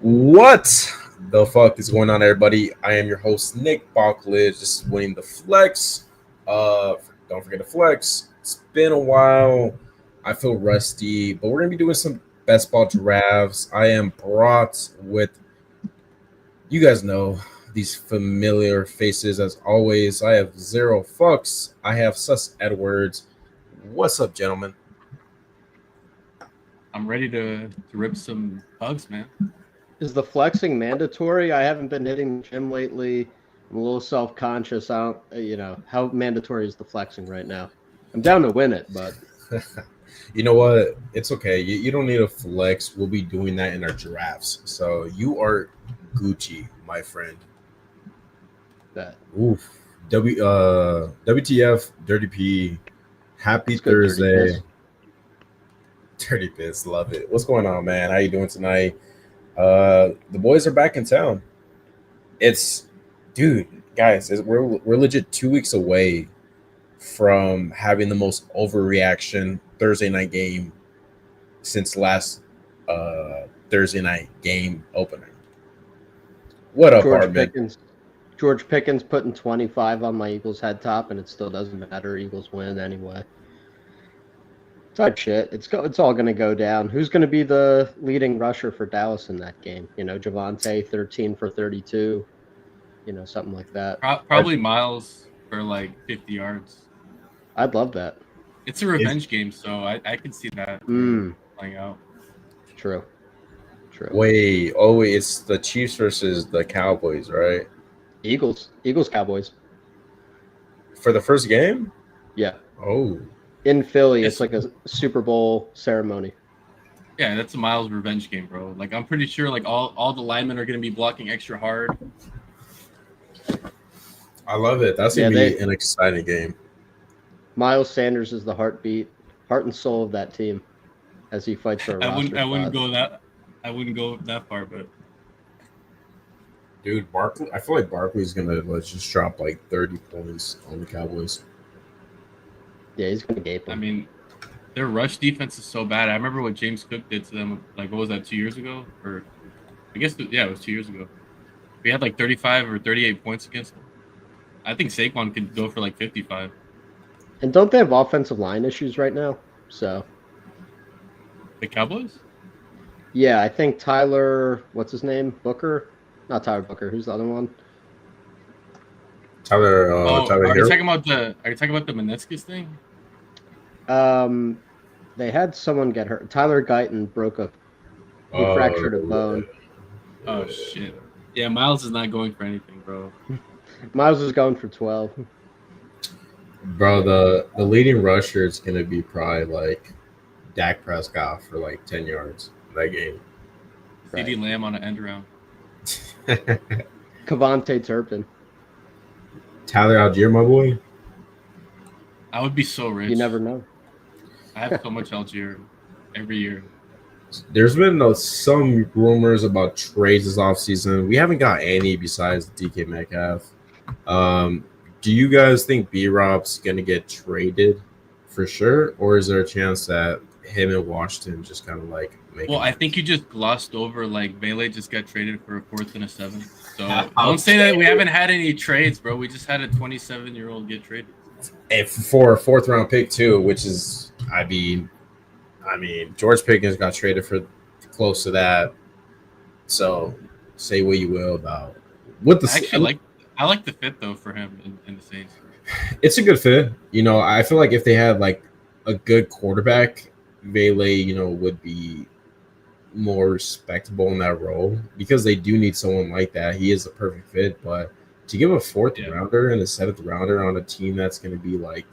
What the fuck is going on, everybody? I am your host, Nick Bocklidge. This is winning the flex. Don't forget to flex. It's been a while. I feel rusty, but we're gonna be doing some best ball drafts. I am brought with you guys know these familiar faces as always. I have zero fucks. I have Sus Edwards. What's up, gentlemen? I'm ready to rip some bugs, man. Is the flexing mandatory? I haven't been hitting the gym lately. I'm a little self-conscious. I don't, how mandatory is the flexing right now? I'm down to win it, but You know what? It's okay. You don't need a flex. We'll be doing that in our drafts. So you are Gucci, my friend. that Oof. WTF, Dirty P. Happy it's good. Dirty Thursday. piss. Dirty Piss, love it. What's going on, man? How you doing tonight? The boys are back in town. It's, dude, guys, we're legit 2 weeks away from having the most overreaction Thursday night game since last Thursday night game opener. What up, George Hardman? Pickens. George Pickens putting 25 on my Eagles head top, and it still doesn't matter. Eagles win anyway. Type shit. It's all going to go down. Who's going to be the leading rusher for Dallas in that game? Javante 13 for 32. Something like that. Probably Miles for like 50 yards. I'd love that. It's a revenge game, so I can see that playing out. True. Wait, it's the Chiefs versus the Cowboys, right? Eagles, Cowboys. For the first game? Yeah. Oh. In Philly, it's like a Super Bowl ceremony. Yeah, that's a Miles revenge game, bro. Like I'm pretty sure like all the linemen are gonna be blocking extra hard. I love it. That's going to be an exciting game. Miles Sanders is the heart and soul of that team as he fights for a roster I wouldn't spot. go that far, but Dude, Barkley. I feel like Barkley's gonna just drop like 30 points on the Cowboys. Yeah, he's going to gape him. I mean, their rush defense is so bad. I remember what James Cook did to them. Like, what was that, 2 years ago? Or I guess it was 2 years ago. We had like 35 or 38 points against them. I think Saquon could go for like 55. And don't they have offensive line issues right now? So, The Cowboys? yeah, I think Tyler, what's his name? Booker? Not Tyler Booker. Who's the other one? Tyler Are you Hero? talking about the meniscus thing? They had someone get hurt. Tyler Guyton he fractured a bone. Oh shit! Yeah, Miles is not going for anything, bro. Miles is going for 12. Bro, the leading rusher is gonna be probably like Dak Prescott for like 10 yards in that game. CD Lamb on an end around. Kavontae Turpin. Tyler Algier, my boy. I would be so rich. You never know. I have so much Algier every year. There's been some rumors about trades this offseason. We haven't got any besides DK Metcalf. Do you guys think B-Rob's going to get traded for sure? Or is there a chance that him and Washington just kind of like make Well, I think you just glossed over like Vele just got traded for a 4th and a 7th. So don't say that we haven't had any trades, bro. We just had a 27-year-old get traded. for a 4th round pick too, which is, I mean, George Pickens got traded for close to that. So say what you will about what the I like the fit though for him in the Saints. It's a good fit. I feel like if they had like a good quarterback, Vele, would be more respectable in that role because they do need someone like that. He is a perfect fit, but to give a 4th rounder and a 7th rounder on a team that's going to be like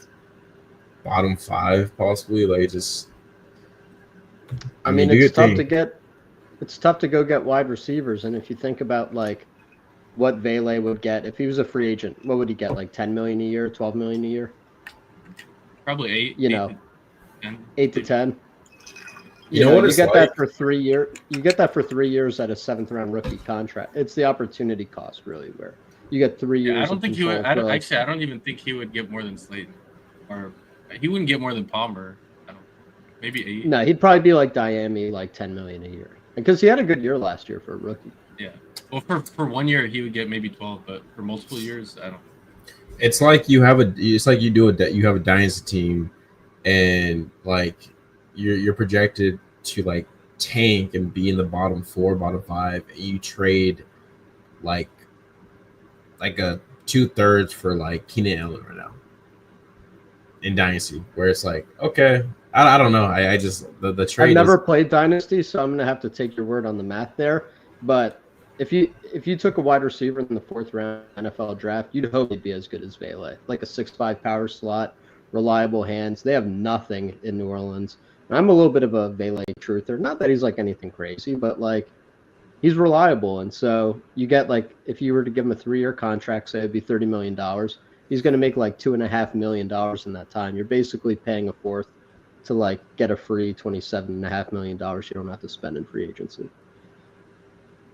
bottom 5 possibly, like just. I mean, it's tough to get. It's tough to go get wide receivers, and if you think about like what Vele would get if he was a free agent, what would he get? Like 10 million a year, 12 million a year? Probably 8. 8 to 10. You know what you it's get like? that for 3 years. You get that for 3 years at a 7th round rookie contract. It's the opportunity cost, really, where you get 3 years. Yeah, I don't think he would. control growth. I don't even think he would get more than Slayton, or he wouldn't get more than Palmer. Maybe 8. No, he'd probably be like Miami, like 10 million a year. Because he had a good year last year for a rookie. Yeah. Well, for 1 year he would get maybe 12, but for multiple years, I don't. It's like you have you have a dynasty team, and like you're projected to like tank and be in the bottom 4, bottom 5, and you trade like a 2/3 for like Keenan Allen right now in dynasty, where it's like, okay, I don't know, I just the trade. I've never played dynasty, so I'm gonna have to take your word on the math there. But if you took a wide receiver in the 4th round NFL draft, you'd hope he'd be as good as Vele, like a 6'5" power slot, reliable hands. They have nothing in New Orleans. And I'm a little bit of a Vele truther. Not that he's like anything crazy, but like he's reliable. And so you get like, if you were to give him a 3-year contract, say it'd be $30 million. He's going to make like $2.5 million in that time. You're basically paying a fourth to like get a free $27.5 million you don't have to spend in free agency.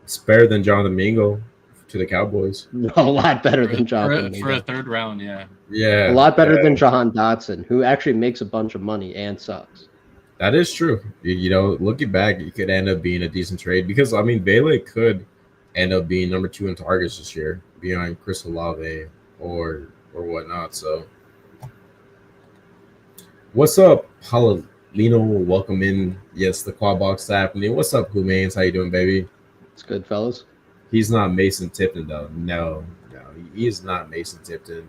It's better than John Domingo to the Cowboys. A lot better than John Domingo. For a 3rd round, yeah. Yeah. A lot better than Jahan Dotson, who actually makes a bunch of money and sucks. That is true. You know, looking back, it could end up being a decent trade because, I mean, Bailey could end up being number 2 in targets this year behind Chris Olave or whatnot. So, what's up, Paulino? Welcome in. Yes, the Quad Box happening. What's up, Humains? How you doing, baby? It's good, fellas. He's not Mason Tipton, though. No, he is not Mason Tipton.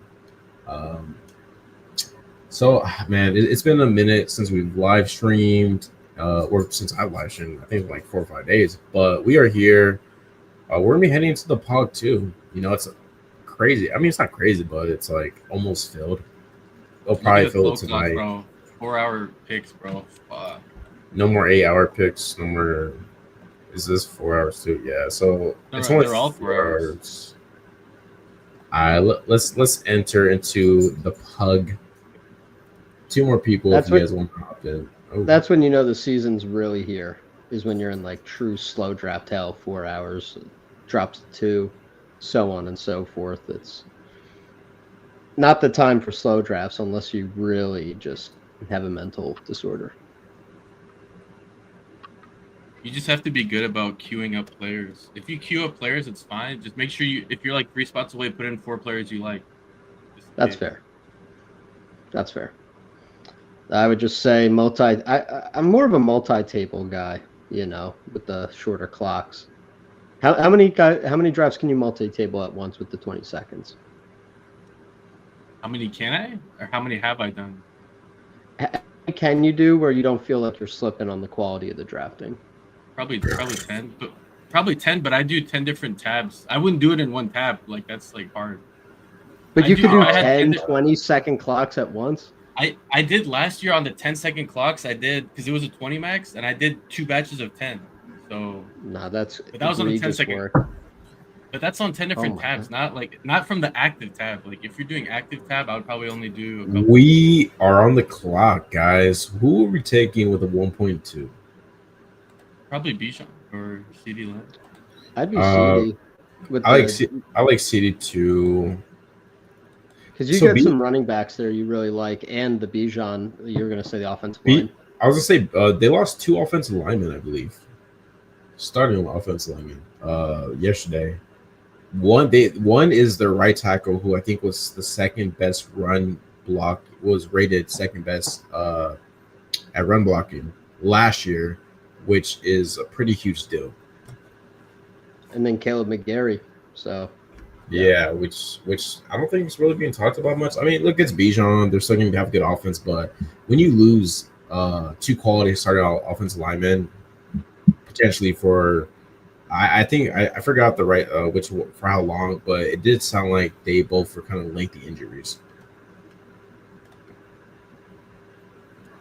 So, man, it's been a minute since we've live streamed, or since I've live streamed. I think like 4 or 5 days. But we are here. We're gonna be heading into the Pog too. You know, it's crazy. I mean, it's not crazy, but it's like almost filled. They'll probably fill it tonight. Bro. 4-hour picks, bro. No more 8-hour picks. No more. Is this 4 hours too? Yeah. So it's only they're all 4 hours. Let's enter into the Pug. 2 more people if you guys want to hop in. Oh. That's when you know the season's really here, is when you're in like true slow draft hell. 4 hours, drops to 2, so on and so forth. It's not the time for slow drafts unless you really just have a mental disorder. You just have to be good about queuing up players. If you queue up players, it's fine. Just make sure if you're like 3 spots away, put in 4 players you like. That's fair. That's fair. I would just say I'm more of a multi-table guy, you know, with the shorter clocks. How many drafts can you multi-table at once with the 20 seconds? How many can I? Or how many have I done? Can you do where you don't feel like you're slipping on the quality of the drafting? Probably 10. But probably 10, but I do 10 different tabs. I wouldn't do it in one tab. Like that's like hard. But you could do 10, 20-second clocks at once? I did last year on the 10-second clocks. I did because it was a 20 max, and I did 2 batches of 10. So that was on the 10-second. But that's on 10 different tabs, not from the active tab. Like if you're doing active tab, I would probably only do a couple. We are on the clock, guys. Who are we taking with a 1.2? Probably Bijan or CD Lamb. I'd be CD. I like CD too. Because you get some running backs there you really like, and the Bijan, you're going to say the offensive line. I was going to say, they lost 2 offensive linemen, I believe. Starting offensive linemen yesterday. One is their right tackle, who I think was the second best run block, was rated second best at run blocking last year, which is a pretty huge deal. And then Caleb McGarry, so... Yeah, which I don't think is really being talked about much. I mean, look, it's Bijan. They're still going to have good offense, but when you lose 2 quality starting offensive linemen, potentially for, I think I forgot the right for how long, but it did sound like they both were kind of lengthy injuries.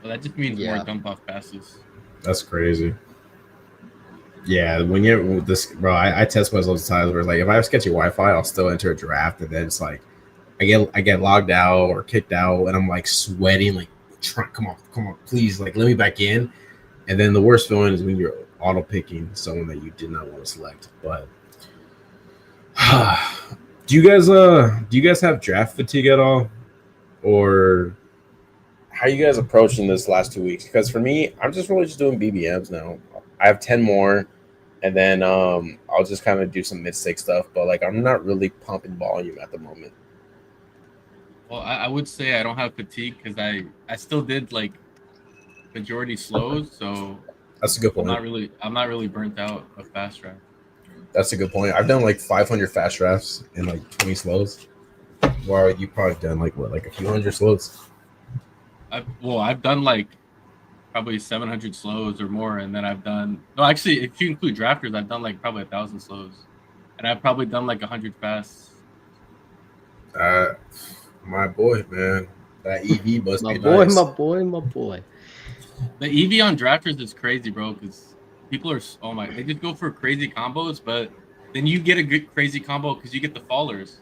Well, that just means more dump off passes. That's crazy. Yeah, when you're this, bro, I test myself sometimes where it's like if I have sketchy Wi-Fi, I'll still enter a draft, and then it's like I get logged out or kicked out, and I'm like sweating, like come on, please, like let me back in. And then the worst feeling is when you're auto picking someone that you did not want to select. But do you guys have draft fatigue at all, or how are you guys approaching this last 2 weeks? Because for me, I'm just really just doing BBMs now. I have 10 more. and then I'll just kind of do some mid-stick stuff. But like I'm not really pumping volume at the moment. Well, I would say I don't have fatigue because I still did like majority slows, so That's a good point. I'm not really burnt out of fast draft. That's a good point. I've done like 500 fast drafts and like 20 slows. While you probably done like what, like a few hundred slows? I've done like probably 700 slows or more, and then I've done actually, if you include drafters, I've done like probably 1,000 slows, and I've probably done like 100 fasts. My boy, man, that EV must my be boy, nice. my boy. The EV on drafters is crazy, bro, because people are they just go for crazy combos, but then you get a good crazy combo because you get the fallers.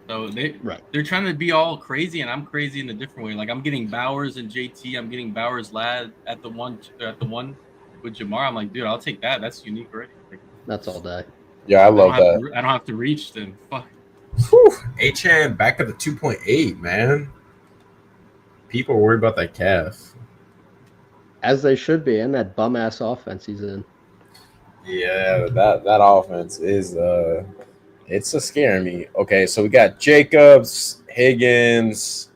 So they're trying to be all crazy, and I'm crazy in a different way. Like I'm getting Bowers and JT, I'm getting Bowers Lad at the one with Jamar. I'm like, dude, I'll take that. That's unique already. Like, that's all day. Yeah, I love that. I don't have to reach then. Fuck. H-Chan back at the 2.8, man. People are worried about that calf. As they should be, and that bum ass offense he's in. Yeah, that offense is it's a scaring me. Okay, so we got Jacobs, Higgins.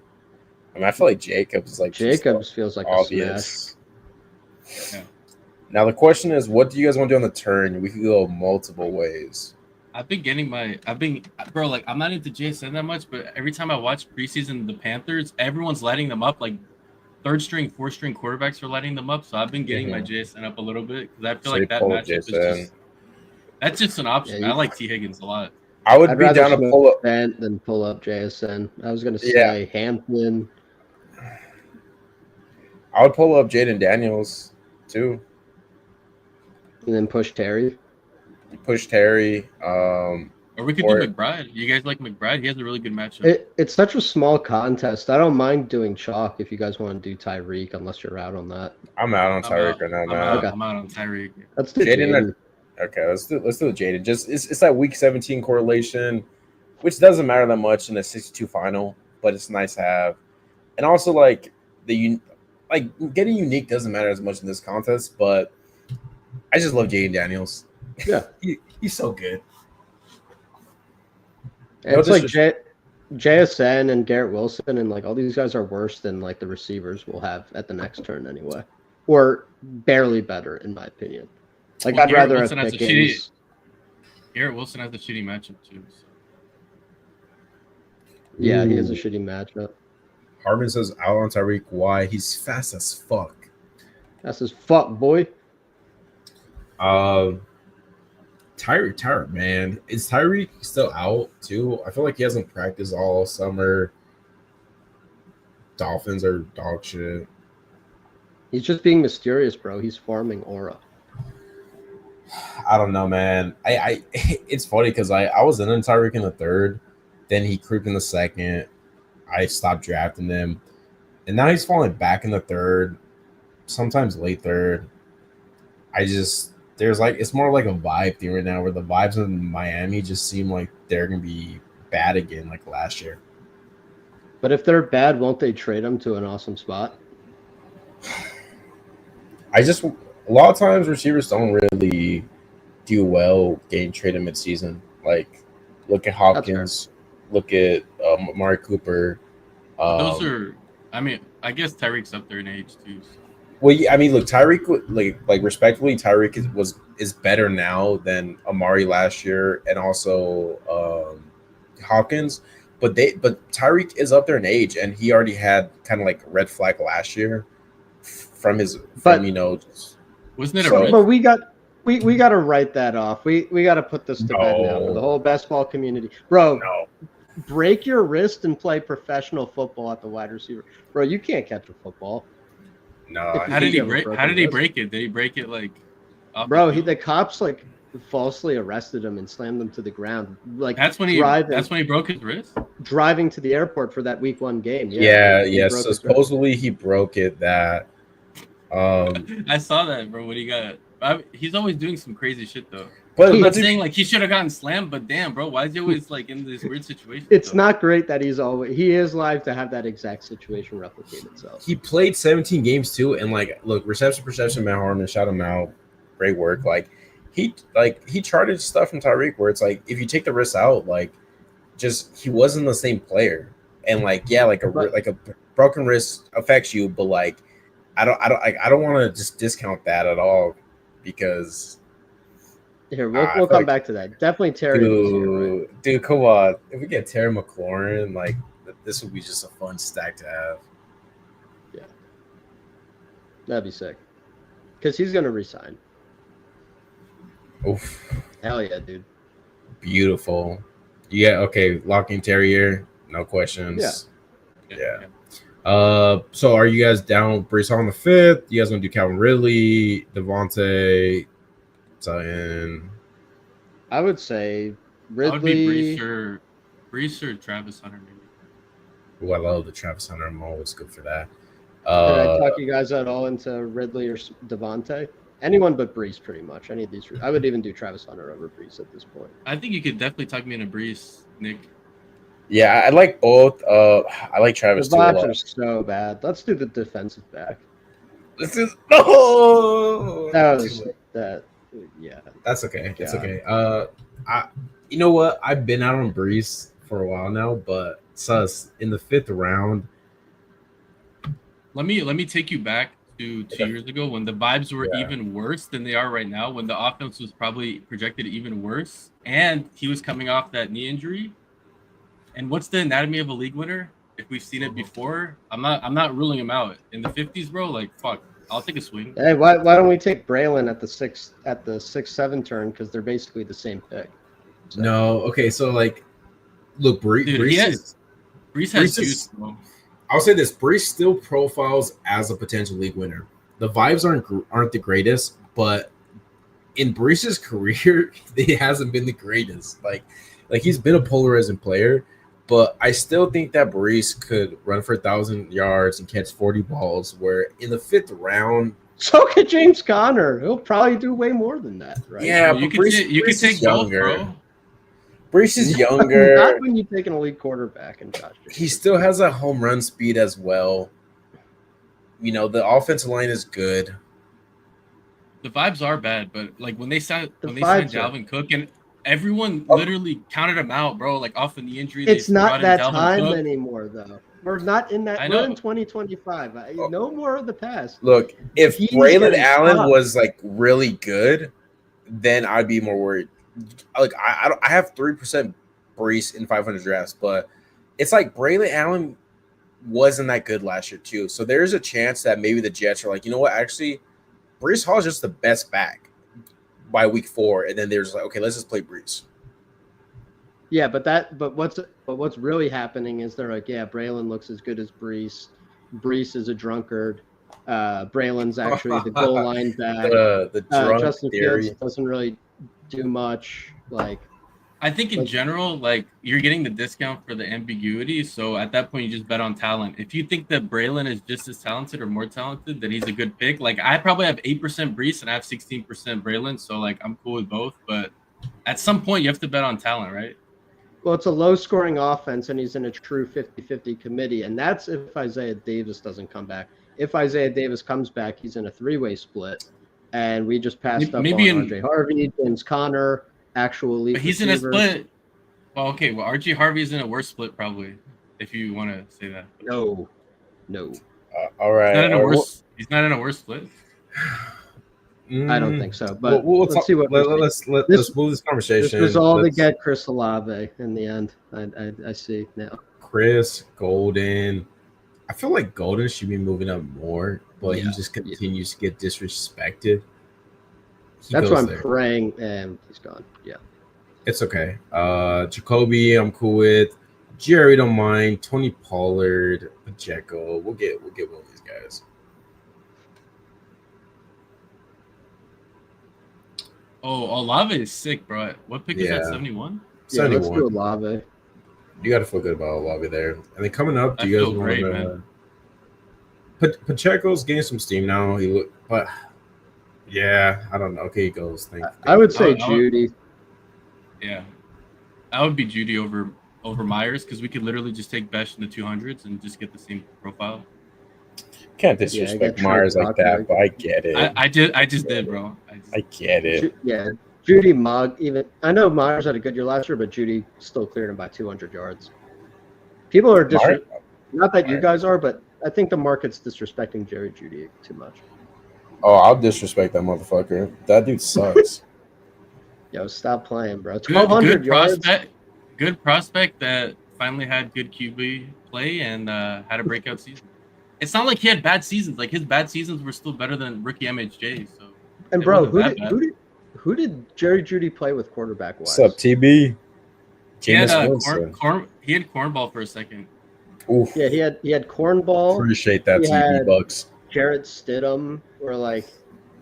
I mean, I feel like Jacobs is like feels like obvious. A smash. Yeah. Now the question is, what do you guys want to do on the turn? We could go multiple ways. Bro, like I'm not into JSN that much, but every time I watch preseason the Panthers, everyone's lighting them up. Like 3rd string, 4th string quarterbacks are lighting them up. So I've been getting my JSN up a little bit because I feel like that matchup that's just an option. I like T. Higgins a lot. I'd be down to pull up than pull up JSN. I was gonna say Hampton. I would pull up Jaden Daniels too. And then push Terry. Push Terry. Or we could do McBride. You guys like McBride? He has a really good matchup. It's such a small contest. I don't mind doing chalk if you guys want to do Tyreek, unless you're out on that. I'm out on Tyreek right now, man. I'm out on Tyreek. Let's do Jaden. Okay, let's do Jaden. Just it's that week 17 correlation, which doesn't matter that much in a 62 final, but it's nice to have. And also like getting unique doesn't matter as much in this contest, but I just love Jaden Daniels. Yeah, he's so good. And it's like JSN and Garrett Wilson and like all these guys are worse than like the receivers we'll have at the next turn anyway, or barely better in my opinion. Like I'd rather have Pickens. Garrett Wilson has a shitty matchup too. So. Yeah, he has a shitty matchup. Harvin says out on Tyreek. Why? He's fast as fuck. Fast as fuck, boy. Tyreek, man. Is Tyreek still out too? I feel like he hasn't practiced all summer. Dolphins are dog shit. He's just being mysterious, bro. He's farming aura. I don't know, man. I it's funny because I was in Tyreek in the 3rd, then he creeped in the 2nd. I stopped drafting him, and now he's falling back in the 3rd, sometimes late 3rd. It's more like a vibe thing right now, where the vibes in Miami just seem like they're gonna be bad again, like last year. But if they're bad, won't they trade him to an awesome spot? A lot of times receivers don't really do well getting traded midseason. Like, look at Hopkins, look at Amari Cooper. Those are, I mean, I guess Tyreek's up there in age too. So. Well, yeah, I mean, look, Tyreek, like respectfully, Tyreek is better now than Amari last year, and also Hopkins. But Tyreek is up there in age, and he already had kind of like a red flag last year Wasn't it a red? But we got to write that off. We got to put this to bed now for the whole basketball community, bro. No. Break your wrist and play professional football at the wide receiver, bro. You can't catch a football. No. How did he break it? Did he break it like? Bro, the cops like falsely arrested him and slammed him to the ground. Like that's when he broke his wrist. Driving to the airport for that week 1 game. Yeah. So supposedly he broke it. That. I saw that, bro. When he got, he's always doing some crazy shit though. But I'm not saying like he should have gotten slammed, but damn, bro, why is he always like in this weird situation? It's not great that he is live to have that exact situation replicate itself. He played 17 games too, and like, look, reception perception, Matt Harmon, shout him out, great work. Like, he charted stuff from Tyreek where it's like if you take the risk out, like just he wasn't the same player, and like yeah, like a broken wrist affects you, but like I don't want to just discount that at all because Here, we'll come back to that. Definitely Terry this year, right? Dude, come on. If we get Terry McLaurin, like this would be just a fun stack to have. Yeah, that'd be sick. Because he's gonna resign. Oof. Hell yeah, dude. Beautiful. Yeah. Okay. Locking Terrier. No questions. Yeah. So are you guys down Brees Hall on the 5th? You guys gonna do Calvin Ridley, Devontae, Zion? I would say Ridley. I would be Brees or Travis Hunter maybe. Oh, I love the Travis Hunter. I'm always good for that. Did I talk you guys at all into Ridley or Devontae? Anyone but Brees, pretty much. Any of these. I would even do Travis Hunter over Brees at this point. I think you could definitely talk me into Brees, Nick. Yeah, I like both. I like Travis the too. vibes are so bad. Let's do the defensive back. This is no. That was that. Yeah, that's okay. It's God. okay. You know what? I've been out on Brees for a while now, but Sus in the 5th round. Let me take you back to 2 years ago when the vibes were even worse than they are right now. When the offense was probably projected even worse, and he was coming off that knee injury. And what's the anatomy of a league winner? If we've seen it before, I'm not ruling him out in the 50s, bro. Like fuck, I'll take a swing. Hey, why don't we take Braylon at the 6-7 turn because they're basically the same pick. So. No, okay, so like, look, Brees has juice, bro. I'll say this: Brees still profiles as a potential league winner. The vibes aren't the greatest, but in Brees's career, he hasn't been the greatest. Like he's been a polarizing player, but I still think that Brees could run for 1,000 yards and catch 40 balls. Where in the 5th round, so could James Conner. He'll probably do way more than that, right? Yeah, well, you could take both, bro. Brees is younger. Not when you take an elite quarterback and Josh. He still has a home run speed as well. You know, the offensive line is good. The vibes are bad, but like when they signed Dalvin Cook and everyone literally counted him out, bro. Like off of the injury. It's not that time anymore, though. We're not in that. We're in 2025. No more of the past. Look, if Braylon Allen was like really good, then I'd be more worried. Like I have 3% Brees in 500 drafts, but it's like Braylon Allen wasn't that good last year too. So there's a chance that maybe the Jets are like, you know what, actually, Brees Hall is just the best back by week 4, and then they're just like, okay, let's just play Brees. Yeah, but what's really happening is they're like, yeah, Braylon looks as good as Brees. Brees is a drunkard. Braylon's actually the goal line back. The drunk Justin theory Fields doesn't really do much. Like, I think in general, like you're getting the discount for the ambiguity. So at that point, you just bet on talent. If you think that Braylon is just as talented or more talented, then he's a good pick. Like I probably have 8% Brees and I have 16% Braylon. So like I'm cool with both. But at some point, you have to bet on talent, right? Well, it's a low-scoring offense, and he's in a true 50-50 committee, and that's if Isaiah Davis doesn't come back. If Isaiah Davis comes back, he's in a 3-way split, and we just passed up on RJ Harvey, James Conner, actual elite. But he's receivers. In a split. Well, okay. Well, RJ Harvey's in a worse split, probably, if you want to say that. No. All right. He's not in a worse split. I don't think so, but let's see what. Let's move this conversation. This was all to get Chris Olave in the end. I see now. Chris Golden. I feel like Golden should be moving up more, but he just continues to get disrespected. That's why I'm praying, and he's gone. Yeah, it's okay. Jacoby, I'm cool with. Jerry, don't mind. Tony Pollard, Pacheco. We'll get one of these guys. Oh, Olave is sick, bro. What pick is that? 71? Yeah, let's do Olave. You got to feel good about Olave there. And then coming up, do you guys want to? Pacheco's getting some steam now. But yeah, I don't know. Okay, he goes. I would say Judy. Yeah, I would be Judy over Myers because we could literally just take Besh in the 200s and just get the same profile. Can't Yeah, I disrespect got Myers Trey like that, Tucker. but I get it. I just did, bro. I get it. Yeah, Judy Mogg. Even I know Myers had a good year last year, but Judy still cleared him by 200 yards. People are Myers, not that you Myers. guys are, but I think the market's disrespecting Jerry Judy too much. Oh, I'll disrespect that motherfucker. That dude sucks. Yo, stop playing, bro. Good 1,200 yards. good prospect that finally had good QB play and had a breakout season. It's not like he had bad seasons. Like his bad seasons were still better than rookie MHJ. So And it bro, wasn't that bad. who did Jerry Judy play with quarterback wise? What's up, TB? He had Jameis Winston. he had cornball for a second. Oof. Yeah, he had Cornball, Appreciate that, He TB had- Bucks. Jarrett Stidham, or like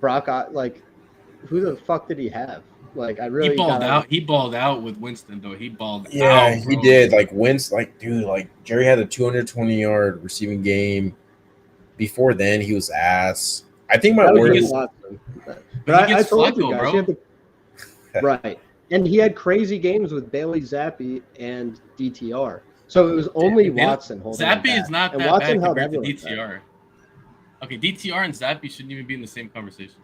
Brock. Like, who the fuck did he have? Like, I really He balled gotta- out. He balled out with Winston though. He balled out. Yeah, he bro. did. Like Wentz, like dude, like Jerry had a 220-yard receiving game. Before then, he was ass. I think my That was word Jimmy is Watson. But But he I gets told you Flacco, guys, bro. he had the, right, and he had crazy games with Bailey Zappi and DTR. So it was only Bailey- Watson holding him Zappy back. is not And that Watson bad held compared to everyone back. DTR. Okay, DTR and Zappy shouldn't even be in the same conversation.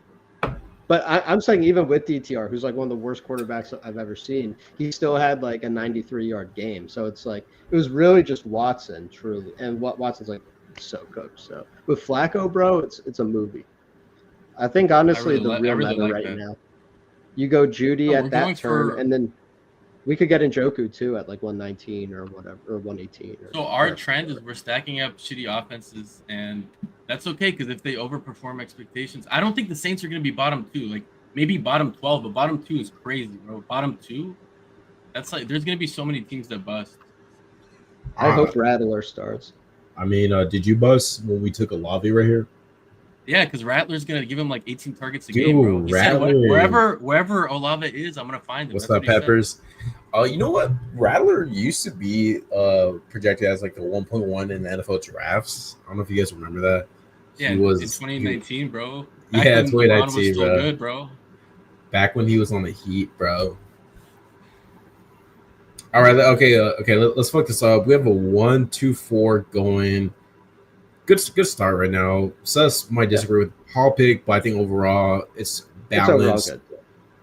But I'm saying even with DTR, who's like one of the worst quarterbacks I've ever seen, he still had like a 93-yard game. So it's like it was really just Watson, truly, and what Watson's like so cooked. So with Flacco, bro, it's a movie. I think honestly I the real really meta like right that. now. You go Judy No, at we're that going turn, for- and then we could get Njoku too at like 119 or whatever, or 118. Or So our whatever. trend is we're stacking up shitty offenses, and that's okay because if they overperform expectations, I don't think the Saints are going to be bottom 2. Like maybe bottom 12, but bottom 2 is crazy, bro. Bottom 2, that's like there's going to be so many teams that bust. I hope Rattler starts. I mean, did you bust when we took a lobby right here? Yeah, because Rattler's going to give him like 18 targets a Dude, game, bro. He said, Rattler. wherever Olave is, I'm going to find him. What's That's up, what he said. Peppers? You know what? Rattler used to be projected as like the 1.1 in the NFL drafts. I don't know if you guys remember that. Yeah, He was in 2019, bro. Yeah, when LeBron was 2019, still bro. good, bro. Back when he was on the Heat, bro. All right, okay. Let's fuck this up. We have a 1-2-4 going. Good start right now. Sus might disagree with Hall pick, but I think overall it's It's overall balanced. good.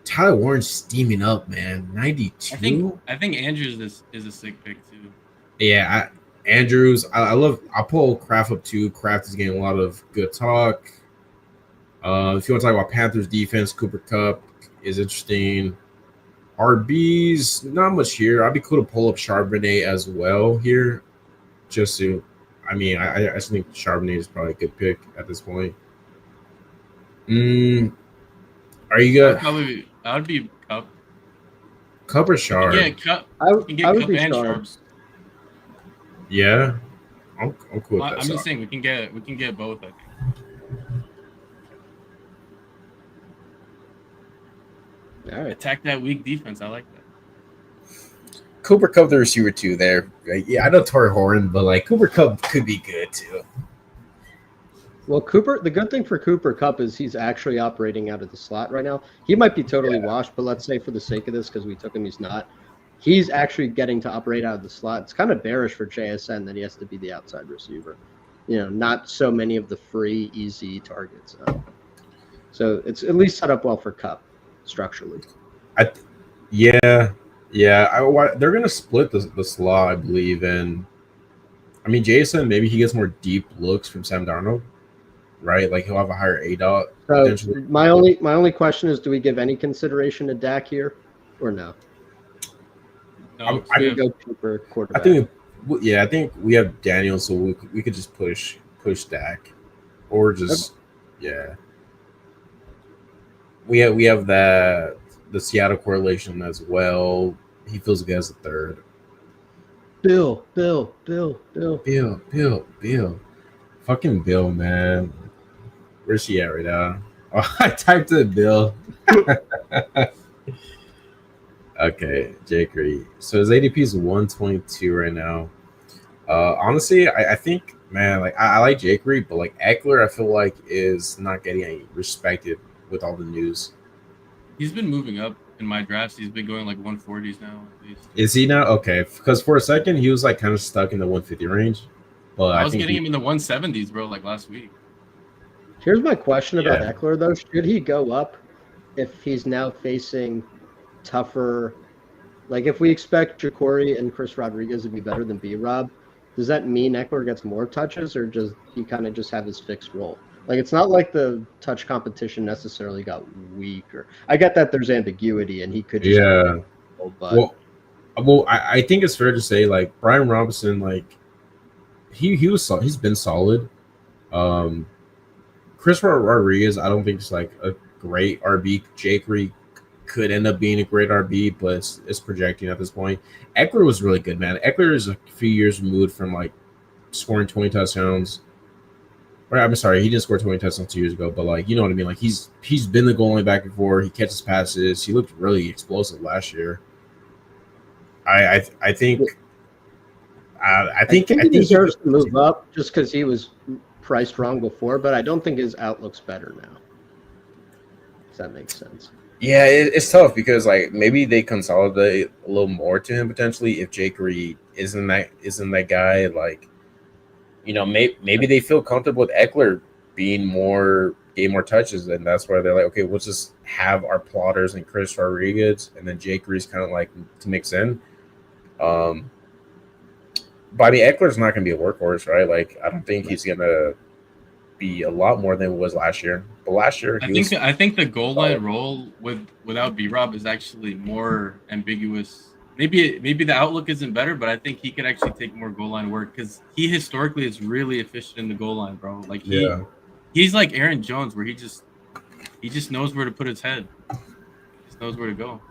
Tyler Warren's steaming up, man. 92. I think Andrews is a sick pick too. Yeah, Andrews. I'll pull Kraft up too. Kraft is getting a lot of good talk. If you want to talk about Panthers defense, Cooper Kupp is interesting. RBs, not much here. I'd be cool to pull up Charbonnet as well here. Just to, I mean, I just think Charbonnet is probably a good pick at this point. Are you good? I would be Cup. Cup or Sharp? Yeah, Cup. I You would can get Cup be and Sharp. Sharps. Yeah, I'm cool with that. I'm just saying we can get both. I think. All right. Attack that weak defense. I like that. Cooper Kupp, the receiver too. There, right? Yeah, I know Torrey Horn, but like Cooper Kupp could be good too. Well, the good thing for Cooper Kupp is he's actually operating out of the slot right now. He might be totally washed, but let's say for the sake of this, because we took him, he's not. He's actually getting to operate out of the slot. It's kind of bearish for JSN that he has to be the outside receiver. You know, not so many of the free, easy targets. So it's at least set up well for Kupp structurally. Yeah. They're gonna split the slot, I believe, and I mean Jason. Maybe he gets more deep looks from Sam Darnold, right? Like he'll have a higher ADOT. So potentially. my only question is, do we give any consideration to Dak here, or no? No, I Do we yeah. go cheaper I quarterback? think I think we have Daniel, so we could just push Dak, or just yeah. We have the Seattle correlation as well. He feels good as a third. Bill. Bill. Fucking Bill, man. Where's he at right now? Oh, I typed it, Bill. Okay, Jake Reed. So his ADP is 122 right now. Honestly, I think, man, like I like Jake Reed, but like Eckler, I feel like is not getting any respected with all the news. He's been moving up in my drafts. He's been going like 140s now at least. Is he now? Okay, because for a second he was like kind of stuck in the 150 range. But I I was think getting him in the 170s, bro, like last week. Here's my question about Yeah. Eckler, though. Should he go up if he's now facing tougher? Like, if we expect Ja'Cory and Chris Rodriguez to be better than B-Rob, does that mean Eckler gets more touches, or does he kind of just have his fixed role? Like, it's not like the touch competition necessarily got weaker. I get that there's ambiguity, and he could just yeah. but Well, I think it's fair to say like Brian Robinson, like he's been solid. Um, Chris Rodriguez, I don't think it's like a great RB. Jake Reed could end up being a great RB, but it's projecting at this point. Eckler was really good, man. Eckler is a few years removed from like scoring 20 touchdowns. Or I'm sorry, he didn't score 20 touchdowns 2 years ago, but like you know what I mean. Like he's been the goal line back and forth. He catches passes. He looked really explosive last year. I think I think he deserves to move up just because he was priced wrong before, but I don't think his outlook's better now. Does that make sense? Yeah, it's tough because like maybe they consolidate a little more to him potentially if Jake Reed isn't that guy. Like, you know, maybe they feel comfortable with Eckler getting more touches, and that's why they're like, okay, we'll just have our plotters and Chris Rodriguez, and then Jake Reed's kind of like to mix in. But I mean, Eckler's not going to be a workhorse, right? Like, I don't think he's going to be a lot more than it was last year. But last year, I think the goal line role without B-Rob is actually more ambiguous. Maybe the outlook isn't better, but I think he could actually take more goal line work because he historically is really efficient in the goal line, bro. Like he's like Aaron Jones, where he just knows where to put his head. He just knows where to go.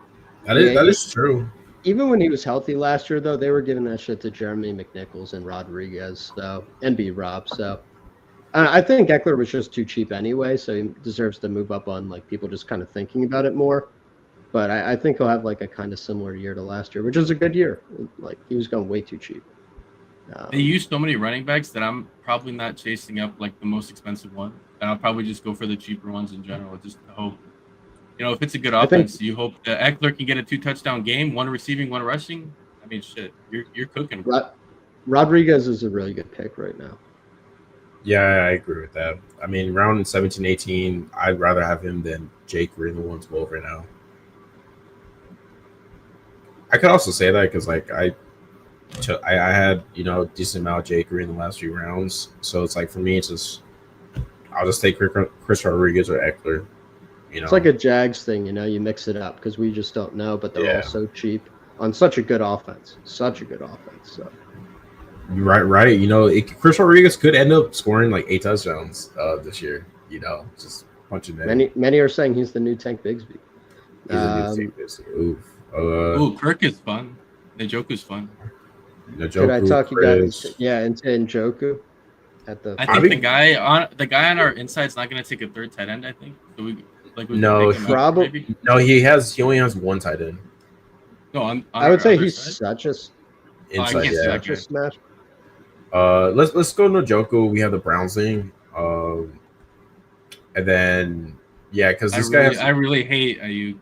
That is true. Even when he was healthy last year, though, they were giving that shit to Jeremy McNichols and Rodriguez, and B-Rob. So I think Eckler was just too cheap anyway, so he deserves to move up on like people just kind of thinking about it more. But I think he'll have like a kind of similar year to last year, which is a good year. Like he was going way too cheap. They use so many running backs that I'm probably not chasing up like the most expensive one, and I'll probably just go for the cheaper ones in general, just to hope. You know, if it's a good offense, you hope that Eckler can get a 2-touchdown game, 1 receiving, 1 rushing. I mean, shit, you're cooking. Rodriguez is a really good pick right now. Yeah, I agree with that. I mean, round 17, 18, I'd rather have him than Jake Reed in the 112 right now. I could also say that because like I had a decent amount of Jake Reed in the last few rounds, so it's like for me, it's just I'll just take Chris Rodriguez or Eckler. It's like a Jags thing, you mix it up because we just don't know, but they're all so cheap on such a good offense. So right. Chris Rodriguez could end up scoring like 8 touchdowns this year. Just punching in. Many are saying he's the new Tank Bigsby. Ooh, Kirk is fun. Njoku's fun. Could I talk you guys? Yeah, into Njoku. I think the guy on our inside's not going to take a third tight end. I think. So no, probably. No, he only has 1 tight end. No, I would say he's such a smash. Let's go to Njoku. We have the Browns thing, and then because this guy. I really hate Ayuk.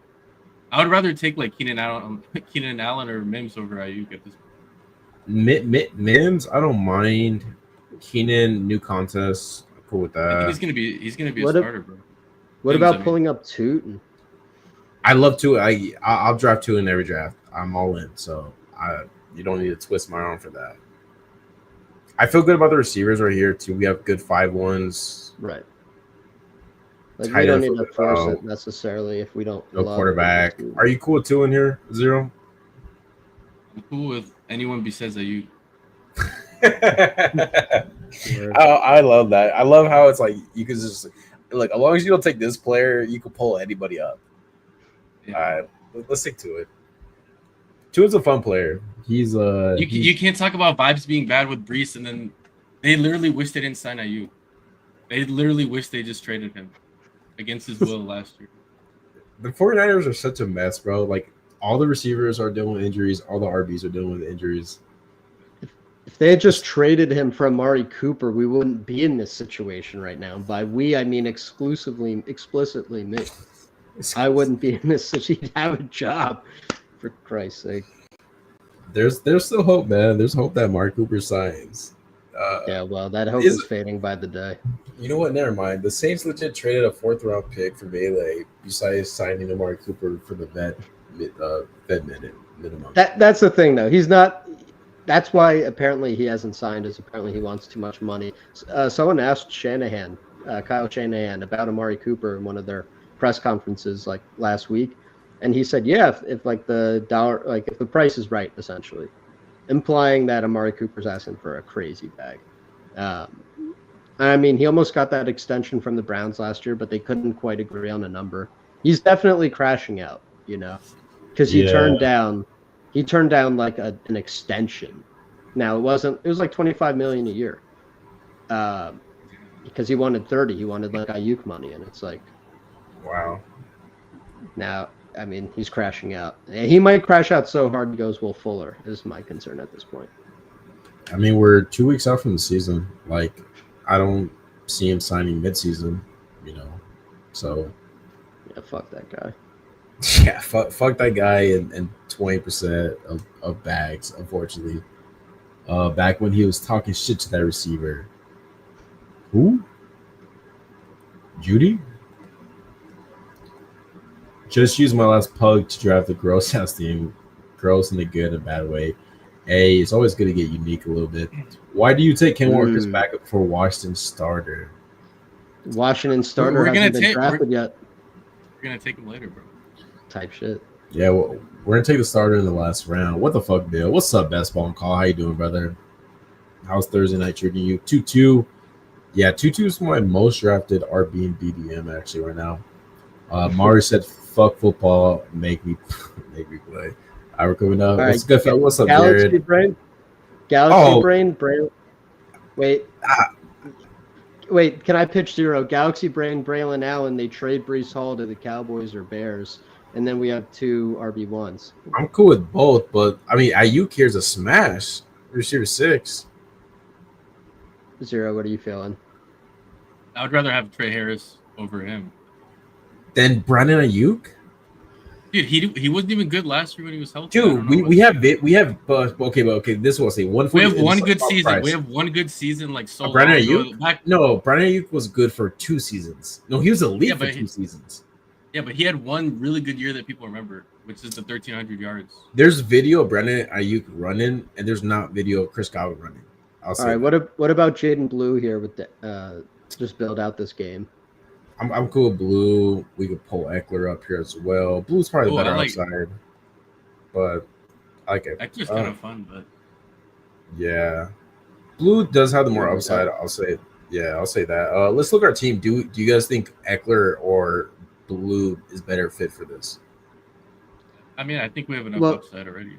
I would rather take like Keenan Allen or Mims over Ayuk at this point. Mims, I don't mind. Keenan, new contest. I'm cool with that. I think he's gonna be a starter, bro. What about pulling up Tootin? I love Tootin. I'll draft Tootin every draft. I'm all in. So you don't need to twist my arm for that. I feel good about the receivers right here too. We have good 5-1s. Right. Like we don't need to force it necessarily if we don't. No quarterback. Are you cool with 2 in here, Zero? I'm cool with anyone besides Ayuk. I love that. I love how it's like you can just like as long as you don't take this player, you can pull anybody up. Yeah. All right, let's stick to it. Tua's a fun player. He's you can't talk about vibes being bad with Brees, and then they literally wish they didn't sign Ayuk. They literally wish they just traded him against his will last year. The 49ers are such a mess, bro. Like all the receivers are dealing with injuries, all the RBs are dealing with injuries. If they had just traded him for Amari Cooper, we wouldn't be in this situation right now. By we, I mean explicitly me. I wouldn't be in this situation. He'd have a job, for Christ's sake. There's still hope, man. There's hope that Amari Cooper signs. Yeah, well, that hope is- is fading by the day. You know what? Never mind. The Saints legit traded a 4th-round pick for Melee besides signing Amari Cooper for the vet minimum. That's the thing, though. He's not. That's why apparently he hasn't signed. Is apparently he wants too much money. Someone asked Shanahan, Kyle Shanahan, about Amari Cooper in one of their press conferences like last week, and he said, "Yeah, if like the dollar, like if the price is right, essentially, implying that Amari Cooper's asking for a crazy bag." I mean, he almost got that extension from the Browns last year, but they couldn't quite agree on a number. He's definitely crashing out, because he turned down like an extension. Now it was like $25 million a year, because he wanted 30. He wanted like Ayuk money, and it's like, wow. Now, I mean, he's crashing out. He might crash out so hard he goes Will Fuller. Is my concern at this point. I mean, we're 2 weeks out from the season. Like, I don't see him signing midseason, So, yeah, fuck that guy. Yeah, fuck that guy and 20% of bags, unfortunately. Back when he was talking shit to that receiver. Who? Judy? Just use my last pug to draft the gross house team. Gross in a good and bad way. Hey, it's always good to get unique a little bit. Why do you take Ken Walker's backup for Washington starter? Washington starter hasn't been drafted yet. We're going to take him later, bro. Type shit. Yeah, well, we're going to take the starter in the last round. What the fuck, Bill? What's up, Best Ball and Call? How you doing, brother? How's Thursday night treating you? 2-2. Yeah, 2-2 is my most drafted RB and BDM, actually, right now. Mari said, fuck football, make me play. We're coming up. What's good, fella? What's up, Galaxy Jared? Brain? Galaxy Brain? Wait. Wait, can I pitch zero? Galaxy Brain, Braylon Allen, they trade Breece Hall to the Cowboys or Bears, and then we have 2 RB1s. I'm cool with both, but, I mean, Ayuk here's a smash. Receiver 6. Zero, what are you feeling? I would rather have Trey Harris over him. Then Brandon Ayuk? Dude, he wasn't even good last year when he was healthy. Dude, we have okay. This will say one. We have one good season. Price. We have one good season, like so. Brandon Ayuk. No, Brandon Ayuk was good for 2 seasons. No, he was elite for 2 seasons. Yeah, but he had one really good year that people remember, which is the 1,300 yards. There's video of Brandon Ayuk running, and there's not video of Chris Godwin running. All right, what about Jaden Blue here with the just build out this game? I'm cool with Blue. We could pull Eckler up here as well. Blue's probably the better outside, but I like it. Eckler's kind of fun, but yeah, Blue does have the more upside. I'll say that. Let's look at our team. Do you guys think Eckler or Blue is better fit for this? I mean, I think we have enough upside already.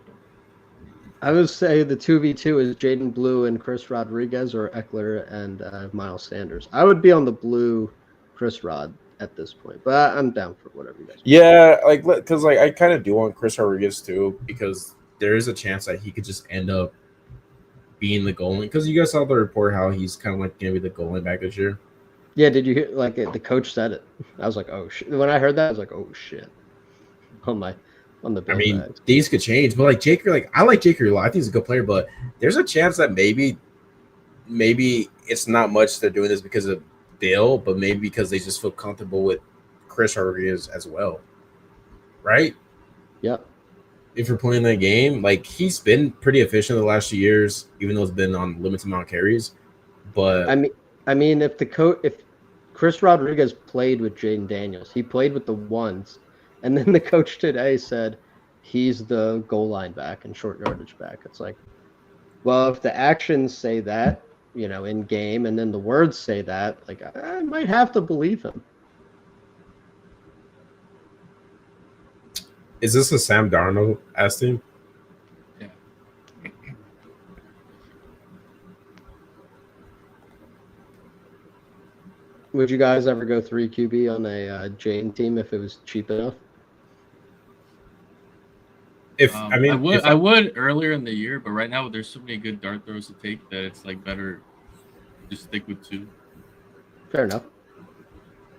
I would say the 2v2 is Jaden Blue and Chris Rodriguez, or Eckler and Miles Sanders. I would be on the Blue Chris Rod at this point, but I'm down for whatever you guys want. Yeah, because I kind of do want Chris Rodriguez too, because there is a chance that he could just end up being the goal line. Because you guys saw the report how he's kind of like going to be the goal line back this year. Yeah, did you hear? Like the coach said it. I was like, oh shit. When I heard that, I was like, oh shit. On the. I mean, things could change, but I like Jake a lot. I think he's a good player, but there's a chance that maybe it's not much they're doing this because of Dale, but maybe because they just feel comfortable with Chris Rodriguez as well, right? Yep. If you're playing that game, like he's been pretty efficient the last 2 years, even though it's been on limited amount of carries. But I mean, if Chris Rodriguez played with Jaden Daniels, he played with the ones, and then the coach today said he's the goal line back and short yardage back. It's like, well, if the actions say that, in game, and then the words say that, like, I might have to believe him. Is this a Sam Darnold team? Yeah. Would you guys ever go 3 QB on a Jane team if it was cheap enough? I would earlier in the year, but right now there's so many good dart throws to take that it's like better just stick with 2. Fair enough.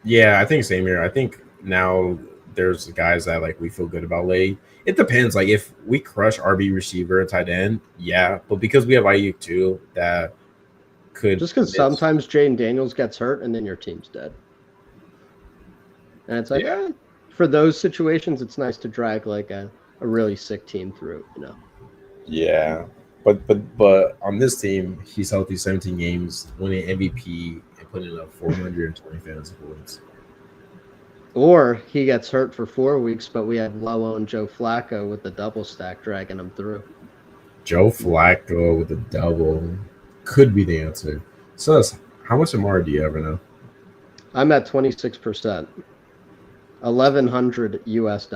Yeah, I think same here. I think now there's guys that we feel good about late. It depends. Like if we crush RB receiver and tight end, yeah, but because we have Ayuk too, that could Just because sometimes Jaden Daniels gets hurt and then your team's dead. And it's like, for those situations, it's nice to drag like a really sick team through, you know. Yeah. But on this team, he's healthy 17 games, winning MVP and putting up 420 fantasy points. Or he gets hurt for 4 weeks, but we have low-owned Joe Flacco with the double stack dragging him through. Joe Flacco with a double could be the answer. So, how much Amari do you ever know? I'm at 26%. $1,100 US.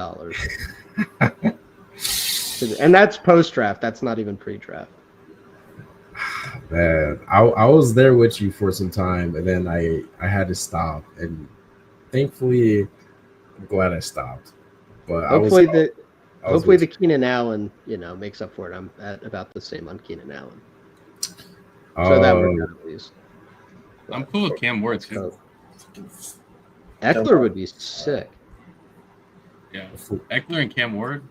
And that's post-draft. That's not even pre-draft. Man, I was there with you for some time, and then I had to stop. And thankfully, I'm glad I stopped. But hopefully the Keenan Allen, makes up for it. I'm at about the same on Keenan Allen. So that worked out at least. I'm cool with Cam Ward too. Eckler would be sick. Yeah, Eckler and Cam Ward.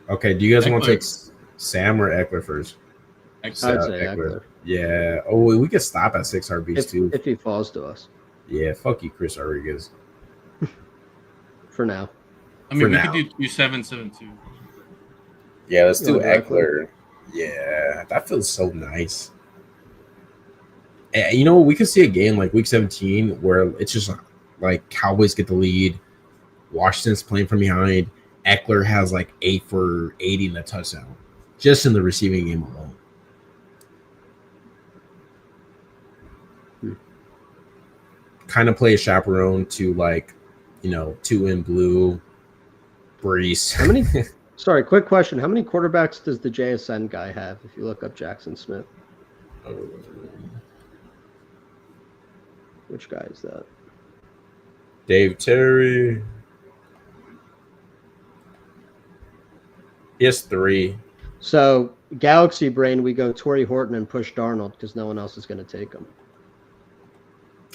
Okay. Do you guys want to take Sam or Eckler first? I'd say Eckler. Yeah. Oh, we could stop at 6 RBs too. If he falls to us. Yeah. Fuck you, Chris Rodriguez. For now. I mean, we could do 2-7-7-2. Yeah, let's do Eckler. Yeah, that feels so nice. And, we could see a game like Week 17 where it's just like Cowboys get the lead, Washington's playing from behind, Eckler has like 8 for 80 and a touchdown, just in the receiving game alone. Kind of play a chaperone to 2 in blue, Brees. How many? Sorry, quick question. How many quarterbacks does the JSN guy have if you look up Jackson Smith? Which guy is that? Dave Terry. He has 3. So, Galaxy Brain, we go Torrey Horton and push Darnold because no one else is going to take him.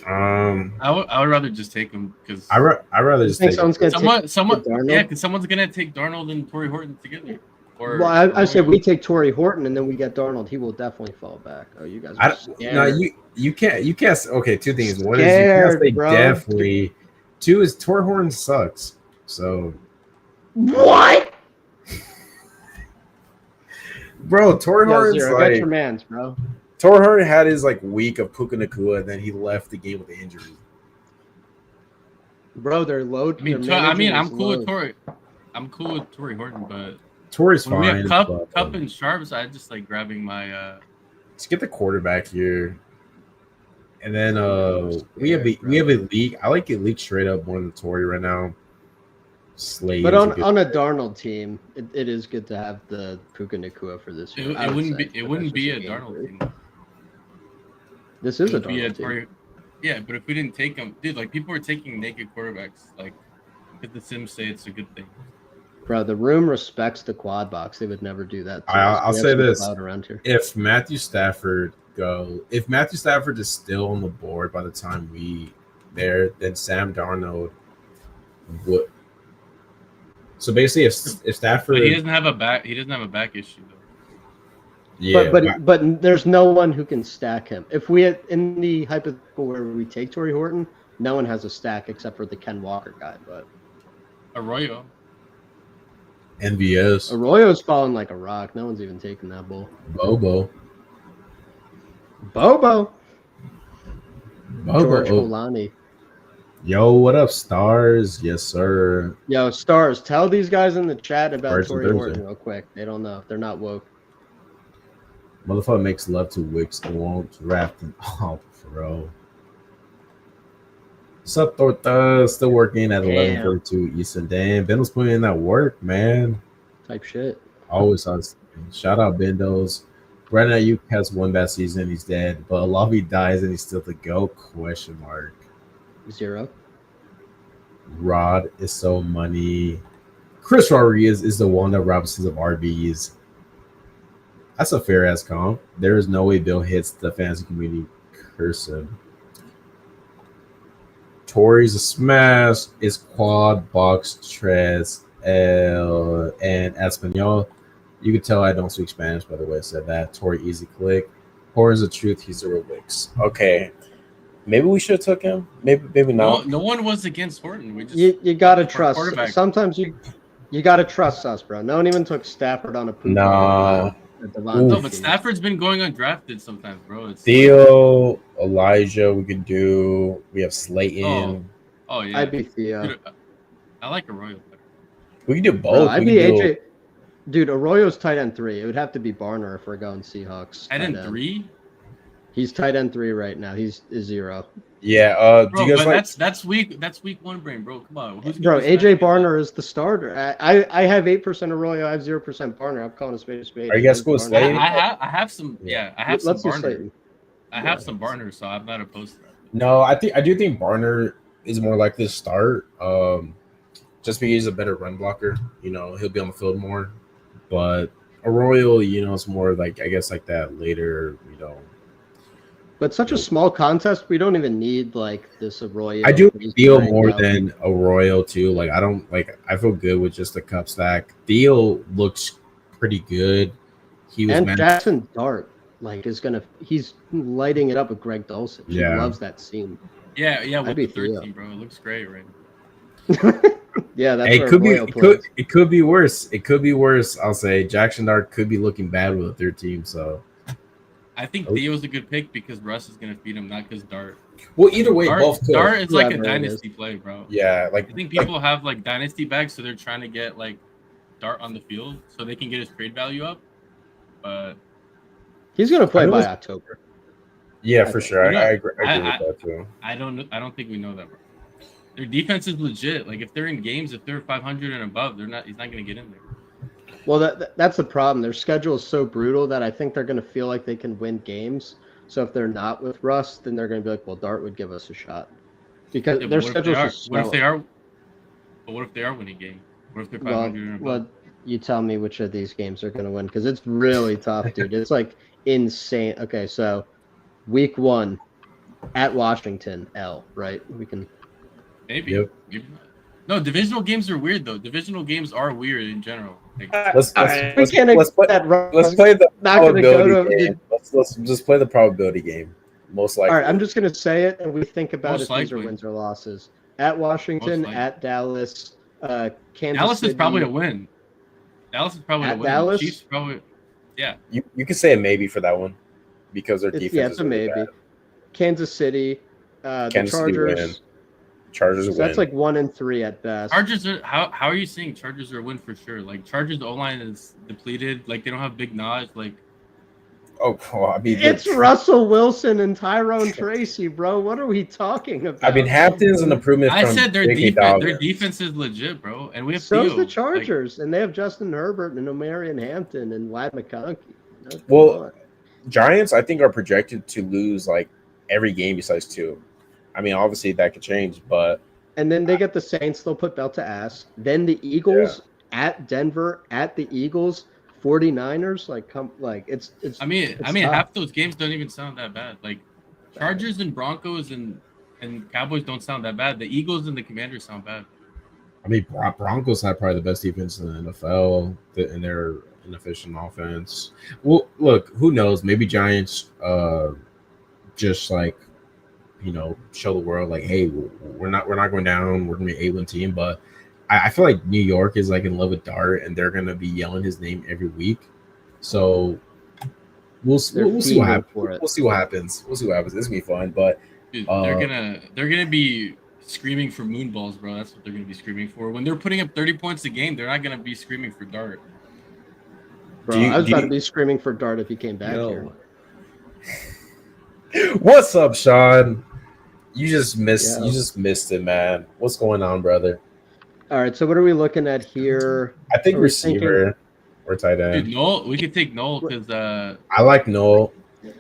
I would rather just take him because I rather just take someone's because someone's gonna take Darnold and Torrey Horton together. I said we take Torrey Horton and then we get Darnold. He will definitely fall back. Oh, you guys are scared. No, you can't. Okay, 2 things. One is you can't say definitely. 2 is Torrey Horton sucks. So what? Bro, Torrey Horton's got your mans, bro. Torrey Horton had his week of Puka Nacua, and then he left the game with the injury. Bro, they're low. I'm cool with Torrey. I'm cool with Torrey Horton, but Torrey's fine. We have Cup and Sharps. I just like grabbing my. Let's get the quarterback here, and then we have Elite. I like Elite straight up more than Torrey right now. Slade, but on a Darnold team, it is good to have the Puka Nacua for this year. It wouldn't be a Darnold team. This is a Darnold team. Yeah, but if we didn't take him, dude, people are taking naked quarterbacks, because the Sims say it's a good thing. Bro, the room respects the quad box. They would never do that. I'll say this: around here. if Matthew Stafford is still on the board by the time then Sam Darnold would. So basically, if Stafford, but he doesn't have a back issue though. Yeah, but there's no one who can stack him. If we had in the hypothetical where we take Torrey Horton, no one has a stack except for the Ken Walker guy. But Arroyo, NVS, Arroyo's falling like a rock. No one's even taking that bull. Bobo. George Holani. Yo, what up, Stars? Yes, sir. Yo, Stars, tell these guys in the chat about Torrey Horton real quick. They don't know. They're not woke. Motherfucker makes love to Wicks and won't draft him. Oh, bro. What's up, Torta? Still working at 11:42 Eastern. Damn, Ben was putting in that work, man. Type shit. Always on. Shout out Bendos. Brandon Ayuk has 1 bad season. He's dead. But Olavi dies and he's still the GOAT? Question mark. 0. Rod is so money. Chris Rodriguez is the Wanda Robinson of RBs. That's a fair ass comp. There is no way Bill hits the fantasy community cursive. Torrey's a smash. Is quad box Tres and Espanol. You could tell I don't speak Spanish by the way I said that. Torrey Easy Click. Horror is the truth. He's a real Wicks. Okay. Maybe we should have took him. Maybe No, not. no one was against Horton. We just You gotta our trust. quarterback. Sometimes you gotta trust us, bro. No one even took Stafford on a poop. Nah. No, but Stafford's been going undrafted sometimes, bro. It's Theo, Elijah, we could do. We have Slayton. oh yeah. I'd be Theo. Dude, I like Arroyo better. We could do Bro, both. I'd We be could do- AJ. Dude, Arroyo's tight end 3. It would have to be Barner if we're going Seahawks. Tight end 3? He's tight end 3 right now. He's 0. Yeah. Do Bro, you guys but like? that's week 1 brain, bro. Come on. Who's Bro, gonna AJ snap you? Barner is the starter. I have 8% Arroyo. I have 0% Barner. I'm calling a spade a spade. Are you guys cool with Barner. Slayton? I have some I have some Let's do Barner. Slayton. I have some Barner, so I'm not opposed to that. No, I do think Barner is more likely to start. Just because he's a better run blocker. You know, he'll be on the field more. But Arroyo, you know, it's more like I guess like that later. You know, But such a small contest, we don't even need like this Arroyo. I do He's Theo right more now. than Arroyo too. Like I don't like. I feel good with just the cup stack. Theo looks pretty good. He was And meant. Jackson Dart, like, he's lighting it up with Greg Dulcich. He Yeah. loves that scene. Yeah, with I'd be the Theo. 13, bro. It looks great, right? Yeah, that's It where could be. Arroyo plays. It could be worse. It could be worse. I'll say Jackson Dart could be looking bad with a third team. So I think Oh. Theo's a good pick because Russ is gonna feed him, not because Dart. well, either way, Dart, both could. Dart is like a Whoever it dynasty play, bro. Yeah, like I think people have like dynasty bags, so they're trying to get like Dart on the field so they can get his trade value up. But He's gonna play I by was- October. yeah, for sure. You know, I agree I- with that too. I don't think we know that, bro. Their defense is legit. Like if they're in games, if they're 500 and above, he's not gonna get in there. Well, that's the problem. Their schedule is so brutal that I think they're gonna feel like they can win games. So if they're not with Russ, then they're gonna be like, well, Dart would give us a shot because Yeah, but their what if they schedule are? is so. What if they are? But what if they are winning game? What if they're 500 and above? Well, you tell me which of these games are going to win because it's really tough, dude. It's like insane. Okay, so week 1 at Washington, right? We can. Maybe. Yep. Maybe not. No, divisional games are weird though. Divisional games are weird in general. Like, Let's We can't let's play, that wrong. let's play the Not gonna probability go to- game. Let's just play the probability game. Most likely. All right, I'm just going to say it, and we think about Most if these are likely. wins or losses. At Washington, Most likely. at Dallas, Kansas Dallas City. is probably a win. Dallas is probably At a win. Dallas? Chiefs probably. Yeah. You could say a maybe for that one because their It's, defense. yeah, is it's a really maybe. bad. Kansas City, the Kansas City Chargers. win. Chargers So win. that's like 1 and 3 at best. Chargers are how are you saying Chargers are a win for sure? Like Chargers O line is depleted. Like they don't have big Naj. Like oh, well, I mean, It's Russell Wilson and Tyrone Tracy, bro. What are we talking about? I mean, Hampton's an improvement. I from said, their J.K. defense Dobbins. is legit, bro. And we have So's Theo. the Like, Chargers, and they have Justin Herbert and Omarion Hampton and Lad McConkey. No, come Well, on. Giants, I think, are projected to lose like every game besides 2. I mean, obviously that could change, but And then they get the Saints. They'll put belt to ass. Then the Eagles at Denver, at the Eagles, 49ers. It's. I mean, it's tough. half those games don't even sound that bad. Like Chargers and Broncos and Cowboys don't sound that bad. The Eagles and the Commanders sound bad. I mean, Broncos have probably the best defense in the NFL in their inefficient offense. Well, look, who knows? Maybe Giants just like, you know, show the world like, hey, we're not going down. We're gonna be an A1 team. But I feel like New York is like in love with Dart, and they're gonna be yelling his name every week. So we'll see what fiending happens. for it. We'll see what happens. We'll see what happens. This will be fun. But Dude, they're gonna be screaming for moon balls, bro. That's what they're gonna be screaming for. When they're putting up 30 points a game, they're not gonna be screaming for Dart. Bro, I was about to be screaming for Dart if he came back here. what's up, Sean? You just missed. Yeah. You just missed it, man. What's going on, brother? All right, so what are we looking at here? I think Are we receiver or tight Dude, end. Noel, we could take Noel because I like Noel.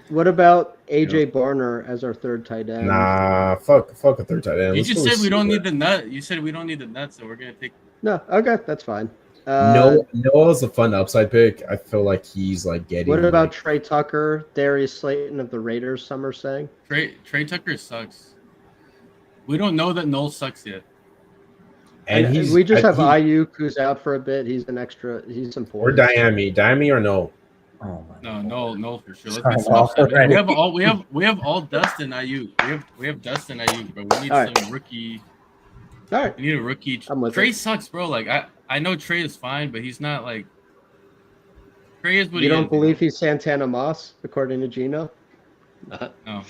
What about AJ Barner as our third tight end? Nah, fuck a third tight end. you Let's just go said we don't receiver. need the nut. You said we don't need the nuts, so we're gonna take. No, okay, that's fine. Noel's a fun upside pick. I feel like he's like getting. What about like, Trey Tucker, Darius Slayton of the Raiders? Some are saying. Trey Tucker sucks. We don't know that Noel sucks yet. And we just have he, Ayuk who's out for a bit. He's an extra. He's or important. Diami or no? Oh my No, for sure. Let's Sign get some off upside. already. We have all Dustin Ayuk. We have Dustin Ayuk, but we need All right. some rookie. All right. We need a rookie. I'm with Trey it. sucks, bro. Like I know Trey is fine, but he's not like Trey is what You he don't is, believe he's Santana Moss, according to Gino? No,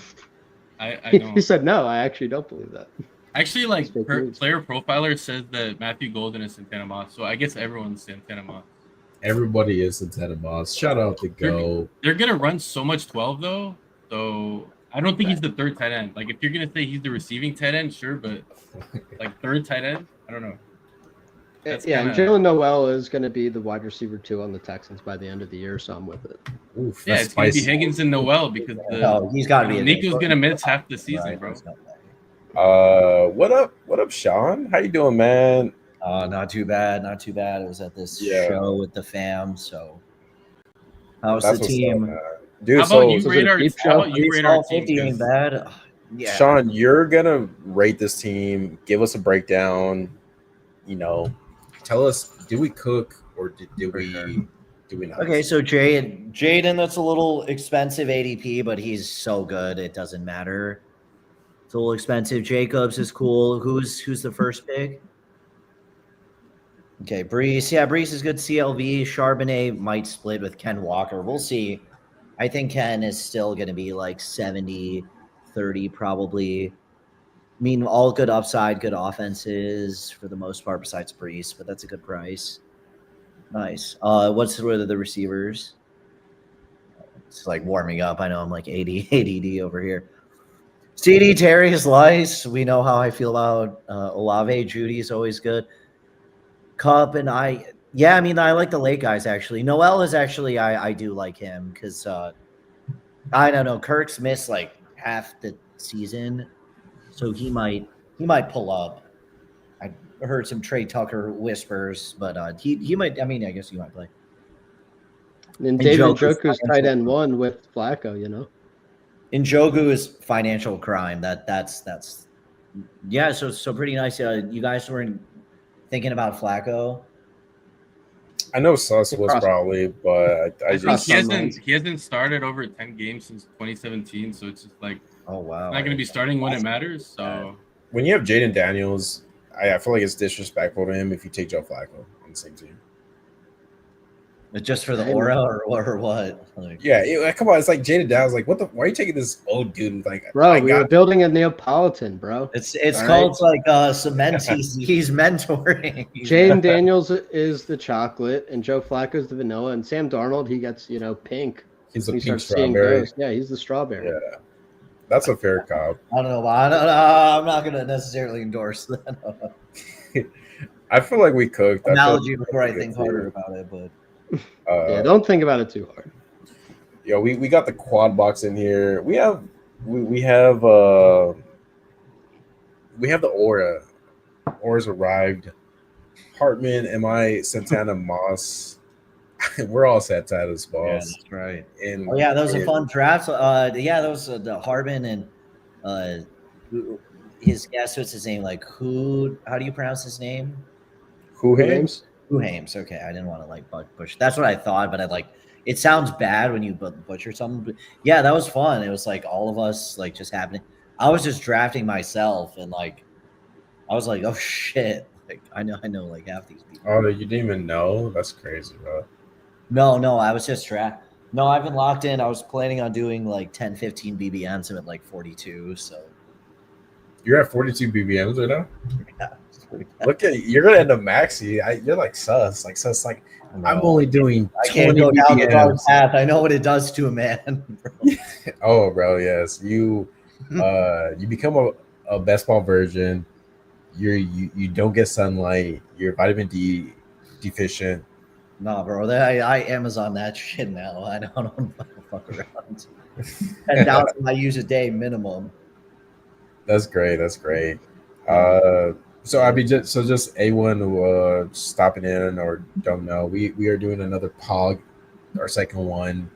I he don't. said no. I actually don't believe that. Actually, like Fake her news. player profiler says that Matthew Golden is Santana Moss, so I guess everyone's Santana Moss. Everybody is Santana Moss. Shout out to Go. They're gonna run so much 12 though, so I don't think he's the third tight end. Like if you're gonna say he's the receiving tight end, sure, but like third tight end, I don't know. That's Yeah, and kinda- Jalen Noel is going to be the wide receiver 2 on the Texans by the end of the year, so I'm with it. Oof, Yeah, that's it's gonna be spicy. Higgins and Noel because No, he's got to be. Nico's gonna miss half the season, Right, bro. there's no way. What up? What up, Sean? How you doing, man? Not too bad. Not too bad. It was at this Yeah. show with the fam. So, how's That's the what's team? up, man. Dude, How about so you so rate the our? deep How show? about you rate our team? 50 ain't 'Cause bad. Yeah. Sean, you're gonna rate this team. Give us a breakdown. You know, tell us, did we cook or did For we sure. do we not? Okay, so Jaden, that's a little expensive ADP, but he's so good it doesn't matter. It's a little expensive. Jacobs is cool. Who's the first pick? Okay, Brees. Yeah, Brees is good. CLV. Charbonnet might split with Ken Walker. We'll see. I think Ken is still going to be like 70-30 probably. I mean, all good upside, good offenses for the most part besides Brees, but that's a good price. Nice. What are the receivers? It's like warming up. I know I'm like 80 ADD over here. CD Terry is nice. We know how I feel about Olave. Judy's always good. Cup and I mean, I like the late guys actually. Noel is actually I do like him because I don't know. Kirk's missed like half the season, so he might pull up. I heard some Trey Tucker whispers, but he might. I mean, I guess he might play. And David Njoku's Njoku's tight end 1 with Flacco, you know? Njoku is financial crime. That's yeah. So pretty nice. You guys weren't thinking about Flacco. I know Sus was Across- probably, but I Across just some lines. he hasn't started over 10 games since 2017, so it's just like Oh wow. he's not gonna be starting when it matters. So when you have Jaden Daniels, I feel like it's disrespectful to him if you take Joe Flacco on the same team. Just for the aura or what? Like, Yeah, come on, it's like Jaden Daniels. Like, what the? Why are you taking this old dude? Like, Bro, I we were got building a Neapolitan, bro. it's All called like cement. He's mentoring. Jaden Daniels is the chocolate, and Joe Flacco's the vanilla, and Sam Darnold, he gets, pink. he's a When he pink starts seeing strawberry. ghosts. Yeah, he's the strawberry. Yeah, that's a fair cop. I don't know why. I'm not gonna necessarily endorse that I feel like we cooked. analogy feel before I like we think cooked, harder about it, but. Yeah, don't think about it too hard. Yo, we got the quad box in here. We have the aura. Aura's arrived. Hartman, MI, Santana, Moss. We're all Santana's Yeah, boss. that's right. And Oh yeah, that was a fun draft. Yeah, that was the Harbin and his guess. What's his name? Like who? How do you pronounce his name? Who Hames? Who Hames? Okay, I didn't want to like push. That's what I thought, but I like. It sounds bad when you butcher something. But yeah, that was fun. It was like all of us like just happening. I was just drafting myself and like, I was like, oh shit. Like I know like half these people. Oh, you didn't even know? That's crazy, bro. No, I was just No, I've been locked in. I was planning on doing like 10, 15 BBMs. I'm at like 42. So You're at 42 BBMs right now? yeah, it's pretty bad. Look at you're gonna end up maxi. You're like sus. Like I'm only doing I can't 20 go down the dark BBMs. path. I know what it does to a man. Bro. Oh, bro, yes. You become a best ball version. You don't get sunlight. You're vitamin D deficient. Nah, bro. I Amazon that shit now. I don't fuck around. 10,000 I use a day minimum. That's great. So I mean, just A1 stopping in or don't know. We are doing another POG, our second one.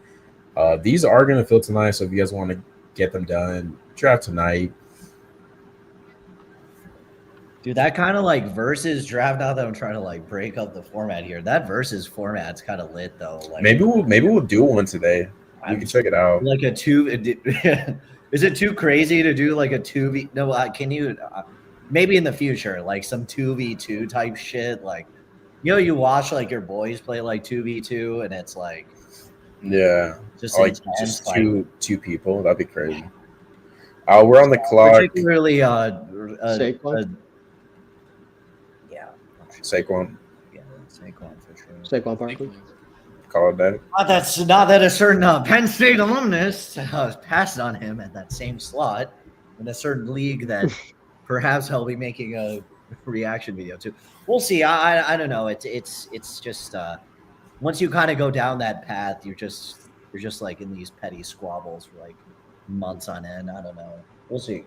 These are gonna fill tonight, so if you guys want to get them done, draft tonight. Dude, that kind of like versus draft. Now that I'm trying to like break up the format here, that versus format's kind of lit though. Like Maybe we'll do one today. We I'm can check it out. like a two. Is it too crazy to do like a 2v? No, can you? Maybe in the future, like some 2v2 type shit. Like, you watch like your boys play like 2v2, and it's like Yeah. just Like intense. just like, two people. That'd be crazy. We're on the clock. particularly Saquon? yeah, Saquon, yeah, Saquon for sure. Saquon Barkley. call it that. Not that a certain Penn State alumnus passed on him at that same slot in a certain league that perhaps I'll be making a reaction video to. We'll see. I don't know. It's just once you kind of go down that path, you're just like in these petty squabbles for like months on end. I don't know. We'll see.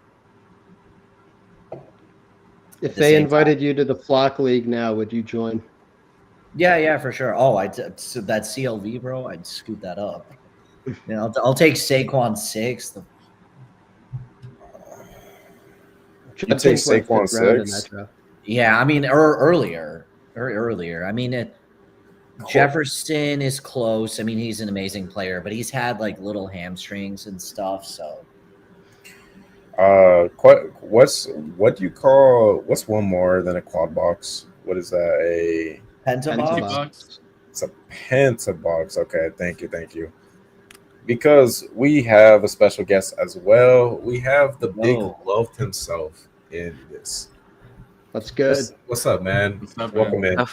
If the they same invited you to the Flock League now, would you join? Yeah, for sure. Oh, so that CLV, bro, I'd scoot that up. I'll take Saquon 6. I'd take Saquon 6. Yeah, I mean, earlier. I mean, Jefferson is close. I mean, he's an amazing player, but he's had like little hamstrings and stuff. So, What's one more than a quad box? What is that? Pentabox. It's a pentabox. Okay, thank you. Because we have a special guest as well. We have the big love himself in this. That's good. What's up, man? What's up, Welcome man? in.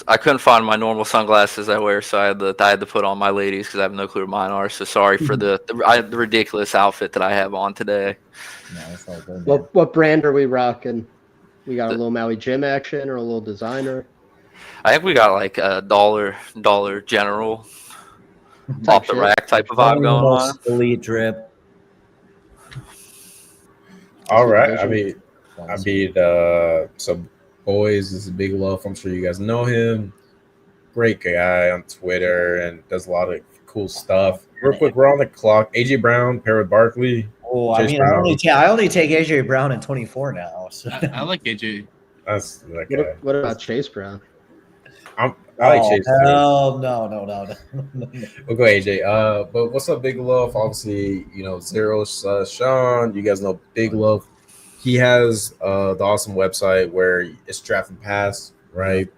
I couldn't find my normal sunglasses I wear, so I had to put on my ladies because I have no clue what mine are. So sorry for the ridiculous outfit that I have on today. No, it's all good, man. What brand are we rocking? We got a little Maui Gym action or a little designer? I think we got like a Dollar General off the shit. rack type of vibe going on. Elite drip. All right. I mean, so Boys is a big love. I'm sure you guys know him. Great guy on Twitter and does a lot of cool stuff. Real quick, we're on the clock. AJ Brown, pair with Barkley. Oh, I mean, I only take AJ Brown in 24 now. So. I like AJ. That's that guy. What about Chase Brown? I like Chase. Hell no. We'll go AJ. But what's up, Big Love? Obviously, Zero Sean. You guys know Big Love. He has the awesome website where it's Draft and Pass, right?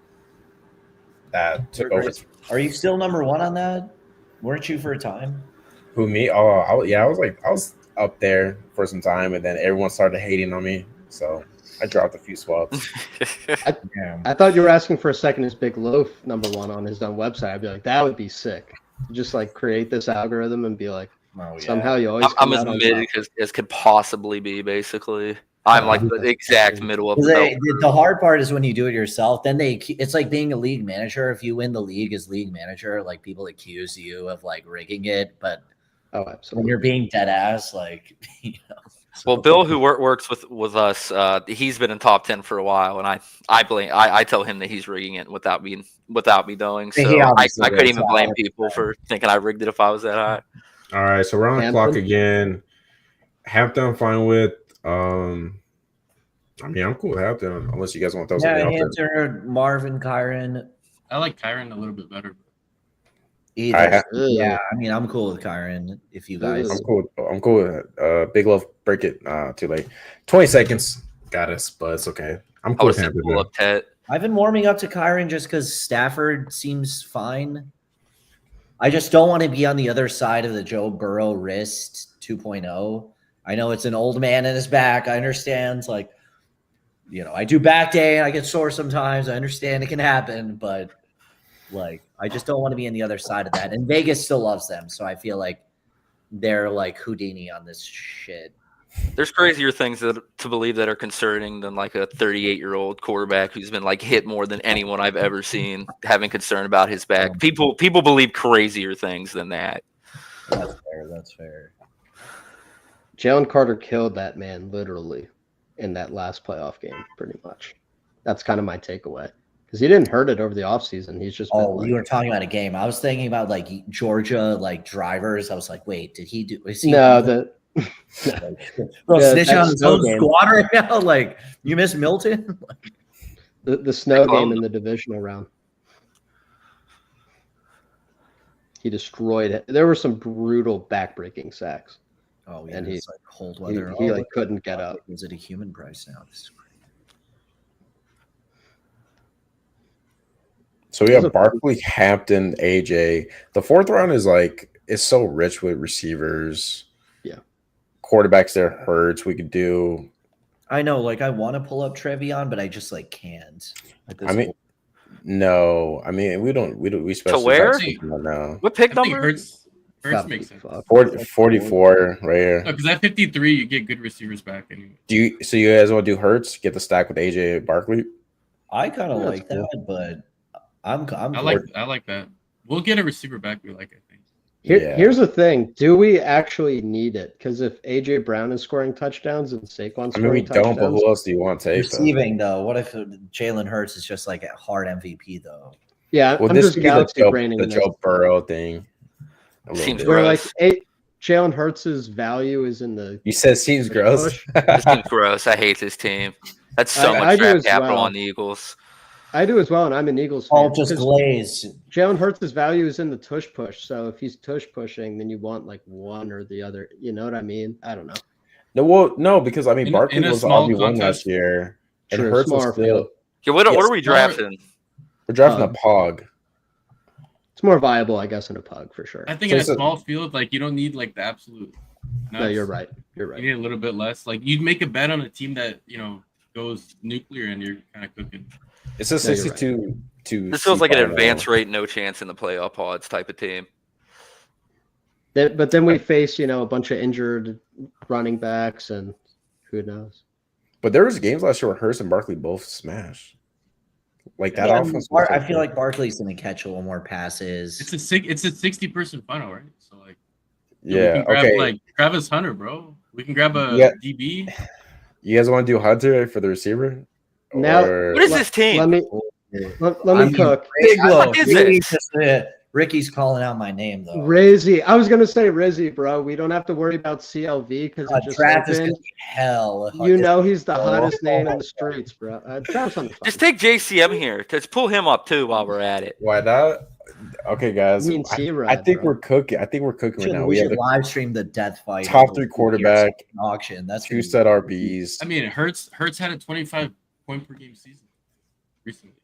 That took over. Are you still number one on that? Weren't you for a time? Who, me? Oh, I was up there for some time, and then everyone started hating on me, so I dropped a few swaps. I thought you were asking for a second. Is Big Loaf number one on his own website? I'd be like, that would be sick. Just like create this algorithm and be like, somehow you always. I'm as mid as could possibly be, basically. I'm like the exact middle of the hard part is when you do it yourself. Then it's like being a league manager. If you win the league as league manager, like people accuse you of like rigging it, but when you're being dead ass, like Well, Bill, who works with us, he's been in top 10 for a while, and I tell him that he's rigging it without me knowing. So I couldn't even blame people for thinking I rigged it if I was that high. All right, so we're on the clock again. Hampton, I'm fine with. I mean, I'm cool with Hampton, unless you guys want to throw something out there. Hampton, Marvin, Kyron. I like Kyron a little bit better. Yeah, I mean, I'm cool with Kyron. If you guys, I'm cool with it. Big Love, break it. Too late. 20 seconds, got us, but it's okay. I'm cool with Hampton. I've been warming up to Kyron just because Stafford seems fine. I just don't want to be on the other side of the Joe Burrow wrist 2.0. I know it's an old man in his back. I understand. Like, I do back day and I get sore sometimes. I understand it can happen, but like, I just don't want to be on the other side of that. And Vegas still loves them. So I feel like they're like Houdini on this shit. There's crazier things to believe that are concerning than like a 38-year-old quarterback who's been like hit more than anyone I've ever seen having concern about his back. People believe crazier things than that. That's fair. Jalen Carter killed that man literally in that last playoff game, pretty much. That's kind of my takeaway. Because he didn't hurt it over the offseason. He's just you were talking about a game. I was thinking about like Georgia like drivers. I was like, wait, did he do? Bro, Yeah, snitching that on his snow own game. squad right now. Like, you miss Milton? The snow Well, game in the divisional round. He destroyed it. There were some brutal backbreaking sacks. Oh, yeah. And It's like cold He, weather. he Oh, like look, couldn't get up. is it a human price now? This is great. So we have Barkley, Hampton, AJ. The fourth round is so rich with receivers. Yeah. Quarterbacks there hurts. We could do. I know, like I want to pull up Trevion, but I just like can't. At this I mean, point. no. I mean, we specialize where? now. What pick I think number? Hurts Gotta makes be sense. fucked. 44 right here. No, because at 53 you get good receivers back anyway. So you guys want to do Hurts? Get the stack with AJ Barkley? I kind of Yeah, like that's that, but I'm I like that. We'll get a receiver back we like, I think. Here's the thing. Do we actually need it? Because if AJ Brown is scoring touchdowns and Saquon's I mean, we scoring don't. But touchdowns, who else do you want to take? receiving though. What if Jalen Hurts is just like a hard MVP though? yeah, Well, I'm this just could be galaxy the braining this. Joe Burrow thing. A little Seems bit. Where gross. Jalen Hurts' value is in the You said seems the gross. push. This seems gross. I hate this team. That's so I much do draft as capital well. on the Eagles. I do as well, and I'm an Eagles fan. Oh, just because glaze. Jalen Hurts' value is in the tush push. So if he's tush pushing, then you want like one or the other. You know what I mean? I don't know. No, because I mean In Barkley a was small RB1 contest. last year, and True, Hurts was smaller still. field. Yeah, what Yes, are we drafting? We're drafting a Pog. It's more viable, I guess, in a pug for sure. I think So in a it's a- small field, like you don't need like the absolute. No, nuts. you're right. You're You right. need a little bit less. Like you'd make a bet on a team that goes nuclear, and you're kind of cooking. It's a No, you're 62 to. This feels like an C5 advance rate, no chance in the playoff odds type of team. But then we face, a bunch of injured running backs, and who knows? But there was games last year where Hurts and Barkley both smashed. Like that Yeah, offense. was I so feel good. like Barkley's gonna catch a little more passes. It's a 60-person final, right? So like, we Yeah. can grab Okay. like Travis Hunter, bro. We can grab a Yeah. DB. You guys want to do Hunter for the receiver? Now- Or- What is this team? Let me I mean, cook. Big What Low. is Really this? just, Ricky's calling out my name though. Rizzy. I was gonna say Rizzy, bro. We don't have to worry about CLV because it just Travis is opened. gonna be hell. You know he's the hottest name in the streets, bro. Travis on the Just take JCM here. Just pull him up too while we're at it. Why not? Okay, guys. I mean, I T-Rod, think bro. we're cooking. I think we're cooking right now. We We have should the live stream the death fight. top of three the quarterback, auction. That's two gonna be- set RBs. I mean, Hurts had a 25 point per game season recently.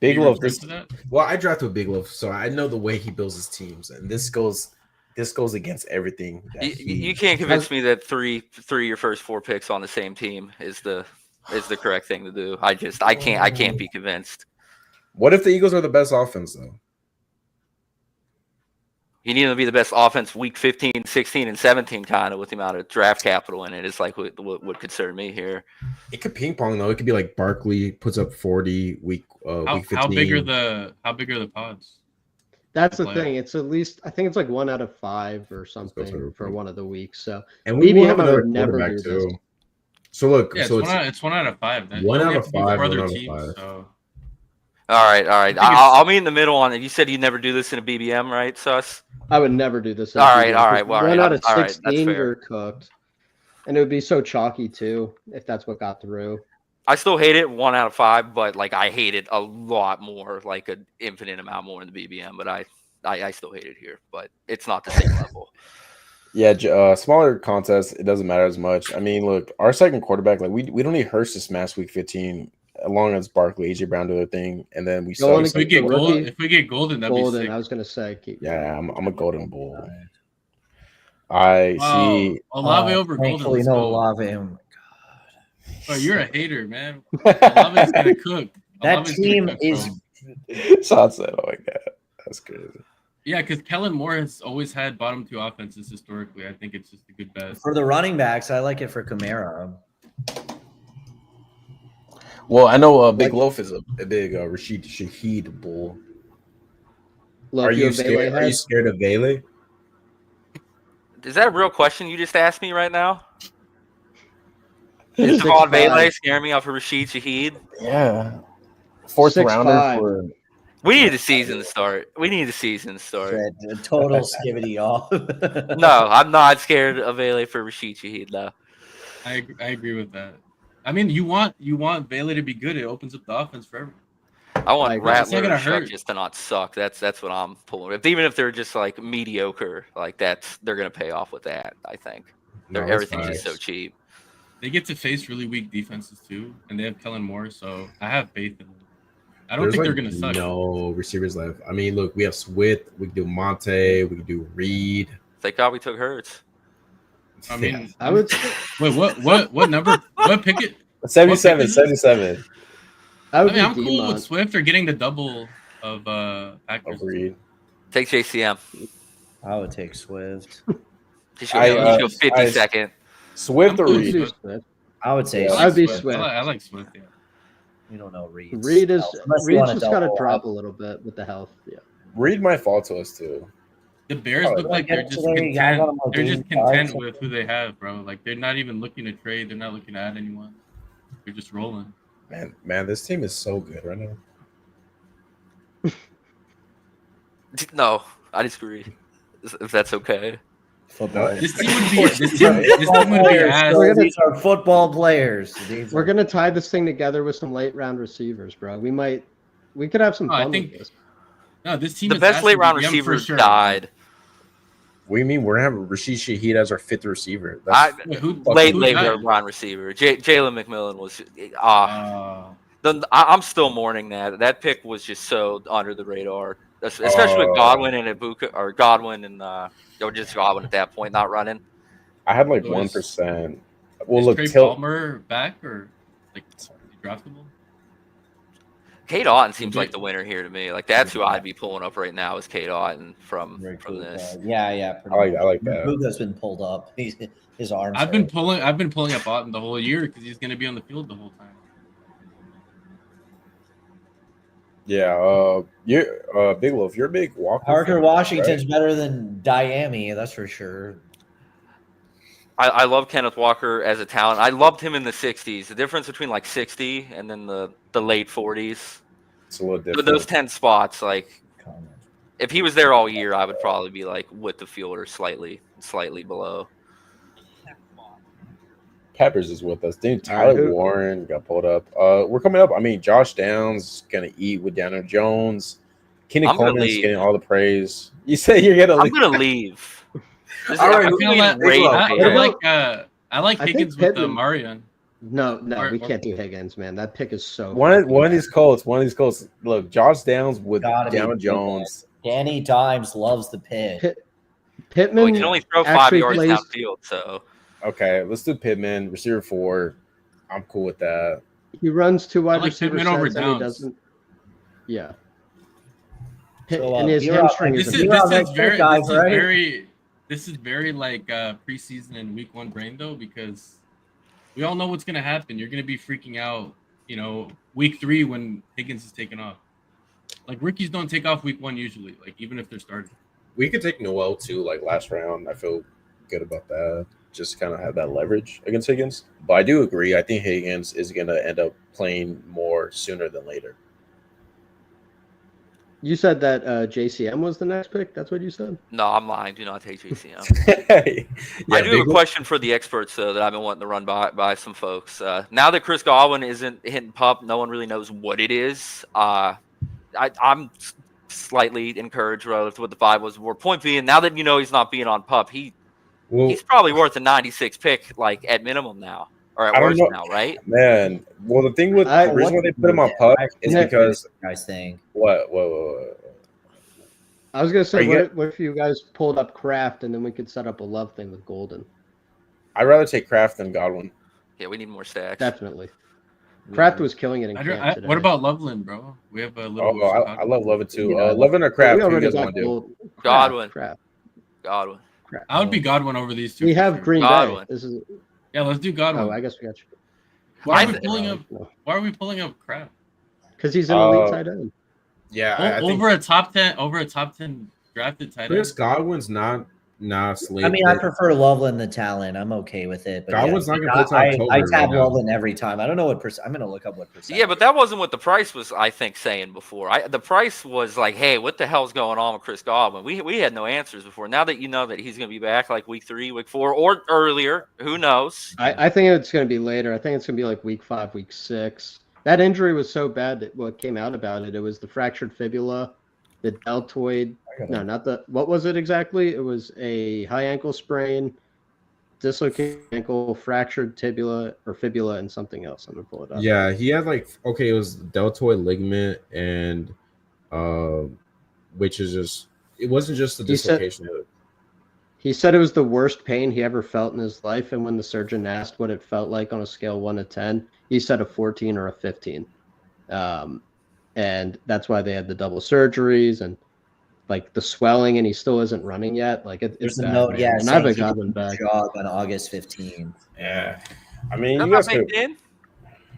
Big You Love. referring to that? Well, I drafted with Big Love, so I know the way he builds his teams, and this goes against everything. that You can't convince me that three your first four picks on the same team is the correct thing to do. I can't be convinced. What if the Eagles are the best offense though? You need to be the best offense week 15, 16, and 17 kind of with the amount of draft capital in it. It's like what would concern me here. It could ping pong though. It could be like Barkley puts up 40 week 15. How big are the pods? That's the player. thing. It's at least I think it's like 1 out of 5 or go something through. for one of the weeks. So And we will BBM have I another would never quarterback do this. too. So look, Yeah, so it's 1 out of 5. That- One you out only of have to do 5, for other 1 out of teams, 5. so- All right. I think I'll be in the middle on it. You said you'd never do this in a BBM, right, Sus? I would never do this. in All a right, BBM, all right, because well, all 1 right, out of all right, that's 16 fair. you're cooked, and it would be so chalky too if that's what got through. I still hate it 1 out of 5, but like I hate it a lot more, like an infinite amount more in the BBM. But I still hate it here, but it's not the same level. yeah, smaller contests, it doesn't matter as much. I mean, look, our second quarterback, like we don't need Hurst to smash week 15, as long as Barkley, AJ Brown do their thing, and then we Go on start. and If we get the rookie- gold, if we get golden, that'd Golden, be I sick. was gonna say. Yeah, I'm a golden bull. I Wow, see. Olave over golden. Thankfully, Let's no go. Olave. Oh my god. Oh, you're a hater, man. Olave's gonna cook. That Olave's gonna team cook, is- bro. Sean said, "Oh my god, that's crazy." Yeah, because Kellen Moore has always had bottom 2 offenses historically. I think it's just a good bet. For the running backs, I like it for Kamara. Well, I know Big Loaf is a big Rashid Shaheed bull. Look, Are you a Bailey scared? Are you head. scared of Bailey? Is that a real question you just asked me right now? Is 6'5". Devon Bailey scaring me off of Rashid Shaheed? Yeah, fourth 6'5". rounder for We need a season to start. We need a season to start. Shit, a total skivity off. No, I'm not scared of Vele for Rashid Shaheed, though. I agree with that. I mean, you want Vele to be good. It opens up the offense for everyone. I want Rattler gonna and hurt. just to not suck. That's what I'm pulling. Even if they're just like mediocre, like they're gonna pay off with that. I think everything's just so cheap. They get to face really weak defenses too, and they have Kellen Moore, so I have faith in them. I don't think they're gonna suck. No receivers left. I mean, look, we have Swift, we can do Monte, we can do Reed. Thank God we took Hurts. I mean, I would wait. What number? What pick it? 77. 77. I mean, I'm cool with Swift or getting the double of Packers. Reed. Take JCM. I would take Swift. He should go 52nd. Swift or cool Reed? with Swift. I would say I'd be Swift. Swift. I like Swift. Yeah. You don't know Reed. Reed's Unless just got to double drop up. a little bit with the health. Yeah. Reed might fall to us too. The Bears look like they're just content. They're just content with who they have, bro. Like they're not even looking to trade. They're not looking to add anyone. They're just rolling. Man, this team is so good right now. No, I disagree. If that's okay. Football. This team would be. This team would be ass. These are football players. We're gonna tie this thing together with some late round receivers, bro. We could have some fun with this. No, this team. The is best ass late in round DBM for receiver sure. died. What do you mean we're having Rashid Shaheed as our fifth receiver? Late died? round receiver. Jalen McMillan was. I'm still mourning that. That pick was just so under the radar, especially with Godwin and Ibuka, or Godwin and just Godwin at that point not running. I had like So 1%. Well, is look, Trey Palmer back or like is he draftable? Kate Otten seems like the winner here to me. Like that's who I'd be pulling up right now is Kate Otten from this. Yeah. I like that. Luka's been pulled up. His arms. I've been pulling up Otten the whole year because he's going to be on the field the whole time. Yeah, Bigelow, if you're a big Walker Parker fan, Washington's right? better than Diami, that's for sure. I love Kenneth Walker as a talent. I loved him in the 60s. The difference between like 60 and then the late 40s. It's a little different. Those 10 spots, like if he was there all year, I would probably be like with the field or slightly below. Peppers is with us. Dude, Tyler Warren got pulled up. We're coming up. I mean, Josh Downs gonna eat with Daniel Jones. Kenny Coleman's getting all the praise. You say you're gonna leave. I'm gonna leave. All right, I like Higgins with Marion. No, we can't do Higgins, man. That pick is so. One of these Colts. Look, Josh Downs with Daniel Jones. Danny Dimes loves the pick. Pittman. Well, he can only throw 5 yards downfield, so. Okay, let's do Pittman, receiver 4. I'm cool with that. He runs 2 wide like receiver Pittman over sets and he Downs. doesn't. Yeah. So, and his hamstring is. This is very like preseason and week 1 brain though, because we all know what's gonna happen. You're gonna be freaking out, week 3 when Higgins is taking off. Like rookies don't take off week 1 usually, like even if they're starting. We could take Noel too, like last round. I feel good about that. Just kind of have that leverage against Higgins. But I do agree. I think Higgins is going to end up playing more sooner than later. You said that JCM was the next pick. That's what you said? No, I'm lying. Do not take JCM. I do have a question for the experts, though, that I've been wanting to run by some folks. Now that Chris Godwin isn't hitting PUP, no one really knows what it is. I'm slightly encouraged relative to what the vibe was. Point being, now that he's not being on PUP, he's probably worth a 96 pick, like at minimum now, or at worst now, right? Man, well, the thing with the reason why they put him on PUP is because guys think what? I was gonna say, what if you guys pulled up Kraft and then we could set up a love thing with Golden? I'd rather take Kraft than Godwin. Yeah, we need more stacks. Definitely. Kraft was killing it in camp today. What about Loveland, bro? We have a little. I love Loveland too. Loveland or Kraft? What do you guys want to do? Godwin. Godwin. I would be Godwin over these 2. We have Green Godwin. Bay. Let's do Godwin. Oh, I guess we got you. Why are we pulling up Kraft? Because he's an elite tight end. Yeah, over a top 10 drafted tight end. Chris Godwin's not Nah, Slade. I mean, I prefer Loveland the talent. I'm okay with it. But Godwin's not gonna play till October. I tab Loveland every time. I don't know what percent. I'm gonna look up what percent. Yeah, but that wasn't what the price was. I think saying before. The price was like, hey, what the hell's going on with Chris Godwin? We had no answers before. Now that you know that he's gonna be back like week 3, week 4, or earlier, who knows? I think it's gonna be later. I think it's gonna be like week 5, week 6. That injury was so bad that what came out about it was the fractured fibula, the deltoid. No, not the. What was it exactly? It was a high ankle sprain, dislocated ankle, fractured tibia or fibula, and something else. I'm gonna pull it up. Yeah, he had it was deltoid ligament, and which is just it wasn't just the dislocation. He said it was the worst pain he ever felt in his life, and when the surgeon asked what it felt like on a scale 1 to 10, he said a 14 or a 15, and that's why they had the double surgeries and like the swelling, and he still isn't running yet. Like it's a note, yeah. And I've got him back jog on August 15th. Yeah, I mean, you guys could...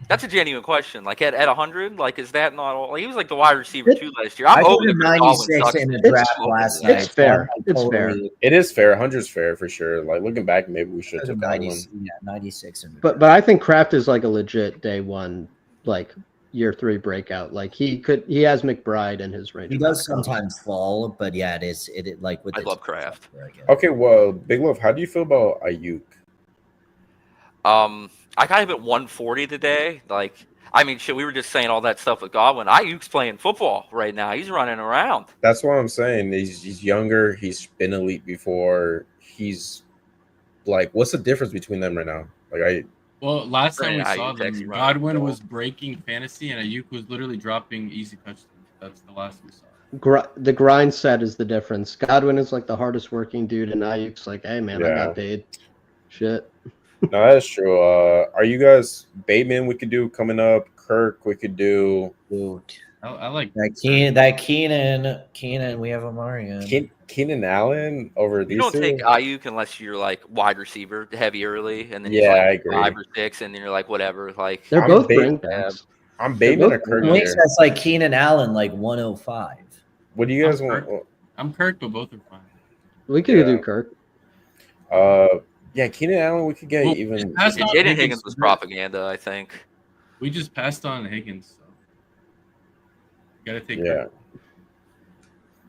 That's a genuine question. Like at 100, like is that not all? Like, he was like the wide receiver too last year. I'm over 96 in the draft last night. It's fair. It's fair. It is fair. 100's fair for sure. Like looking back, maybe we should have 96. Yeah, 96. But I think Kraft is like a legit day one, like year 3 breakout. Like he has McBride in his range. He does sometimes fall, but yeah, it is. It like with. I love Kraft. Okay, well, Big Love, how do you feel about Ayuk? I kind of hit 140 today. Like, I mean, shit, we were just saying all that stuff with Godwin. Ayuk's playing football right now. He's running around. That's what I'm saying. He's younger. He's been elite before. He's like, what's the difference between them right now? Well, last time we saw them, Godwin was breaking fantasy, and Ayuk was literally dropping easy touchdowns. That's the last we saw. The grind set is the difference. Godwin is like the hardest working dude, and Ayuk's like, hey man, I got paid. Shit. No, that's true. Are you guys Bateman? We could do coming up. Kirk, we could do. I like that Keenan. We have Amari. Keenan Allen over these. You don't take Ayuk unless you're like wide receiver heavy early, and then I agree. 5 or 6, and then you're like whatever. Like they're both bring backs. I'm Bateman or Kirk. That's like Keenan Allen, like 105. What do you guys want? I'm Kirk, but both are fine. We could do Kirk. Yeah, Keenan Allen, we could get even. Jaden Higgins was propaganda, I think. We just passed on Higgins, so gotta take. Yeah.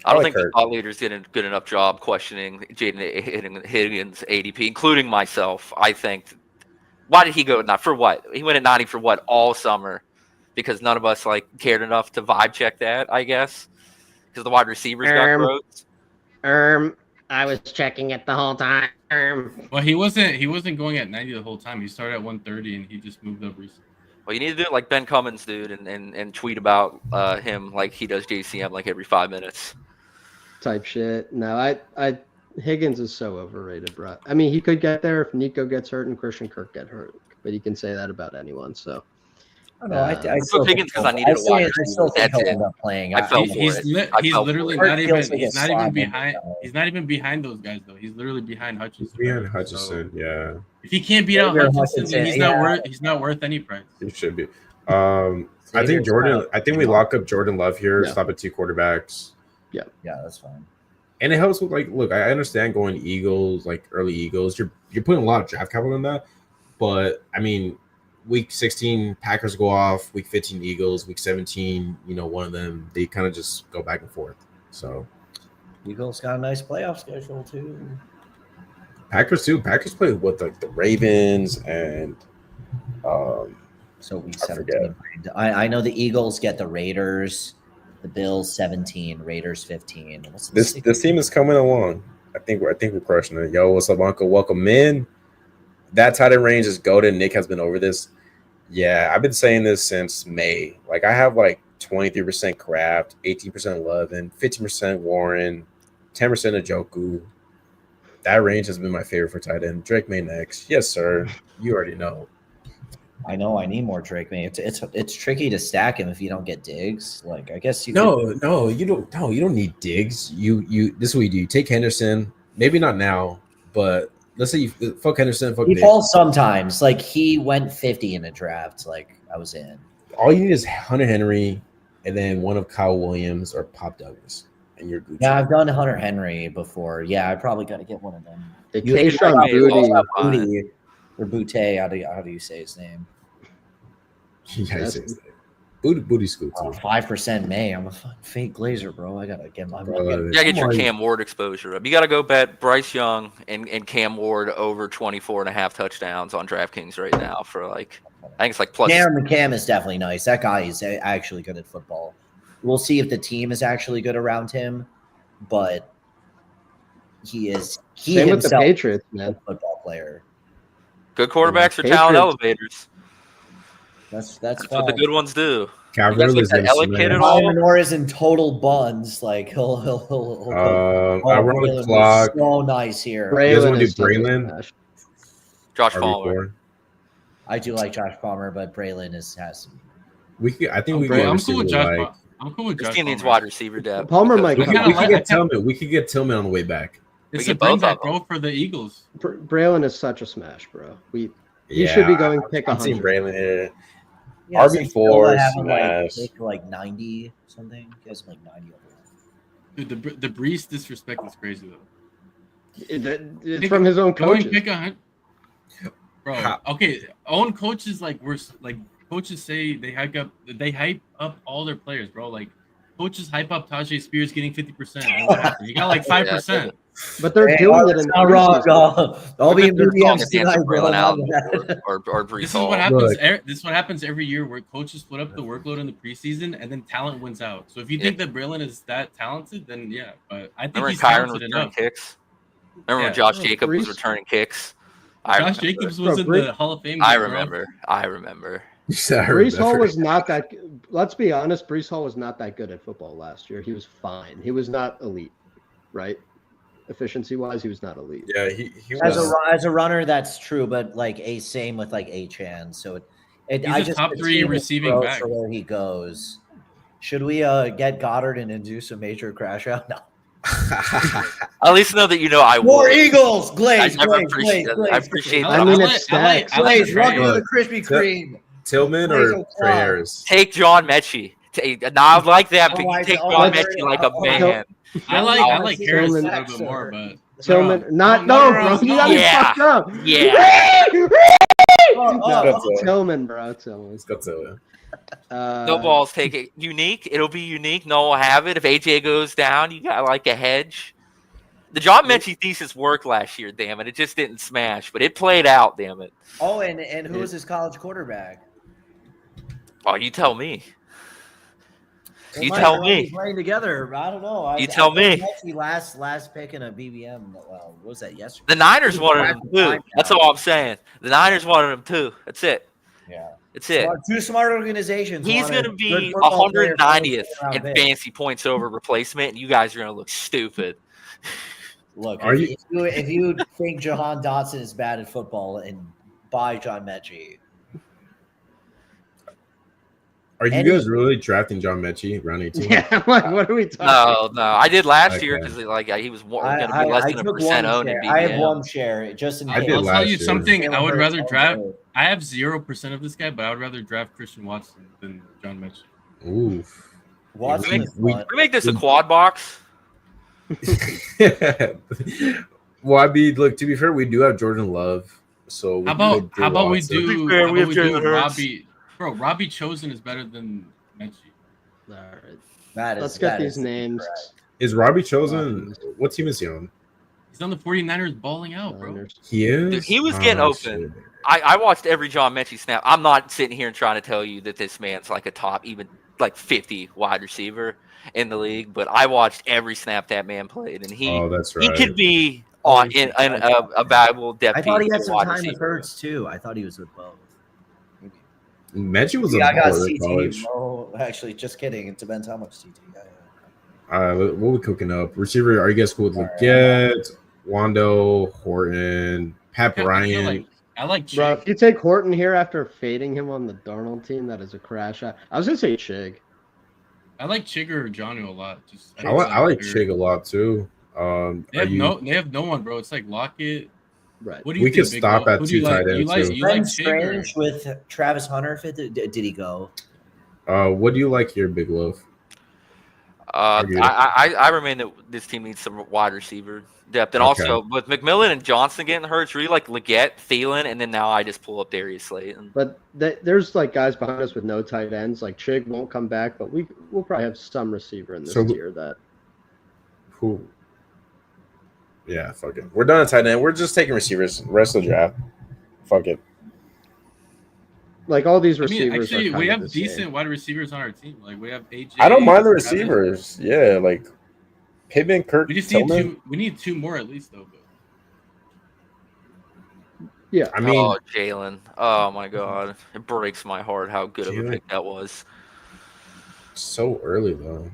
I don't think the thought leaders did a good enough job questioning Jaden Higgins' ADP, including myself. I think. Why did he go? Not for what? He went at 90 for what all summer? Because none of us cared enough to vibe check that, I guess. Because the wide receivers got growth. I was checking it the whole time. Well, he wasn't going at 90 the whole time. He started at 130, and he just moved up recently. Well, you need to do it like Ben Cummins, dude, and tweet about him like he does JCM like every 5 minutes. Type shit. No, I Higgins is so overrated, bro. I mean, he could get there if Nico gets hurt and Christian Kirk get hurt, but he can say that about anyone. So. I still think it's because I needed a wide receiver. I still think he'll end up playing. He's literally not even behind. He's not even behind those guys though. He's literally behind Hutchinson. Behind Hutchinson, yeah. If he can't beat out Hutchinson, then he's not worth any price. He should be. I think Jordan. I think we lock up Jordan Love here. Stop at 2 quarterbacks. Yeah, that's fine. And it helps with look. I understand going Eagles, early Eagles. You're putting a lot of draft capital in that, but I mean. Week 16, Packers go off. Week 15, Eagles. Week 17, one of them, they kind of just go back and forth. So, Eagles got a nice playoff schedule too. Packers too. Packers play with the Ravens and so week 17. I know the Eagles get the Raiders, the Bills 17, Raiders 15. This team is coming along. I think we're crushing it. Yo, what's up, Uncle? Welcome in. That tight end range is goated. Nick has been over this. Yeah, I've been saying this since May. I have 23% Kraft, 18% Levin, 15% Warren, 10% Njoku. That range has been my favorite for tight end. Drake May next. Yes, sir. You already know. I know. I need more Drake May. It's tricky to stack him if you don't get Diggs. I guess you. No, you don't. No, you don't need Diggs. You. This is what you do. You take Henderson. Maybe not now, but. Let's say you fuck Henderson. He falls sometimes. He went 50 in a draft. I was in. All you need is Hunter Henry, and then one of Kyle Williams or Pop Douglas, and you're Gucci. Yeah, I've done Hunter Henry before. Yeah, I probably got to get one of them. The Keyshawn Booty or Butte. How do you say his name? Yeah, Booty Scoop. 5% May. I'm a fake Glazer, bro. I gotta get my. You gotta get your Cam Ward exposure up. You gotta go bet Bryce Young and Cam Ward over 24.5 touchdowns on DraftKings right now for like, I think it's like plus. Cam is definitely nice. That guy is actually good at football. We'll see if the team is actually good around him, but he is. Same with the Patriots, man. Football player. Good quarterbacks are talent elevators. That's what the good ones do. Cavalier is Nora's in total buns. Like he'll I run the clock. So nice here. You guys want to do Braylon? Josh Palmer. I do like Josh Palmer, but Braylon has some. We could. I think I'm cool with Josh. I'm cool with Josh. This team needs wide receiver depth. Palmer might. We could get Tillman. We could get Tillman on the way back. It's a bring back, bro, for the Eagles. Braylon is such a smash, bro. He should be going pick 100. I've seen Braylon here. Yeah, RB4 like 90 something. He has like 90 over. Dude, the Brees disrespect is crazy though. It's from his own coaches. Pick 100, bro. Okay, own coaches coaches say they hype up all their players, bro. Like coaches hype up Tajay Spears getting 50%. You got like 5%. But they're doing it in not wrong. I'll be in BBMs tonight, or Brees This is what happens. This is what happens every year, where coaches split up the workload in the preseason, and then talent wins out. So if you think that Braylon is that talented, then yeah. But I think he's talented enough. Kicks? Remember when Josh Jacobs was returning kicks? Josh Jacobs was in the Hall of Fame. I remember. Brees Hall was not that. Let's be honest. Brees Hall was not that good at football last year. He was fine. He was not elite, right? Efficiency-wise, he was not elite. Yeah, he was. As a runner, that's true, but like same with like Achane. So he's a top 3 receiving back. Where he goes. Should we get Goddard and induce a major crash out? No. At least know that I will. More Eagles, Glaze. I appreciate that. I mean, it's stacks. Glaze, welcome to the Krispy Kreme. Tillman or Trey Harris? Take John Mechie. Now I like that, but you take John Mechie like a man. I like Harris a little bit more, but Tillman, bro. You got me fucked up. Yeah. Tillman, bro. Tillman. Let's go Tillman. No balls. Take it unique. It'll be unique. No one will have it. If AJ goes down, you got like a hedge. The John Mechie thesis worked last year. Damn it! It just didn't smash, but it played out. Damn it. Oh, and who was his college quarterback? Oh, you tell me. You tell me. Playing together, I don't know. You tell me. Last pick in a BBM. Well, what was that yesterday? The Niners wanted him too. That's all I'm saying. The Niners wanted him too. That's it. Yeah. That's it. Two smart organizations. He's going to be 190th in fantasy points over replacement, and you guys are going to look stupid. Look, if you think Jahan Dotson is bad at football, and buy John Mechie. Are you guys really drafting John Mechie round 18? Yeah, what are we talking? No. I did last year because he was going to be less than 1% owned. I have one share just in case. I'll tell you something. I would rather draft. I have 0% of this guy, but I would rather draft Christian Watson than John Mechie. Oof. Watson. We make this a quad box. Well, I mean, look. To be fair, we do have Jordan Love. So how about we do Robbie? Bro, Robbie Chosen is better than Mechie. All right. Let's get these names. Correct. Is Robbie Chosen? What team is he on? He's on the 49ers balling out, bro. He is? Dude, he was getting open. I watched every John Mechie snap. I'm not sitting here and trying to tell you that this man's like a top, even like 50 wide receiver in the league, but I watched every snap that man played, and that's right. He could be on in a valuable depth. I thought he had some time with Hurts too. I thought he was with both. Mechie was I got CT. Oh, actually, just kidding. It depends how much CT. What are we cooking up? Receiver, are you guys cool with Leggett, Wando, Horton, Pat Bryant? I like Bro, if you take Horton here after fading him on the Darnold team, that is a crash. I was going to say Chig. I like Chigger or Jonnu a lot. I like Chig a lot too. They have no one, bro. It's like Lockett. Right. What do you we think, can stop at 2 tight ends. You like Strange with Travis Hunter? Did he go? What do you like here, Big Love? I remain that this team needs some wide receiver depth, and also with McMillan and Johnson getting hurt, it's really like Leggett, Thielen, and then now I just pull up Darius Slayton. But there's like guys behind us with no tight ends. Like Chig won't come back, but we'll probably have some receiver in this tier that. Who? Yeah, fuck it. We're done at tight end. We're just taking receivers. Rest of the draft. Fuck it. Like all these receivers. Actually, we have decent wide receivers on our team. Like we have AJ. I don't mind the receivers. Yeah, like Pittman, Kirk. We just need two. We need 2 more at least, though. Yeah, I mean, Jalen. Oh my god, it breaks my heart how good of a pick that was. So early though.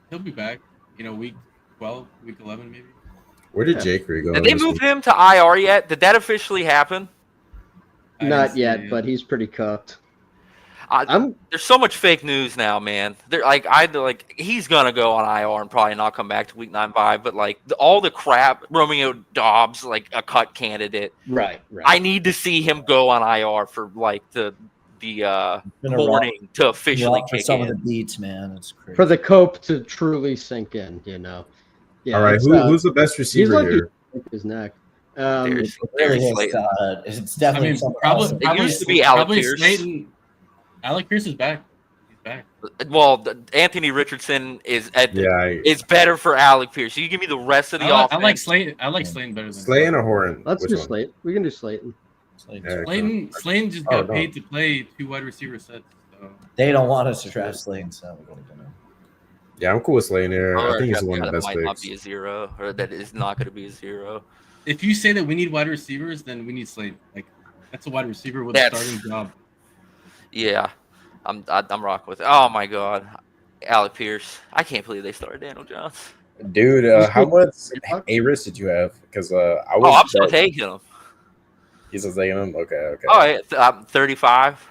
He'll be back. Week 12, week 11, maybe. Where did Jake go? Did they move him to IR yet? Did that officially happen? Not yet, but he's pretty cooked. There's so much fake news now, man. He's gonna go on IR and probably not come back to week 9-5. But all the crap, Romeo Dobbs, like a cut candidate. Right. I need to see him go on IR for the warning to officially kick some in. of the beats, man. It's crazy. For the cope to truly sink in, Yeah, all right, who's the best receiver here? His neck. It's definitely probably it used to be Alec Pierce. Alec Pierce is back. He's back. Well, Anthony Richardson is better for Alec Pierce. You give me the rest of the offense. I like Slayton. I like Slayton better than Slayton or Horn. Let's do Slayton. We can do Slayton. Slayton just got paid to play 2 wide receiver sets. So. They don't want us to draft Slayton, so we're going to do it. Yeah, I'm cool with Slayton here. I think he's one of the best picks. That might not be a 0, or that is not going to be a 0. If you say that we need wide receivers, then we need Slayton. That's a wide receiver with a starting job. Yeah, I'm rocking with it. Oh my god, Alec Pierce! I can't believe they started Daniel Jones. Dude, how much A-Risk did you have? Because I'm still taking him. He's still taking him. Okay. All right, I'm 35.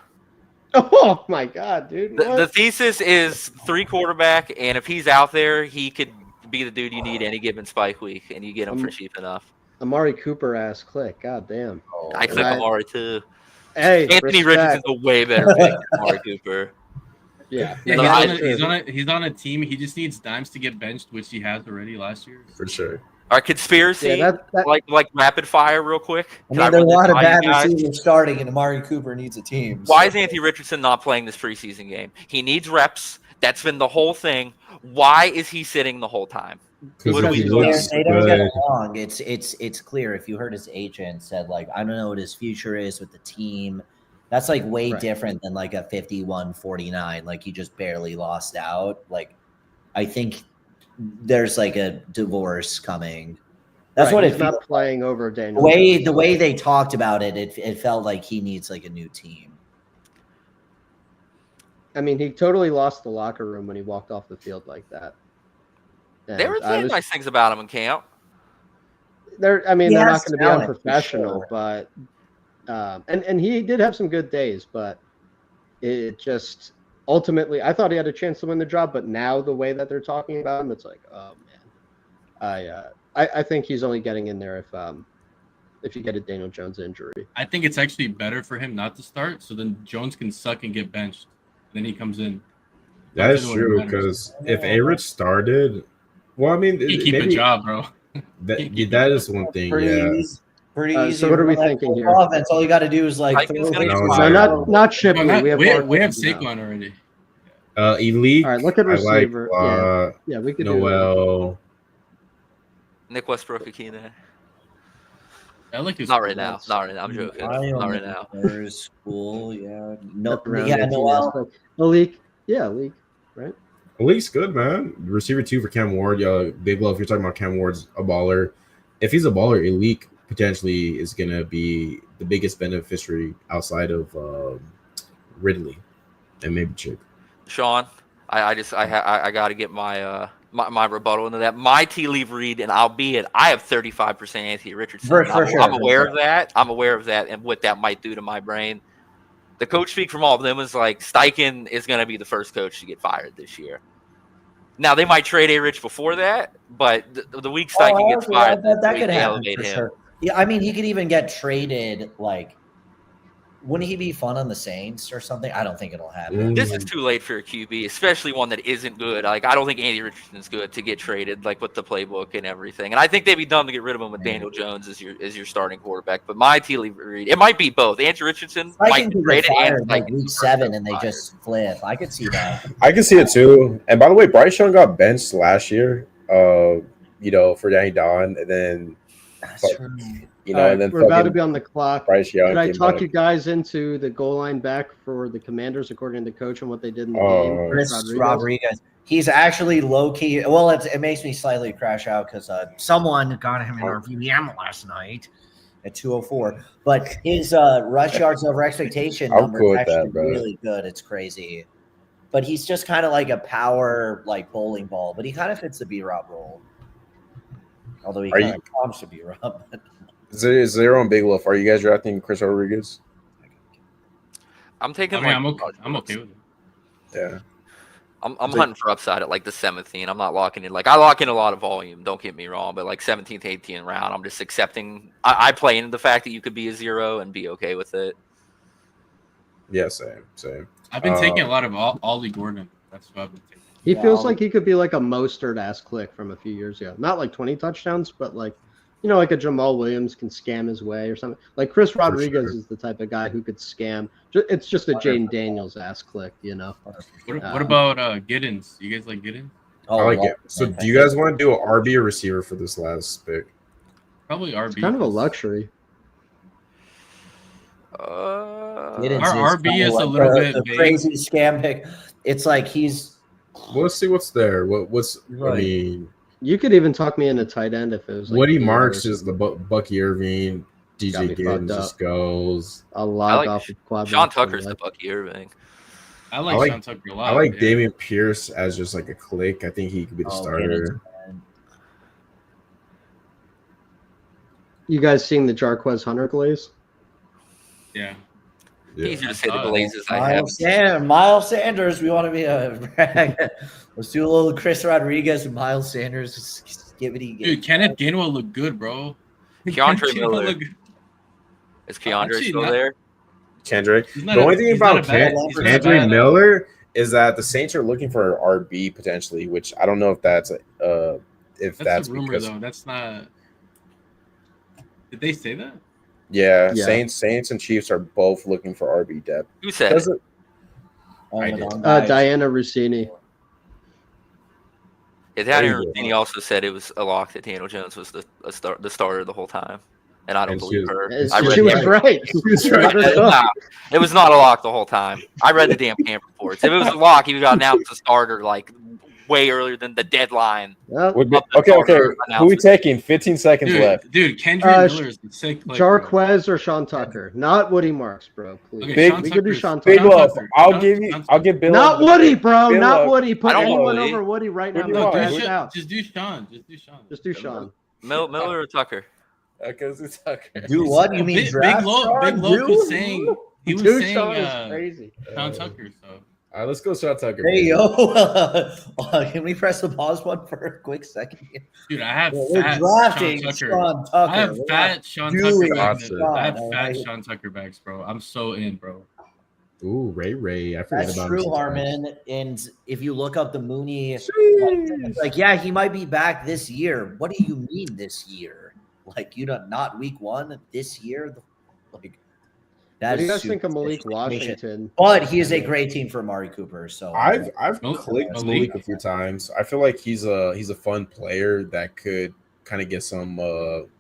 Oh my god, dude! The thesis is 3 quarterback, and if he's out there, he could be the dude you need any given spike week, and you get him for cheap enough. Amari Cooper ass click. God damn. I click Amari too. Hey, Anthony Richardson's a way better pick than Amari Cooper. Yeah. He's on a team. He just needs dimes to get benched, which he has already last year. For sure. Our conspiracy, like rapid fire, real quick. There are a lot of bad receivers starting, and Amari Cooper needs a team. Why is Anthony Richardson not playing this preseason game? He needs reps. That's been the whole thing. Why is he sitting the whole time? They don't get along. It's clear. If you heard his agent said, I don't know what his future is with the team. That's way different than a 51-49. He just barely lost out. I think there's a divorce coming. That's what it's not playing over Daniel. The way they talked about it, it felt like he needs a new team. I mean, he totally lost the locker room when he walked off the field like that. And they were saying nice things about him in camp. They're not going to be unprofessional, but and he did have some good days, but it just ultimately, I thought he had a chance to win the job, but now the way that they're talking about him, it's oh man, I think he's only getting in there if you get a Daniel Jones injury. I think it's actually better for him not to start, so then Jones can suck and get benched. Then he comes in. That is true, because if A-Rich started, well, I mean, he keep a job, bro. That is one thing. Pretty easy. So what are we thinking here? Offense, all you got to do is not Shipley. We have Saquon already. Elite. All right, look at receiver. We could Noel. Nick Westbrook-Akine. I like his not right now. I'm joking. Not right now. School, yeah. Noel. Malik, right? Malik's good, man. Receiver 2 for Cam Ward. Big love. If you're talking about Cam Ward's a baller. If he's a baller, Elite potentially is gonna be the biggest beneficiary outside of Ridley and maybe Chick. Sean, I got to get my my rebuttal into that. My tea leaf read, and albeit I have 35% Anthony Richardson. I'm aware of that. I'm aware of that and what that might do to my brain. The coach speak from all of them is Steichen is going to be the first coach to get fired this year. Now, they might trade A-Rich before that, but the week Steichen gets fired, that could happen for sure. Yeah, I mean, he could even get traded Wouldn't he be fun on the Saints or something? I don't think it'll happen. This is too late for a QB, especially one that isn't good. Like, I don't think Andy Richardson's good to get traded, like with the playbook and everything. And I think they'd be dumb to get rid of him with Daniel Jones as your starting quarterback. But my T. Reed, it might be both. Andrew Richardson might be traded and like week 7, and they just flip. I could see that. I can see it too. And by the way, Bryce Young got benched last year. For Danny Don, and then and then we're about to be on the clock. Bryce Young. Can I talk you guys into the goal line back for the Commanders according to the coach and what they did in the game? Chris Rodriguez. He's actually low key. Well, it makes me slightly crash out because someone got him in our VBM last night at 204. But his rush yards over expectation number is actually really good. It's crazy. But he's just kind of like a power bowling ball. But he kind of fits the B-Rob role. Although he kind of comes to B-Rob. Is there on Big Wolf? Are you guys drafting Chris Rodriguez? I'm taking. I'm okay with it. Yeah. I'm hunting for upside at the 17th. I'm not locking in. I lock in a lot of volume. Don't get me wrong, but 17th, 18th round, I'm just accepting. I play into the fact that you could be a 0 and be okay with it. Yeah, same. I've been taking a lot of Ollie Gordon. That's what I've been taking. He feels like he could be like a Mostert-ass click from a few years ago. Not 20 touchdowns, but like a Jamal Williams can scam his way or something. Like Chris Rodriguez is the type of guy who could scam. It's just a Jaden Daniels-ass click, What about Giddens? You guys like Giddens? I like it. So do you guys want to do an RB or receiver for this last pick? Probably RB. It's kind of a luxury. Our RB is a little bit big. Crazy scam pick. It's like he's. Let's see what's there. What's right. I mean, you could even talk me into tight end if it was. Woody Marks is the Bucky Irving. DJ Giddens just goes. I'll log off of quad. Sean Tucker's the Bucky Irving. I like Sean Tucker a lot. I like Dameon Pierce as just a click. I think he could be the starter. You guys seen the Jarquez Hunter glaze? Yeah. He's just hit the glazes I have. Miles Sanders. We want to be let's do a little Chris Rodriguez and Miles Sanders. Dude, Kenneth Gainwell look good, bro. Keandre Miller. Is Keandre still there? Kendrick. The only thing about Keandre Miller is that the Saints are looking for an RB potentially, which I don't know if that's that's a rumor though. That's not. Did they say that? Yeah, Saints and Chiefs are both looking for RB depth. Who said it? Diana Rossini. Diana Rossini also said it was a lock that Daniel Jones was the starter the whole time. And I don't believe her. She was right. It was not a lock the whole time. I read the damn camp reports. If it was a lock, he would have announced the starter way earlier than the deadline. Okay. Who are we taking? 15 seconds left. Dude, Kendrick Miller is sick. Jarquez or Sean Tucker? Not Woody Marks, bro. Please. Okay, we could do Sean Tucker. Big Love. I'll give Bill. Not Woody, bro. Not Woody. Put anyone over Woody right now. Just do Sean. Just do Sean. Miller or Tucker? Because it's Tucker. Do what? You mean draft? Big Low was saying he was saying Sean crazy. Sean Tucker. So. All right, let's go Sean Tucker. Hey, yo. Can we press the pause button for a quick second? Dude, I have fat Sean Tucker. I have fat Sean Tucker bags. I have fat Sean Tucker bags, bro. I'm so in, bro. Ooh, Ray. I forgot about true, Harmon. And if you look up the Mooney, he might be back this year. What do you mean this year? Not week 1 this year? What do you guys think of Malik Washington? But he is a great team for Amari Cooper. So I've clicked Malik a few times. I feel like he's a fun player that could kind of get some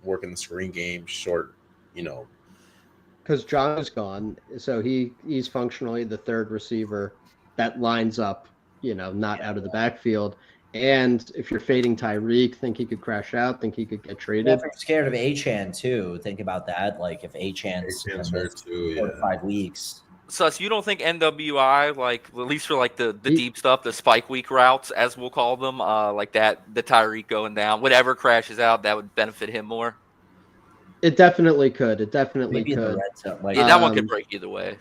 work in the screen game short, Because John is gone, so he's functionally the third receiver that lines up, not out of the backfield. And if you're fading Tyreek, think he could crash out, think he could get traded. I'm scared of Achane too. Think about that. If Achane's hurt too, 4 to 5 weeks. So you don't think NWI, at least for the deep stuff, the spike week routes, as we'll call them, the Tyreek going down, whatever crashes out, that would benefit him more? It definitely could. It definitely Maybe could. That one could break either way.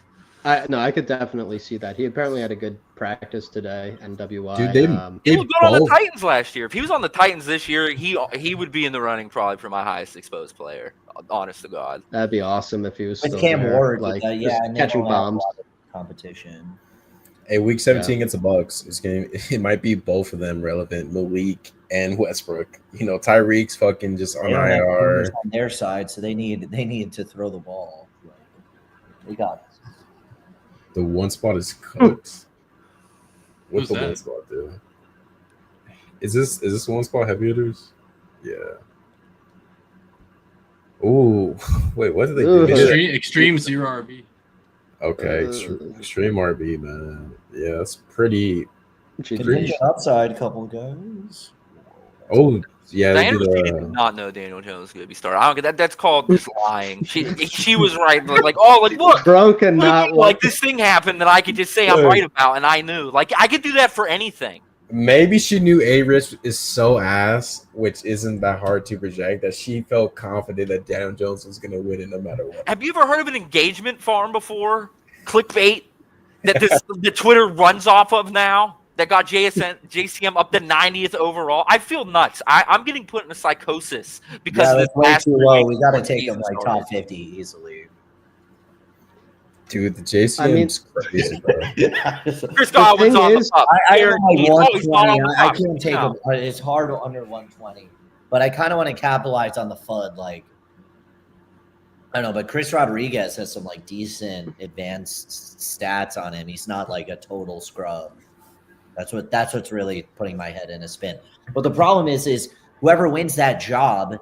I could definitely see that. He apparently had a good practice today. NWI. Dude, they He looked good on the Titans last year. If he was on the Titans this year, he would be in the running probably for my highest exposed player. Honest to God, that'd be awesome if he was With still Cam there, Ward, like and just they catching don't have a bombs. lot of competition. Hey, week 17 against the Bucks. It's going. It might be both of them relevant. Malik and Westbrook. You know, Tyreek's fucking just on They don't have IR. numbers on their side, so they need to throw the ball. They got it. The one spot is cooked. Who's What's the that? one spot do? Is this one spot heavy hitters? Yeah. Ooh, wait, what did they do? Extreme 0 RB. Okay, extreme RB, man. Yeah, that's pretty. Contingent upside, couple of guys. Oh, yeah. They Daniel do did not know Daniel Jones was going to be started. I don't get that. That's called just lying. She was right. Like, oh, like look, Bro cannot like this thing happened that I could just say I'm right about, and I knew. Like I could do that for anything. Maybe she knew A-Rich is so ass, which isn't that hard to project, that she felt confident that Daniel Jones was going to win it no matter what. Have you ever heard of an engagement farm before? Clickbait that the Twitter runs off of now that got JCM up to 90th overall. I feel nuts. I'm getting put in a psychosis because of this way too low. We got to before take season him like started. top 50 easily. Dude, the JCM's crazy, bro. Chris Godwin's on the up. I am like He's always not on 120. the I top. can't take No. him. It's hard under 120, but I kind of want to capitalize on the FUD. Like, I don't know, but Chris Rodriguez has some like decent advanced stats on him. He's not like a total scrub. That's what's really putting my head in a spin. But the problem is whoever wins that job,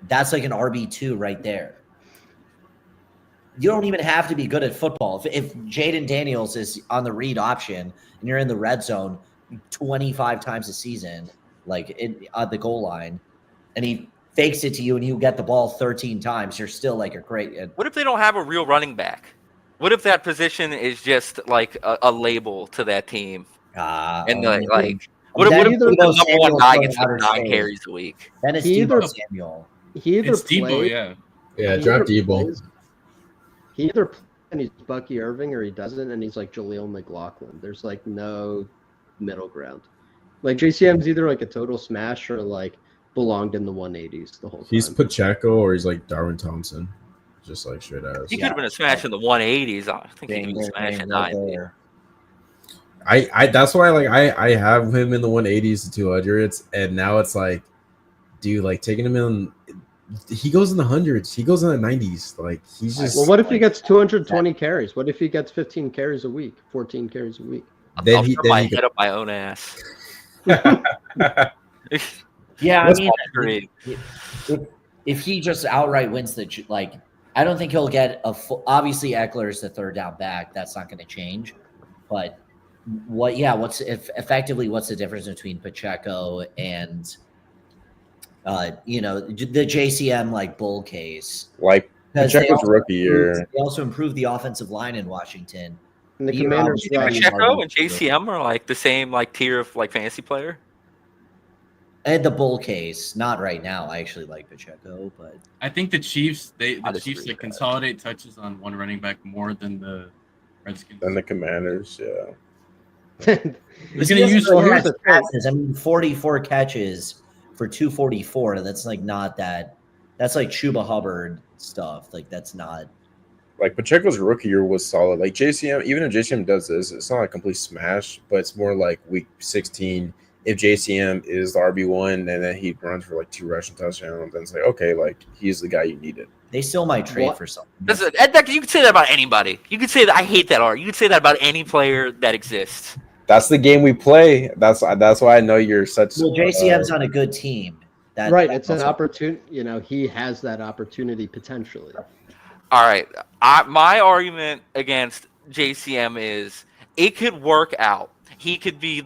that's like an RB2 right there. You don't even have to be good at football. If Jaden Daniels is on the read option and you're in the red zone 25 times a season, like at the goal line, and he fakes it to you and you get the ball 13 times, you're still like a great. What if they don't have a real running back? What if that position is just like a label to that team? And like, what if the number one guy gets like 9 carries a week? Then it's Deebo Samuel. He either It's played, Debo, yeah. Yeah, drop Debo. He either plays and he's Bucky Irving or he doesn't, and he's like Jaleel McLaughlin. There's like no middle ground. Like JCM's either like a total smash or like belonged in the 180s the whole time. He's Pacheco or he's like Darwin Thompson. Just like straight ass. He could have been a smash in the 180s. I think he could be smash in 90. I that's why like I have him in the 180s to 200s, and now it's like, dude, like taking him in, he goes in the hundreds, he goes in the 90s. Like he's just. Well, what if he gets 220 carries? What if he gets 15 carries a week, 14 carries a week? I'll throw my head up my own ass. Yeah, I mean, if he just outright wins the like, I don't think he'll get a full. Obviously, Eckler is the third down back. That's not going to change. But what's the difference between Pacheco and the JCM like bull case? Like Pacheco's rookie year. They also improved the offensive line in Washington. And the Commanders Pacheco and JCM are like the same like tier of like fantasy player. And the bull case, not right now. I actually like Pacheco, but I think the Chiefs they consolidate touches on one running back more than the Redskins. Than the Commanders, yeah. He's going to use the passes. I mean, 44 catches for 244. That's like not that. That's like Chuba Hubbard stuff. Like that's not. Like Pacheco's rookie year was solid. Like JCM, even if JCM does this, it's not a complete smash, but it's more like week 16. If JCM is the RB1 and then he runs for like 2 rushing touchdowns, then it's like, okay, like he's the guy you needed. They still might trade for something. You could say that about anybody. You could say that. I hate that art. You could say that about any player that exists. That's the game we play. That's why I know you're such. Well, JCM's on a good team. Right, it's an opportunity. You know, he has that opportunity potentially. All right, my argument against JCM is it could work out. He could be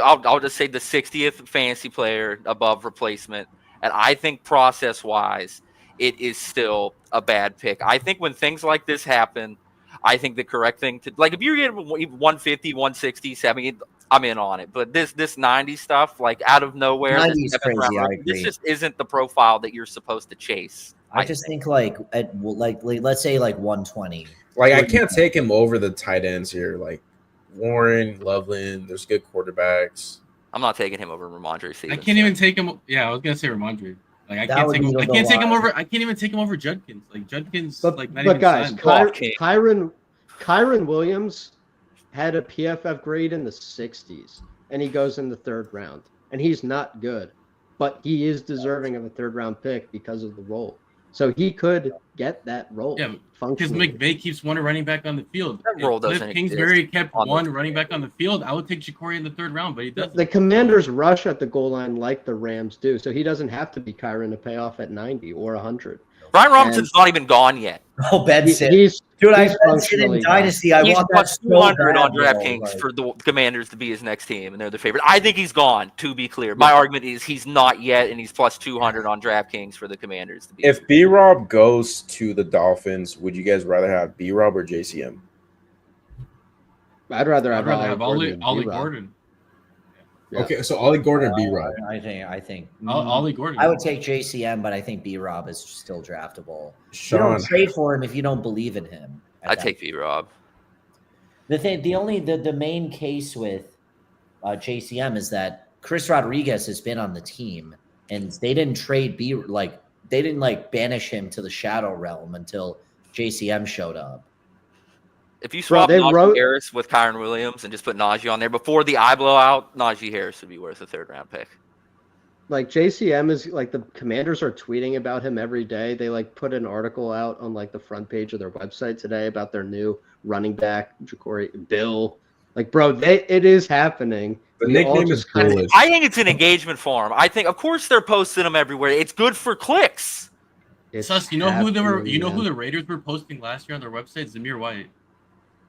I'll just say the 60th fantasy player above replacement, and I think process-wise, it is still a bad pick. I think when things like this happen, I think the correct thing to like if you're getting 150, 160, 70, I'm in on it. But this 90 stuff, like out of nowhere, this just isn't the profile that you're supposed to chase. I just think like let's say like 120. Like I can't take him over the tight ends here. Like Warren, Loveland, there's good quarterbacks. I'm not taking him over Ramondre Stevenson. I can't even take him. Yeah, I was gonna say Ramondre. Like I can't take him. I can't take him over. I can't even take him over Judkins. Like Judkins, not even guys, signed. Kyron Williams had a PFF grade in the 60s, and he goes in the 3rd round, and he's not good, but he is deserving of a 3rd round pick because of the role. So he could get that role. Yeah, because McVay keeps one running back on the field. That role doesn't exist. Kingsbury kept one running back on the field. I would take Ja'Cory in the 3rd round, but he doesn't. The Commanders rush at the goal line like the Rams do, so he doesn't have to be Kyron to pay off at 90 or 100. Brian Robinson's not even gone yet. Oh, Benson. Dude, I Benson in Dynasty. I want that plus 200 on DraftKings for the Commanders to be his next team, and they're the favorite. I think he's gone, to be clear. My argument is he's not yet, and he's plus 200 on DraftKings for the Commanders to be. If B-Rob goes to the Dolphins, would you guys rather have B-Rob or JCM? I'd rather have Ollie Gordon. Yeah. Okay, so Ollie Gordon or B-Rob? I think Ollie Gordon. I would take JCM, but I think B-Rob is still draftable. Sean, you don't trade for him if you don't believe in him. I'd take B-Rob. The main case with JCM is that Chris Rodriguez has been on the team, and they didn't trade they didn't banish him to the shadow realm until JCM showed up. If you swap Najee Harris with Kyron Williams and just put Najee on there before the eye blowout, Najee Harris would be worth a 3rd round pick. Like JCM is like the Commanders are tweeting about him every day. They put an article out on the front page of their website today about their new running back, Ja'Cory Bill. Bro, it is happening. The nickname is foolish. I think it's an engagement for him. I think, of course, they're posting them everywhere. It's good for clicks. Sus, you know who the Raiders were posting last year on their website? Zamir White.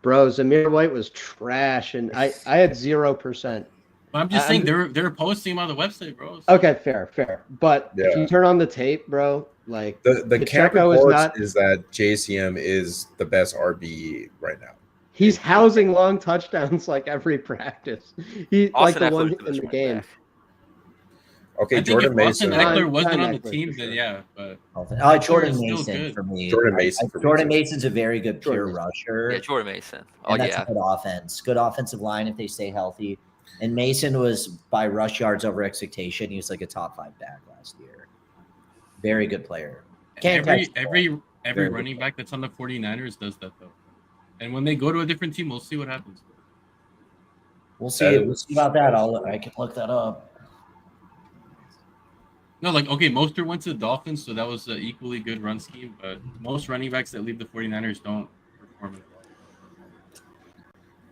Bro, Zamir White was trash, and I had 0%. But I'm just saying they're posting him on the website, bro. So. Okay, fair. But if you turn on the tape, bro, the camp reports is that JCM is the best RB right now. He's housing long touchdowns every practice. He's the one in the game. Okay, Jordan Mason. Eckler wasn't on the team, then yeah, but Jordan Mason for me. Jordan Mason's a very good pure rusher. Yeah, Jordan Mason. Oh, that's a good offense. Good offensive line if they stay healthy. And Mason was by rush yards over expectation. He was a top 5 back last year. Very good player. Every running back that's on the 49ers does that though. And when they go to a different team, we'll see what happens. We'll see. We'll see about that. I can look that up. No, Mostert went to the Dolphins, so that was an equally good run scheme. But most running backs that leave the 49ers don't perform as well.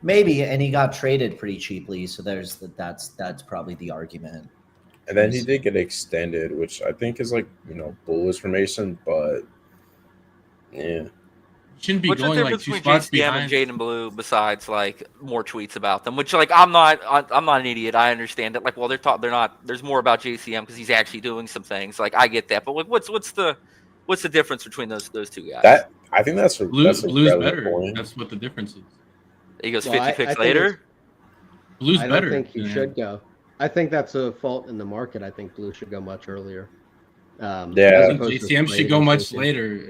Maybe, and he got traded pretty cheaply, so that's probably the argument. And then he did get extended, which I think is bullish for Mason, but yeah. Shouldn't be What's going the difference 2 between spots JCM behind. and Jaden Blue besides more tweets about them? Which I'm not an idiot. I understand that. They're not. There's more about JCM because he's actually doing some things. I get that, but what's the difference between those 2 guys? I think that's Blue's better. Point. That's what the difference is. He goes 50 picks later. Blue's better. I don't think he should go. I think that's a fault in the market. I think Blue should go much earlier. JCM should go much later.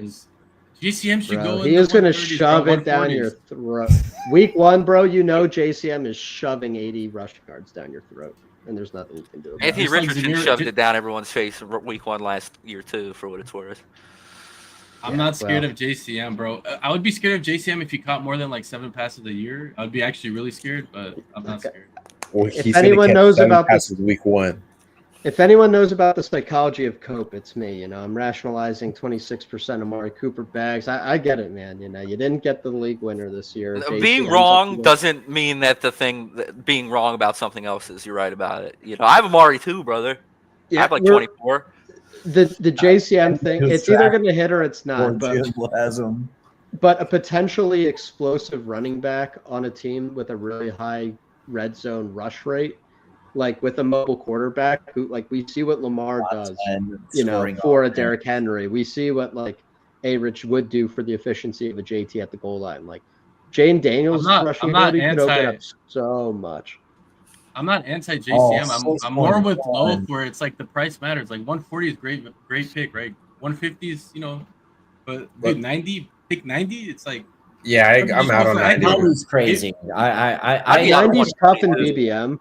JCM should go. He is going to shove it down your throat. Week 1, bro, JCM is shoving 80 rushing yards down your throat, and there's nothing you can do about it. Anthony Richardson shoved it down everyone's face week 1 last year too, for what it's worth. I'm not scared of JCM, bro. I would be scared of JCM if he caught more than 7 passes a year. I'd be actually really scared, but I'm not scared. Well, if anyone knows about this week 1. If anyone knows about the psychology of Cope, it's me. I'm rationalizing 26% Amari Cooper bags. I get it, man. You didn't get the league winner this year. Being wrong doesn't mean that being wrong about something else is you're right about it. I have Amari too, brother. I have 24. The JCM thing, it's either going to hit or it's not. But a potentially explosive running back on a team with a really high red zone rush rate, with a mobile quarterback who we see what Lamar does, for a Derrick Henry. We see what A-Rich would do for the efficiency of a JT at the goal line. Jane Daniels rushing ability could open up so much. I'm not anti JCM. I'm more with Loaf where it's the price matters. 140 is great pick, right? 150 is, but dude, 90, pick 90, it's Yeah, I'm out on that. 90's crazy. I'd be out on 90's tough in 122. BBM.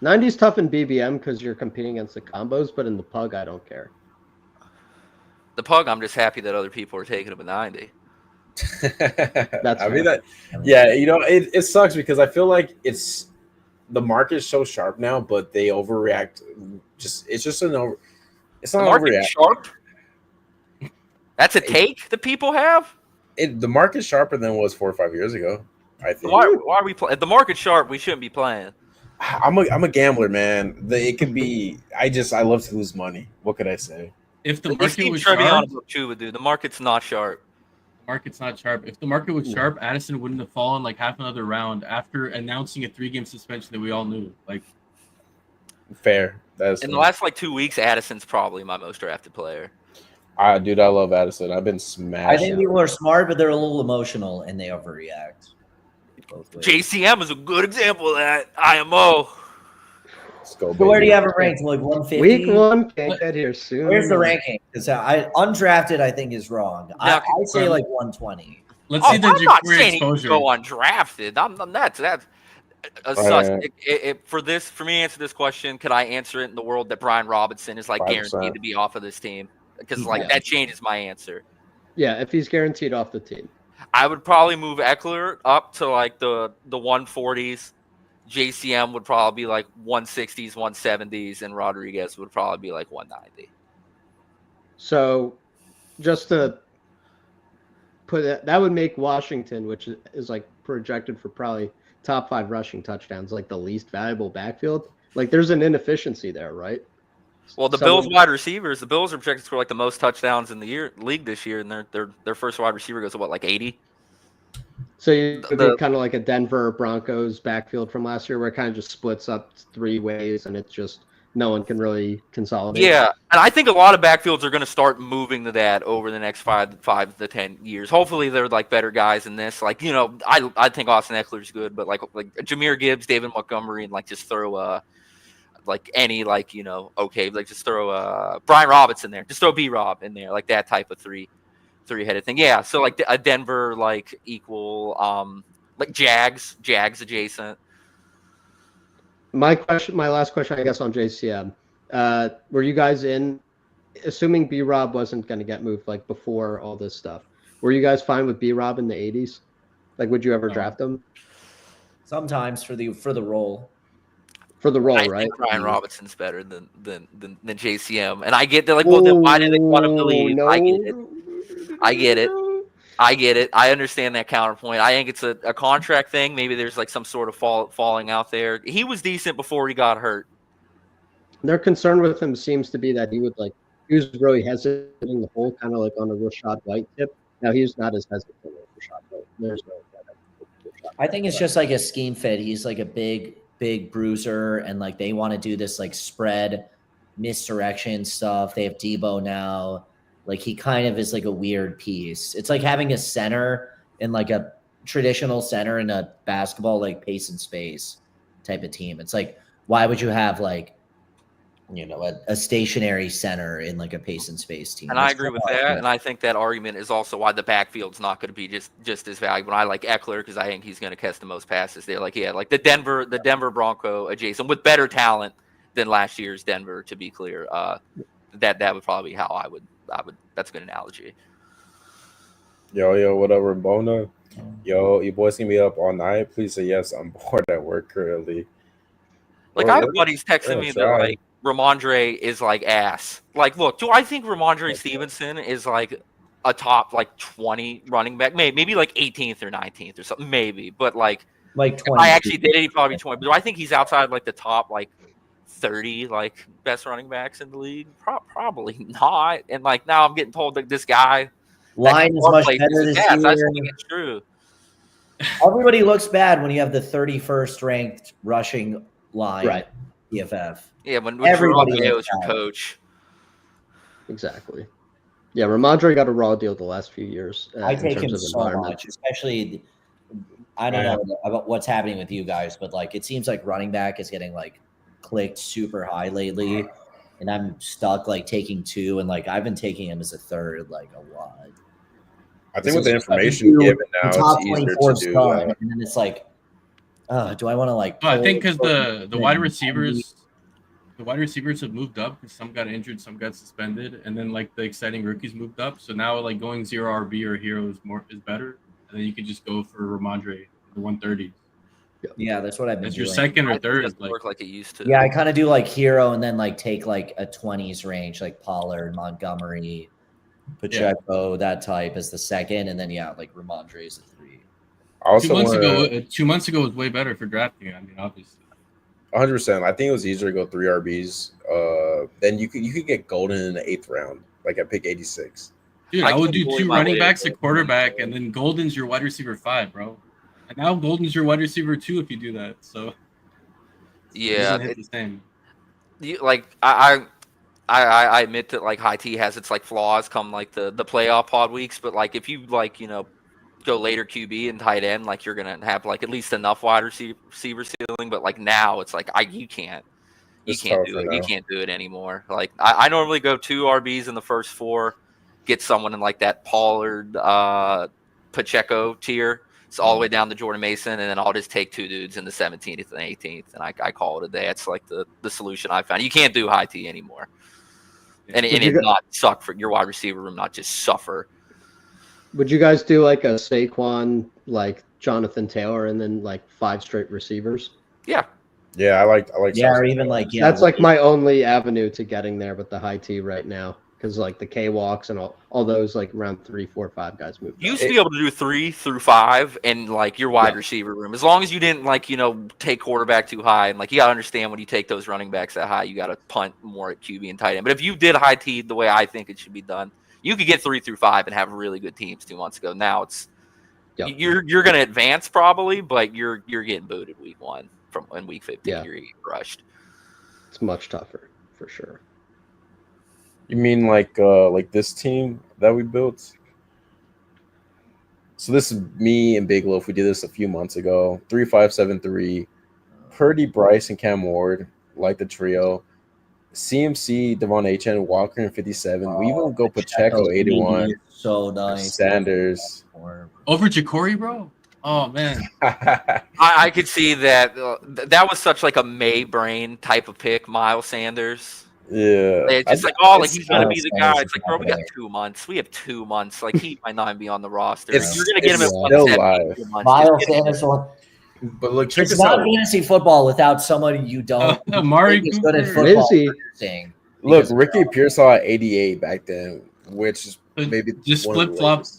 90's tough in BBM because you're competing against the combos, but in the pug, I don't care. The pug, I'm just happy that other people are taking him at 90. That's I mean fair. that. Yeah, you know, it sucks because I feel like the market is so sharp now, but they overreact. It's just an over. It's The not market overreact. is sharp. That's a take that people have. The market's sharper than it was 4 or 5 years ago. I think. Why are we playing? If the market's sharp, we shouldn't be playing. I'm a gambler, man. It could be. I love to lose money. What could I say? If the This market seems was Trevion sharp, about Chuba, dude. The market's not sharp. market's not sharp. If the market was sharp, Addison wouldn't have fallen like half another round after announcing a 3-game suspension that we all knew. Like, Fair. That's In the last like 2 weeks, Addison's probably my most drafted player. dude, I love Addison. I've been smashed. I think people are smart, but they're a little emotional and they overreact. Both ways. JCM is a good example of that. IMO. Let's go, So where do baby. you have it ranked? Like 150? Week 1 can't get here soon. Where's the ranking? Because undrafted, I think, is wrong. I say like 120. let's see I'm the not Jafari saying he can exposure. go undrafted. That's for me to answer this question, could I answer it in the world that Brian Robinson is like 5%. guaranteed to be off of this team? Because like that changes my answer. Yeah, if he's guaranteed off the team. I would probably move Eckler up to like the 140s. JCM would probably be like 160s, 170s, and Rodriguez would probably be like 190. So just to put it, that would make Washington, which is like projected for probably top 5 rushing touchdowns, like the least valuable backfield. Like there's an inefficiency there, right? Well, the Bills wide receivers, the Bills are projected to score like the most touchdowns in the league this year, and their first wide receiver goes to what, like 80? So you could be kind of like a Denver Broncos backfield from last year, where it kind of just splits up 3 ways, and it's just no one can really consolidate. Yeah, and I think a lot of backfields are going to start moving to that over the next 5 to 10 years. Hopefully, they're like better guys in this. Like, you know, I think Austin Eckler's good, but like Jahmyr Gibbs, David Montgomery, and like just throw like any like, you know, okay, like just throw Brian Robinson there, just throw B-Rob in there, like that type of three-headed thing. Yeah, so like a Denver like equal like Jags adjacent. My last question, I guess, on JCM. Were you guys assuming B-Rob wasn't going to get moved like before all this stuff, were you guys fine with B-Rob in the 80s? Like, would you ever draft him? Sometimes for the role. For the role, I right? think Brian Robinson's better than JCM, and I get that. Like, well, then why did they want him to leave? No. I get it. I understand that counterpoint. I think it's a contract thing. Maybe there's like some sort of falling out there. He was decent before he got hurt. Their concern with him seems to be that he was really hesitating the whole kind of like on a Rashad White tip. Now he's not as hesitant as Rashad White. There's no. I think it's just like a scheme fit. He's like a big bruiser, and like they want to do this like spread misdirection stuff. They have Debo now. Like he kind of is like a weird piece. It's like having a center in like a traditional center in a basketball like pace and space type of team. It's like, why would you have like, you know, a stationary center in like a pace and space team? And I agree with that. And I think that argument is also why the backfield's not going to be just as valuable. I like Eckler because I think he's going to catch the most passes there. Like, yeah, like the Denver Bronco adjacent with better talent than last year's Denver, to be clear. That would probably be how I would. That's a good analogy. Yo, whatever, Bona. Yo, you boys can be up all night. Please say yes. I'm bored at work currently. Like, I have buddies texting me that like Ramondre is like ass. Like, look, do I think Ramondre Stevenson is like a top like 20 running back? Maybe like 18th or 19th or something. Maybe, but like 20. If I actually did it, he'd probably be 20. But do I think he's outside like the top like 30 like best running backs in the league? Probably not. And like now I'm getting told that this guy line is much better this year. I think it's true. Everybody looks bad when you have the 31st ranked rushing line, Right. PFF. Yeah, when Everybody Drew was looks your bad. coach. Exactly. Yeah, Ramondre got a raw deal the last few years. I in take terms him of so environment. much, especially. I don't know about what's happening with you guys, but like it seems like running back is getting like clicked super high lately, and I'm stuck like taking 2, and like I've been taking him as a third like a lot. I think with the You information do given the now, top it's easier 24 to do. done, and then it's like, do I want to like? No, I think pull- because the wide receivers, have moved up because some got injured, some got suspended, and then like the exciting rookies moved up. So now like going 0 RB or hero is better, and then you can just go for Ramondre the 130. Yeah, that's what I've been That's doing. your second or I think it third. doesn't Like work like it used to. Yeah, I kind of do like hero and then like take like a 20s range, like Pollard, Montgomery, Pacheco, that type as the second, and then like Ramondre is the 3. I also 2 months wanna- ago, 2 months ago was way better for drafting. I mean, obviously. 100%. I think it was easier to go 3 RBs. Then you could get Golden in the 8th round, like at pick 86. Dude, I I would can't do believe 2 my running way backs, to a quarterback, and then Golden's your wide receiver 5, bro. And now Golden's your wide receiver 2 if you do that. So it Yeah, doesn't hit the same. I admit that like high T has its like flaws come like the playoff pod weeks, but like if you like go later QB and tight end, like you're gonna have like at least enough wide receiver ceiling. But like now it's like you can't It's do tougher it. now. You can't do it anymore. Like I normally go 2 RBs in the first 4, get someone in like that Pollard Pacheco tier. It's all the way down to Jordan Mason, and then I'll just take 2 dudes in the 17th and 18th, and I call it a day. It's like the solution I found. You can't do high T anymore, and it not suck for your wide receiver room, not just suffer. Would you guys do like a Saquon, like Jonathan Taylor, and then like 5 straight receivers? Yeah, Yeah, I like. Yeah, or even like That's like my only avenue to getting there with the high T right now, because like the K walks and all those like around 3, 4, 5 guys moved. you used to be able to do 3 through 5 and like your wide receiver room, as long as you didn't like take quarterback too high, and like you gotta understand when you take those running backs that high, you gotta punt more at QB and tight end. But if you did high T the way I think it should be done, you could get 3 through 5 and have really good teams 2 months ago. Now it's you're gonna advance probably, but you're getting booted week 1 in week 15. You're getting crushed. It's much tougher for sure. You mean like this team that we built? So this is me and Big Loaf. We did this a few months ago. 3-5-7-3. Purdy, Bryce, and Cam Ward, like the trio. CMC, Devon Achane, Walker, and 57. We even go Pacheco, 81. So nice. Sanders. Over Ja'Cory, bro. Oh man. I could see that. That was such like a May brain type of pick, Miles Sanders. Yeah. It's just like he's gonna be the guy. It's like, bro, we got 2 months. We have 2 months. Like he might not be on the roster. You're gonna get him at still 170 live. Miles Sanders. But look, check It's this not out. fantasy football without somebody you don't Amari think is good at Cooper. football. Is he? Thing. Look, Ricky Pearsall at 88 back then, which is But maybe just one of the flip-flop. latest.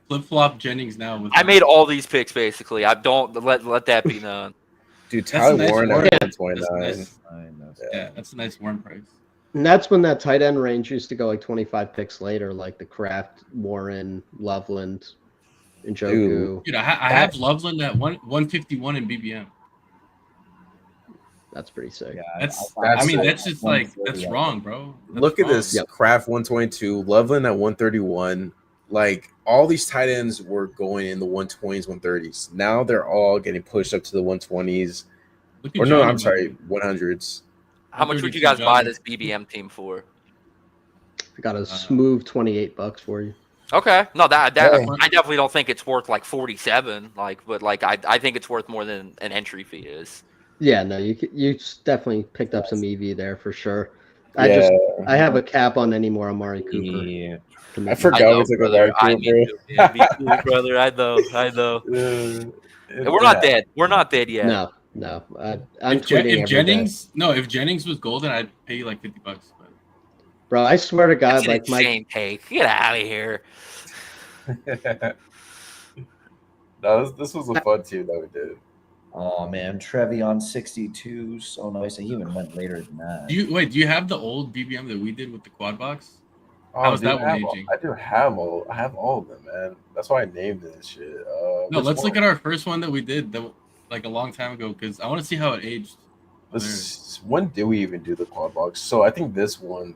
Flip-flop Jennings now. With I made all these picks basically. I don't let that be known. Dude, That's Tyler a nice Warren Warren. at That's 129. nice. Yeah, that's a nice Warren price. And that's when that tight end range used to go like 25 picks later, like the Kraft, Warren, Loveland, and Njoku. Dude, I have Loveland at 151 in BBM. That's pretty sick. Yeah, That's just like that's wrong, bro. That's Look at wrong. this. Kraft 122, Loveland at 131. Like all these tight ends were going in the 120s, 130s. Now they're all getting pushed up to the 120s. Look at Or no, Johnny, I'm sorry, man. 100s. How much would you guys buy this BBM team for? I got a smooth $28 for you. Okay, no, that Yeah. I definitely don't think it's worth like 47. But I think it's worth more than an entry fee is. Yeah, no, you definitely picked up some EV there for sure. I have a cap on any more Amari Cooper. Yeah. I forgot we took a brother. Amari Cooper. Yeah, me too, brother. I know. And we're not dead. We're not dead yet. No. I'm If tweeting every Jennings, day. if Jennings was golden, I'd pay you like $50. But Bro, I swear to God, That's an like insane take. Get out of here. This was a fun team that we did. Oh man, Trevion 62, so nice. He even went later than that. do you have the old BBM that we did with the quad box? How's dude, that one aging? I do have all of them, man. That's why I named this shit. No, let's look at our first one that we did like a long time ago because I want to see how it aged. When did we even do the quad box? So I think this one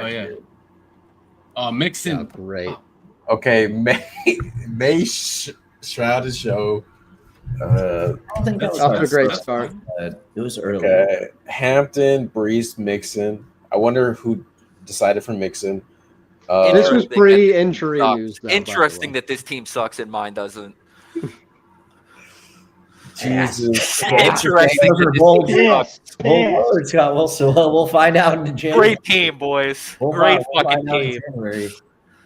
here. Mixon. Oh, great. Okay, May Shroud is show. I don't think that was Off to a our great first start. one. It was early. Okay, Hampton, Brees, Mixon. I wonder who decided for Mixon. This was Interesting pre-injury that- news, though. by the Interesting way. that this team sucks and mine doesn't. Jesus. Interesting that this team sucks. We'll find out in January. Great team, boys. We'll Great find fucking out in team. January.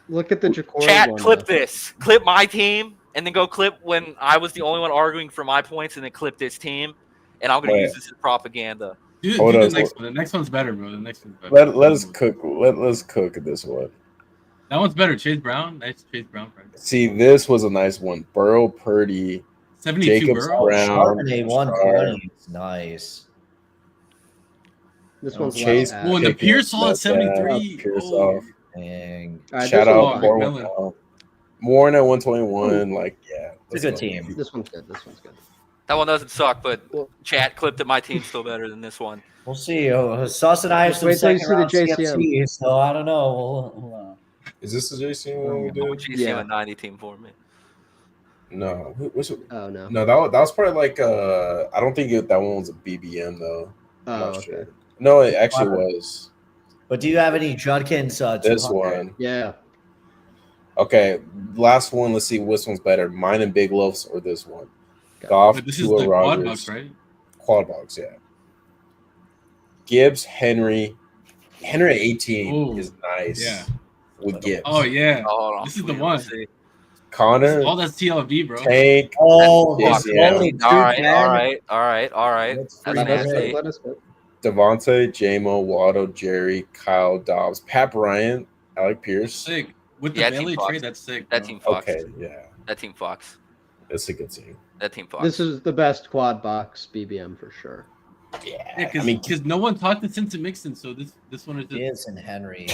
Look at the Jacory Chat, one. clip though. this. Clip my team, and then go clip when I was the only one arguing for my points, and then clip this team. And I'm going to Wait. use this as propaganda. Do Hold the on, next one. The next one's better, bro. The next one's better. Let us cook. Let's cook this one. That one's better. Chase Brown. Nice Chase Brown. See, this was a nice one. Burrow, Purdy, 72 Jacobs, Burrow. Brown. Charbonnet 120 is nice. This one's Chase. less Oh, and the ass. Pierce all at That's bad. 73. Pierce Oh. off. Dang. All right, Shout this out one's Warren. fine. Warren at 121. Like, yeah. It's a good team. This one's good. This one's good. That one doesn't suck, but Well- chat, clip that my team's still better than this one. We'll see. Sauce and I have Just some wait till you second see the round JCM. CFC, so I don't know. We'll, Is this the JC one we I'm did? GCM Yeah. a 90 team for me. No. What's it? Oh no. No, that was probably like I don't think that one was a BBM though. Oh, I'm not okay. sure. No, it actually was. But do you have any Judkins? This 200? one. Yeah. Okay, last one. Let's see which one's better, mine and Big Loafs or this one. Got Goff, But this is Tua the quad Rogers, box, right? Quad box, yeah. Gibbs, Henry at 18 Ooh, is nice. yeah. With Gibbs. Oh yeah. Oh, hold on. This is the Wait, one. let's see. Connor, All that's TLV, bro. Tank, Oh, Yes, it's yeah. only All right, 210. all right. That's That's Let us nasty. go. Let us go. Devontae, Jamo, Waddle, Jerry, Kyle, Dobbs, Pat Bryant, Alec Pierce. Sick. With the Yeah, Team Bailey Fox. trade, that's sick. That bro. team fucks. Okay, yeah, That team fucks. it's a good team. That team fucks. This is the best quad box BBM for sure. Yeah, Yeah, I mean, because no one talked to Simpson Mixon, so this one is just Gibbs and Henry.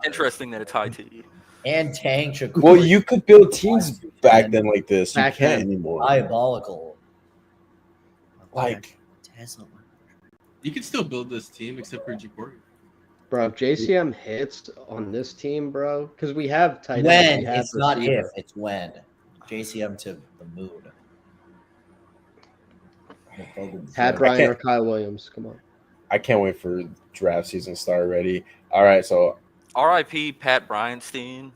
interesting that it's high TE. And Tank Shakur. well, you could build teams back then like this. You Back can't then. anymore. Diabolical. Like, Tesla. you can still build this team except for Jacory. Bro, if JCM hits on this team, bro, because we have tight ends. When we have it's not if, receiver. it's when. JCM to the moon. Pat I Bryant can't- or Kyle Williams. Come on. I can't wait for draft season to start already. All right, so RIP Pat Bryanstein,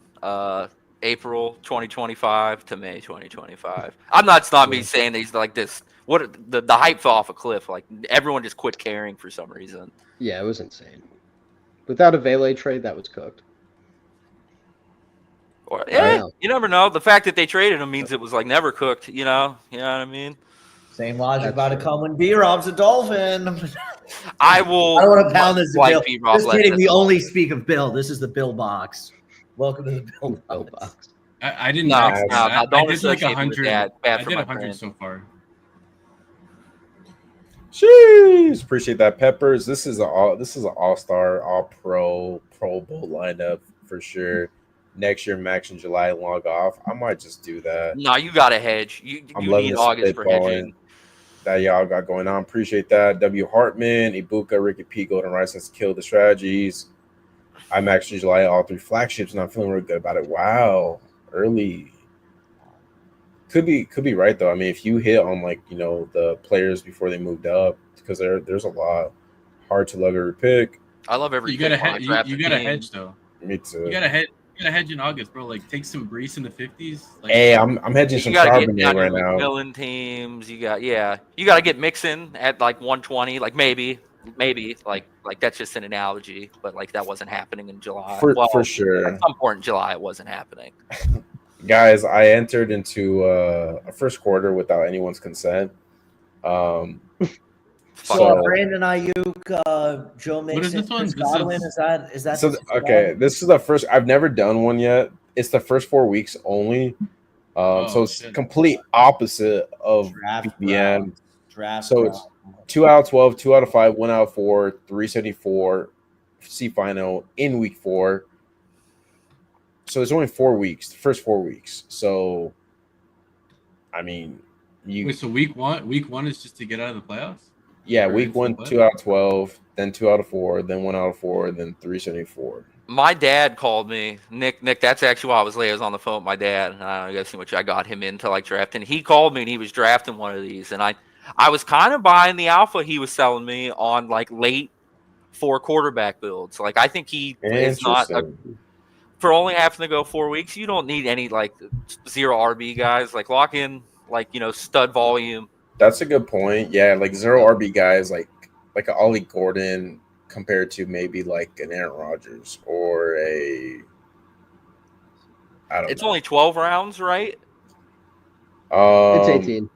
April 2025 to May 2025. It's not me saying that he's like this. What the hype fell off a cliff. Like everyone just quit caring for some reason. Yeah, it was insane. Without a Vele trade, that was cooked. Or I know. you never know. The fact that they traded him means it was like never cooked. You know what I mean. Same logic That's about to true. come when B-Rob's a Dolphin. I will. I don't want to pound this to like Bill. B-Rob Just less kidding. than- We only speak of Bill. This is the Bill box. Welcome to the Bill Oh, box. box. I didn't. No, max it. no, I don't did like associate me with 100. that. Bad I for did my 100 brand. so far. sheesh, appreciate that, Peppers. This is an all-star, all-pro, Pro Bowl lineup for sure. Next year, Max in July, log off. I might just do that. No, you got to hedge. You I'm need loving the August for hedging. spitballing that y'all got going on. Appreciate that. W. Hartman, Ibuka, Ricky P, Golden Rice, let's kill the strategies. I'm actually July, all three flagships, and I'm feeling really good about it. Wow, early. Could be right though. I mean, if you hit on the players before they moved up, because there's a lot hard to luxury pick. I love every. You gotta pick when I hedge. draft You a gotta team. hedge though. Me too. You gotta hedge. You gotta hedge in August, bro. Like take some Brees in the 50s. Like, Hey, I'm hedging You some gotta get Charbonnet down right your now. McMillan teams. You got You gotta get Mixon at like 120. Like maybe like that's just an analogy, but like that wasn't happening in July. For sure. At some point in July, it wasn't happening. Guys, I entered into a first quarter without anyone's consent. So So- Brandon Ayuk, Joe Mixon, What is this one? Chris This Godwin, is- is that So the okay, this is the first. I've never done one yet. It's the first 4 weeks only. Oh, So it's shit. complete opposite of draft BBM. round, draft So round. it's 2 out of 12, 2 out of 5, 1 out of 4, 374 C final in week 4. So it's only 4 weeks, the first 4 weeks. So I mean, Wait, so week one is just to get out of the playoffs? yeah, Or week into 1, what? 2 out of 12, then 2 out of 4, then 1 out of 4, then 374. My dad called me, Nick. That's actually why I was late. I was on the phone with my dad. I guess how much I got him into like drafting. He called me and he was drafting one of these, and I was kind of buying the alpha he was selling me on like late 4 quarterback builds. Like I think he is not a Interesting. for only having to go 4 weeks, you don't need any like 0 RB guys. Like lock in like stud volume. That's a good point. Yeah, like 0 RB guys, like an Ollie Gordon compared to maybe like an Aaron Rodgers or a. I don't It's know. only 12 rounds, right? It's 18.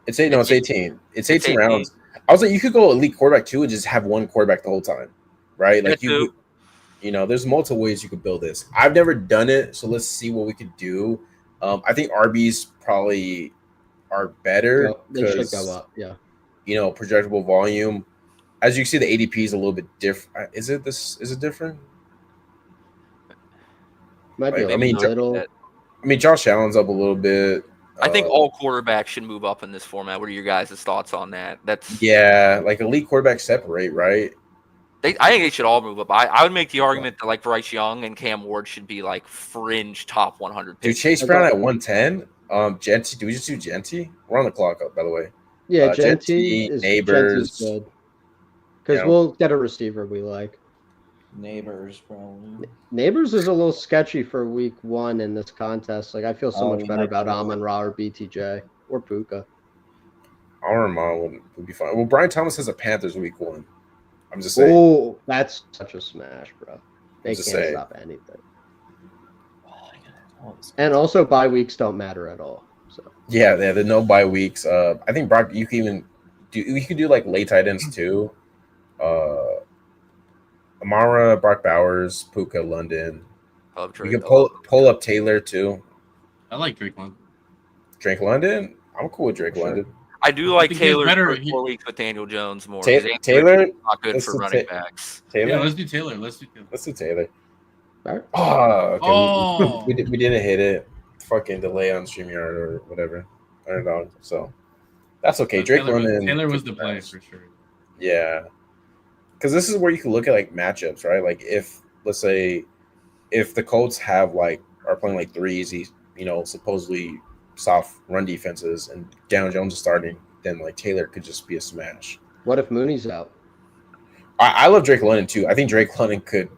It's 18 It's 18 rounds. I was like, you could go elite quarterback too and just have one quarterback the whole time, right? Like there's multiple ways you could build this. I've never done it, so let's see what we could do. I think RBs probably are better. They should go up, yeah. Projectable volume. As you see, the ADP is a little bit different. Is it different? Might be little. Josh Allen's up a little bit. I think all quarterbacks should move up in this format. What are your guys' thoughts on that? Like elite quarterbacks separate, right? I think they should all move up. I would make the argument that like Bryce Young and Cam Ward should be like fringe top 100 picks. Dude, Chase Brown at 110. Genty, do we just do Genty? We're on the clock up, by the way. Yeah, Genty is Neighbors. good. Because we'll get a receiver we like. Neighbors, probably. Neighbors is a little sketchy for week 1 in this contest. Like I feel so much better about Amon-Ra or BTJ or Puka. Amon-Ra would be fine. Well, Brian Thomas has a Panthers week 1. I'm just saying. Oh, that's such a smash, bro. They can't stop anything. And also, bye weeks don't matter at all. So yeah, there are no bye weeks. I think Brock, you can even do. We could do like late tight ends too. Amara, Brock Bowers, Puka, London. We could pull up Taylor too. I like Drake London. Drake London? I'm cool with Drake London. I do like Taylor for 4 weeks with Daniel Jones more. Taylor not good for running backs. Taylor? Yeah, let's do Taylor. Right. Oh, okay. We didn't hit it. Fucking delay on StreamYard or whatever. Underdog. So that's okay. Drake London. Taylor was the play for sure. Yeah. Because this is where you can look at like matchups, right? Like if let's say if the Colts are playing like 3 easy, supposedly soft run defenses and Daniel Jones is starting, then like Taylor could just be a smash. What if Mooney's out? I love Drake London too. I think Drake London could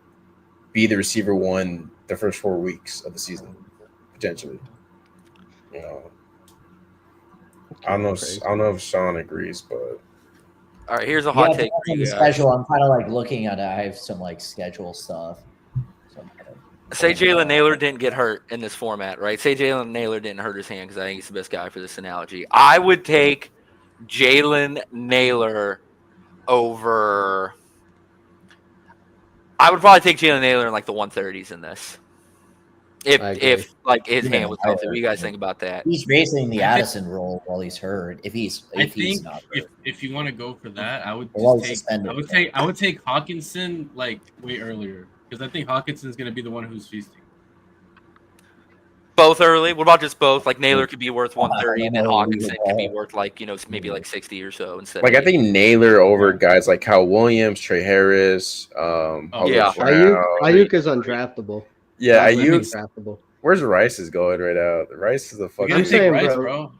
be the receiver 1 the first 4 weeks of the season, potentially. I don't know if Sean agrees, but all right, here's a hot take for you guys. Schedule. I'm kind of like looking at it. I have some like schedule stuff. Say Jalen Naylor didn't get hurt in this format, right? Say Jalen Naylor didn't hurt his hand because I think he's the best guy for this analogy. I would take Jalen Naylor over. I would probably take Jalen Naylor in like the 130s in this. If like his hand was healthy. What do you guys think about that? He's facing the Addison role while he's hurt. If he's not hurt. If you want to go for that, I would take Hawkinson like way earlier because I think Hawkinson's going to be the one who's feasting. Both early. What about just both? Like Naylor could be worth 130, and then Hawkinson could be worth like maybe like 60 or so instead. Like I think Naylor over guys like Kyle Williams, Trey Harris. Ayuk is undraftable. Yeah, Ayuk. Where's Rice going right now? Rice is a fucking. I'm saying, bro.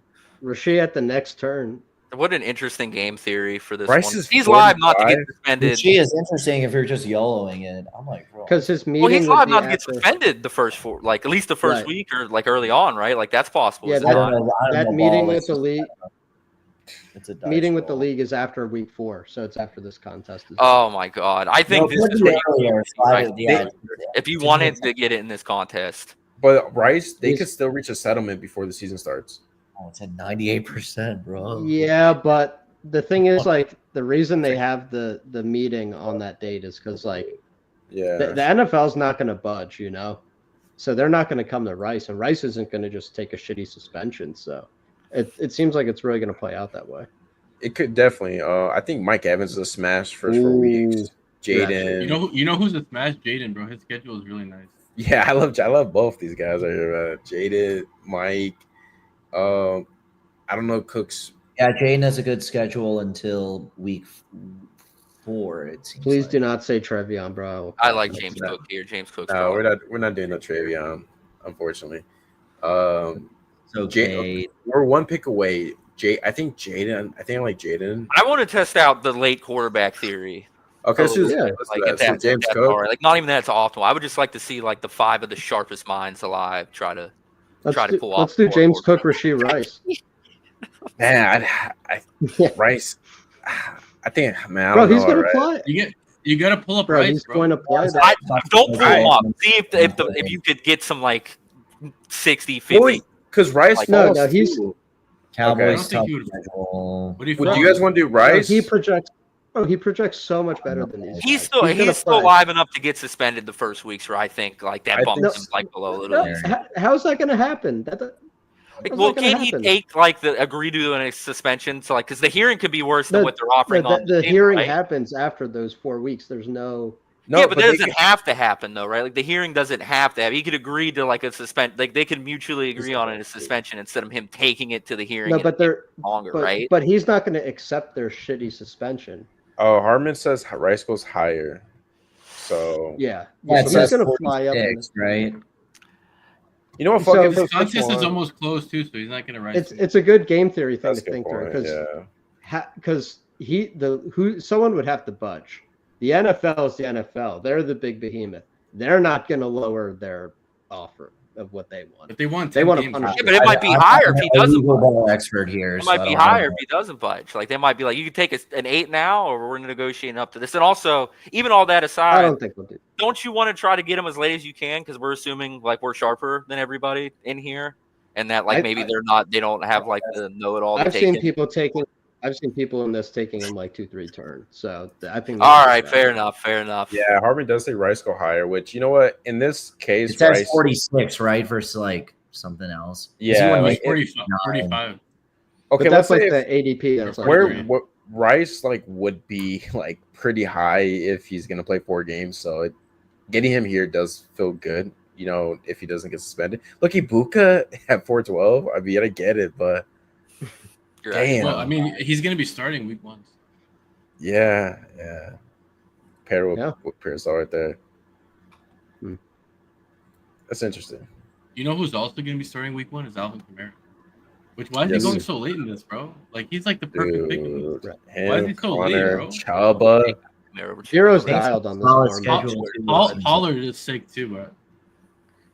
Rasheed at the next turn. What an interesting game theory for this Rice one. He's live not to get suspended. She is interesting if you're just YOLOing it. I'm like, bro. Because his meeting. Well, he's live not to get suspended the first 4, like at least the first week or like early on, right? Like that's possible. Yeah, that meeting with the league. Meeting with the league is after week 4, so it's after this contest. Oh my god! I think this is earlier. If you wanted to get it in this contest, but Rice, they could still reach a settlement before the season starts. Oh, it's at 98%, bro. Yeah, but the thing is, like, the reason they have the meeting on that date is because, like, the NFL's not going to budge, so they're not going to come to Rice, and Rice isn't going to just take a shitty suspension. So it seems like it's really going to play out that way. It could definitely. I think Mike Evans is a smash first 4 weeks. Jaden, you know who's a smash? Jaden, bro. His schedule is really nice. Yeah, I love both these guys right here. Jaden, Mike. I don't know Cooks. Yeah, Jaden has a good schedule until week 4. It seems. Please do not say Trevion, bro. I like James Cook here. James Cook. No, we're not doing no Trevion, unfortunately. Okay. We're 1 pick away. I think I like Jaden. I want to test out the late quarterback theory. Okay, So, so yeah. let's do like that. if So that's, James if that's Cook. all right. Like not even that's optimal. I would just like to see like the 5 of the sharpest minds alive try to pull off. Let's do the James scoreboard. Cook, Rasheed Rice. Man, Yeah. Rice. I think, man, I Bro, don't he's know. gonna Right? play. You got to pull up Bro, Rice, he's bro. going to play. Don't pull him I- up. See if you could get some like 60, 50. Well, because Rice Like, No, falls. no, he's- too. Cowboys Okay. tough schedule. What do you Would you guys want to do Rice? He projects so much better than these. He's guys. still gonna play. live enough to get suspended the first weeks where I think like that I bumps think- him like below a little. No, how's that going to happen? Like, well, can he take like the agree to a suspension? So like, because the hearing could be worse than No, what they're offering on the table, hearing right? happens after those 4 weeks. There's no. No, yeah, but that they doesn't can- have to happen though, right? Like the hearing doesn't have to have. He could agree to like a suspend. Like they could mutually agree on a suspension instead of him taking it to the hearing. No, and but they're longer, right? But he's not going to accept their shitty suspension. Oh, Harmon says Rice goes higher. So Yeah, Yeah, it so says he's going to fly up. 46, right? you know what? So- Fucking His put contest this is one. almost closed too, so he's not going to Rice. It's a good game theory thing That's to a good think through point. because Yeah. someone would have to budge. The NFL is the NFL. They're the big behemoth. They're not going to lower their offer of what they want. If they want, They 10 want to games, punish Yeah, but it might be higher if he doesn't. Legal ball expert here. It so I might be don't know. higher if he doesn't budge. Like they might be like, you can take an 8 now, or we're negotiating up to this. And also, even all that I aside, don't think we'll do. don't you want to try to get him as late as you can? Because we're assuming like we're sharper than everybody in here, and that like maybe they don't have like the know-it-all. I've seen people in this taking him like 2-3 turns. So I think. All right, fair enough. Yeah, Harmon does say Rice go higher, which you know what? In this case, It says Rice. 46, right? Versus like something else. Yeah, He's like, 45. 45. Okay, But let's that's like say the ADP. That's like Where- what Rice like would be like pretty high if he's gonna play 4 games. So getting him here does feel good. You know, if he doesn't get suspended. Look, Ibuka at 412. I mean, I get it, but You're right. damn. Well, I mean, he's going to be starting week 1. Yeah. Pair with Yeah. Pearsall right there. Hmm. That's interesting. You know who's also going to be starting week 1 is Alvin Kamara. Why is Yes. he going so late in this, bro? Like he's like the perfect pick. Dude, Why is him, he so late, Connor, bro? Chuba. Heroes Thanks. dialed on this Solid form. schedule. Pollard is sick too, bro.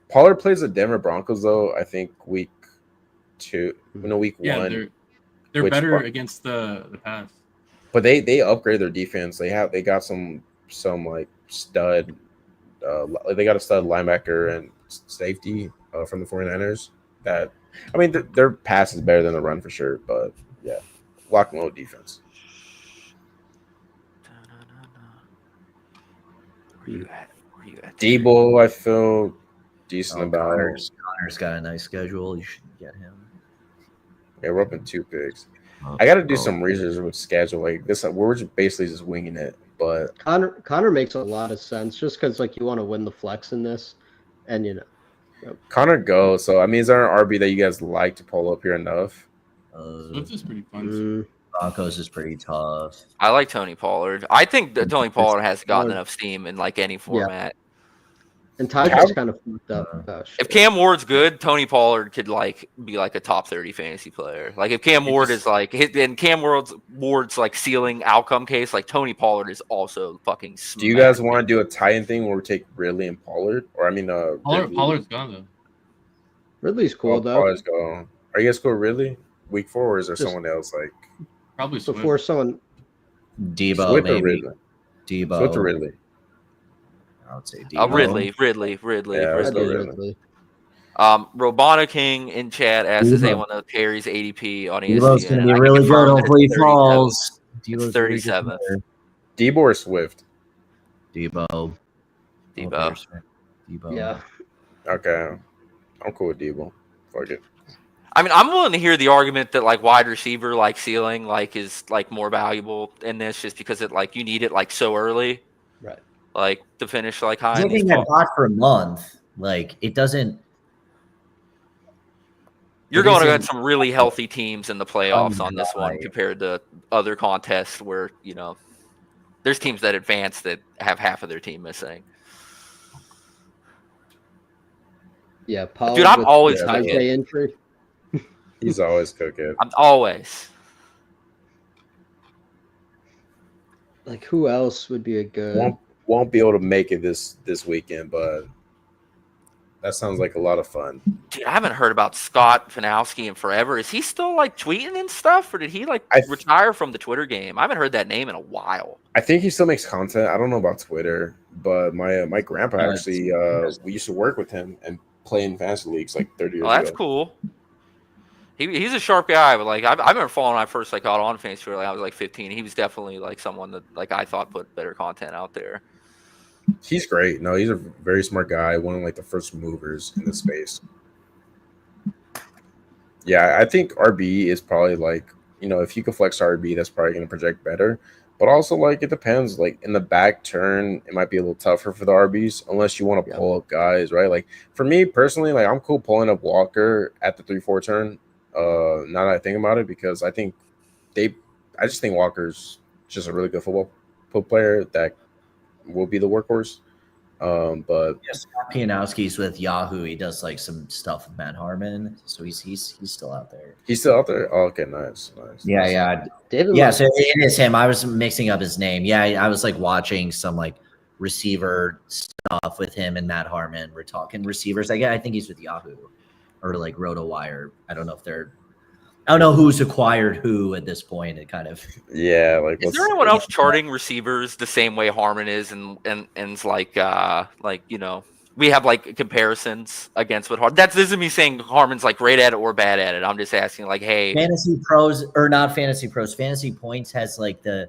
Pollard plays the Denver Broncos though. I think week 2, week Yeah, 1. they're Which better part? against the pass. But they upgrade their defense. They got some like stud. They got a stud linebacker and safety from the 49ers. That I mean, their pass is better than the run for sure. But yeah, lock and load defense. Where you at? Debo, I feel decent about. Connor's got a nice schedule. You should get him. Yeah, we're up in 2 picks. I got to do some research with schedule like this. We're just basically just winging it. But Connor makes a lot of sense just because like you want to win the flex in this, and you know. Connor go. So I mean, is there an RB that you guys like to pull up here enough? Swift is pretty fun. Mm, Broncos is pretty tough. I like Tony Pollard. I think that Tony Pollard has gotten Pollard. enough steam in like any format. and Tyler's kind of fucked up. Oh, If shit. Cam Ward's good, Tony Pollard could like be like a top 30 fantasy player. Like if Cam Ward is like and Cam Ward's like ceiling outcome case, like Tony Pollard is also fucking. Do you guys want to do a tie-in thing where we take Ridley and Pollard, or I mean, Ridley. Pollard's gone though. Ridley's cool though. Pollard's go. Are you guys cool with Ridley? Week 4, or is there Just- someone else like Probably Swift. Before someone, Debo, Swift or maybe. Ridley? Debo. Swift or Ridley? I would say Debo. Ridley. Yeah, I'd let's do go Ridley. Ridley. Robana King in chat asks, is Debo. anyone that carries ADP on ESPN? Debo's going to And be I can really good. confirm that Hopefully he it's 37. falls. Debo's gonna be 37. good. Debo or Swift? Debo. Debo. Yeah, Okay, I'm cool with Debo. Fuck it. I mean, I'm willing to hear the argument that like wide receiver, like ceiling, like is like more valuable in this just because it like you need it like so early, right. like to finish like high. He's in these getting that polls. hot for a month. Like, it doesn't. You're it going isn't- against some really healthy teams in the playoffs on this one Right. compared to other contests where there's teams that advance that have half of their team missing. Yeah, Pollard Dude, I'm with always the cooking. IJ entry. He's always cooking. I'm always. Like who else would be a good? Won't be able to make it this weekend, but that sounds like a lot of fun. Dude, I haven't heard about Scott Fanowski in forever. Is he still like tweeting and stuff, or did he like retire from the Twitter game? I haven't heard that name in a while. I think he still makes content. I don't know about Twitter, but my grandpa actually we used to work with him and play in fantasy leagues like 30 years ago. That's cool. He's a sharp guy, but like I remember following when I first like got on Facebook. Like I was like 15. He was definitely like someone that like I thought put better content out there. He's great. No, he's a very smart guy. One of like the first movers in the space. Yeah, I think RB is probably like, if you can flex RB, that's probably going to project better. But also, like, it depends. Like, in the back turn, it might be a little tougher for the RBs unless you want to pull up guys, right? Like, for me personally, like, I'm cool pulling up Walker at the 3-4 turn. Now that I think about it, because I just think Walker's just a really good football player that will be the workhorse. But yes, Pianowski's with Yahoo. He does like some stuff with Matt Harmon, so he's still out there. He's still out there. Oh, okay, nice. Yeah. David so it is him. I was mixing up his name. Yeah, I was like watching some like receiver stuff with him and Matt Harmon. We're talking receivers. I think he's with Yahoo or like RotoWire. I don't know who's acquired who at this point. It kind of like. Is there anyone else charting receivers the same way Harmon is, and like we have like comparisons against what this isn't me saying Harmon's like great at it or bad at it. I'm just asking like, hey, Fantasy Pros or not Fantasy Pros. Fantasy Points has like the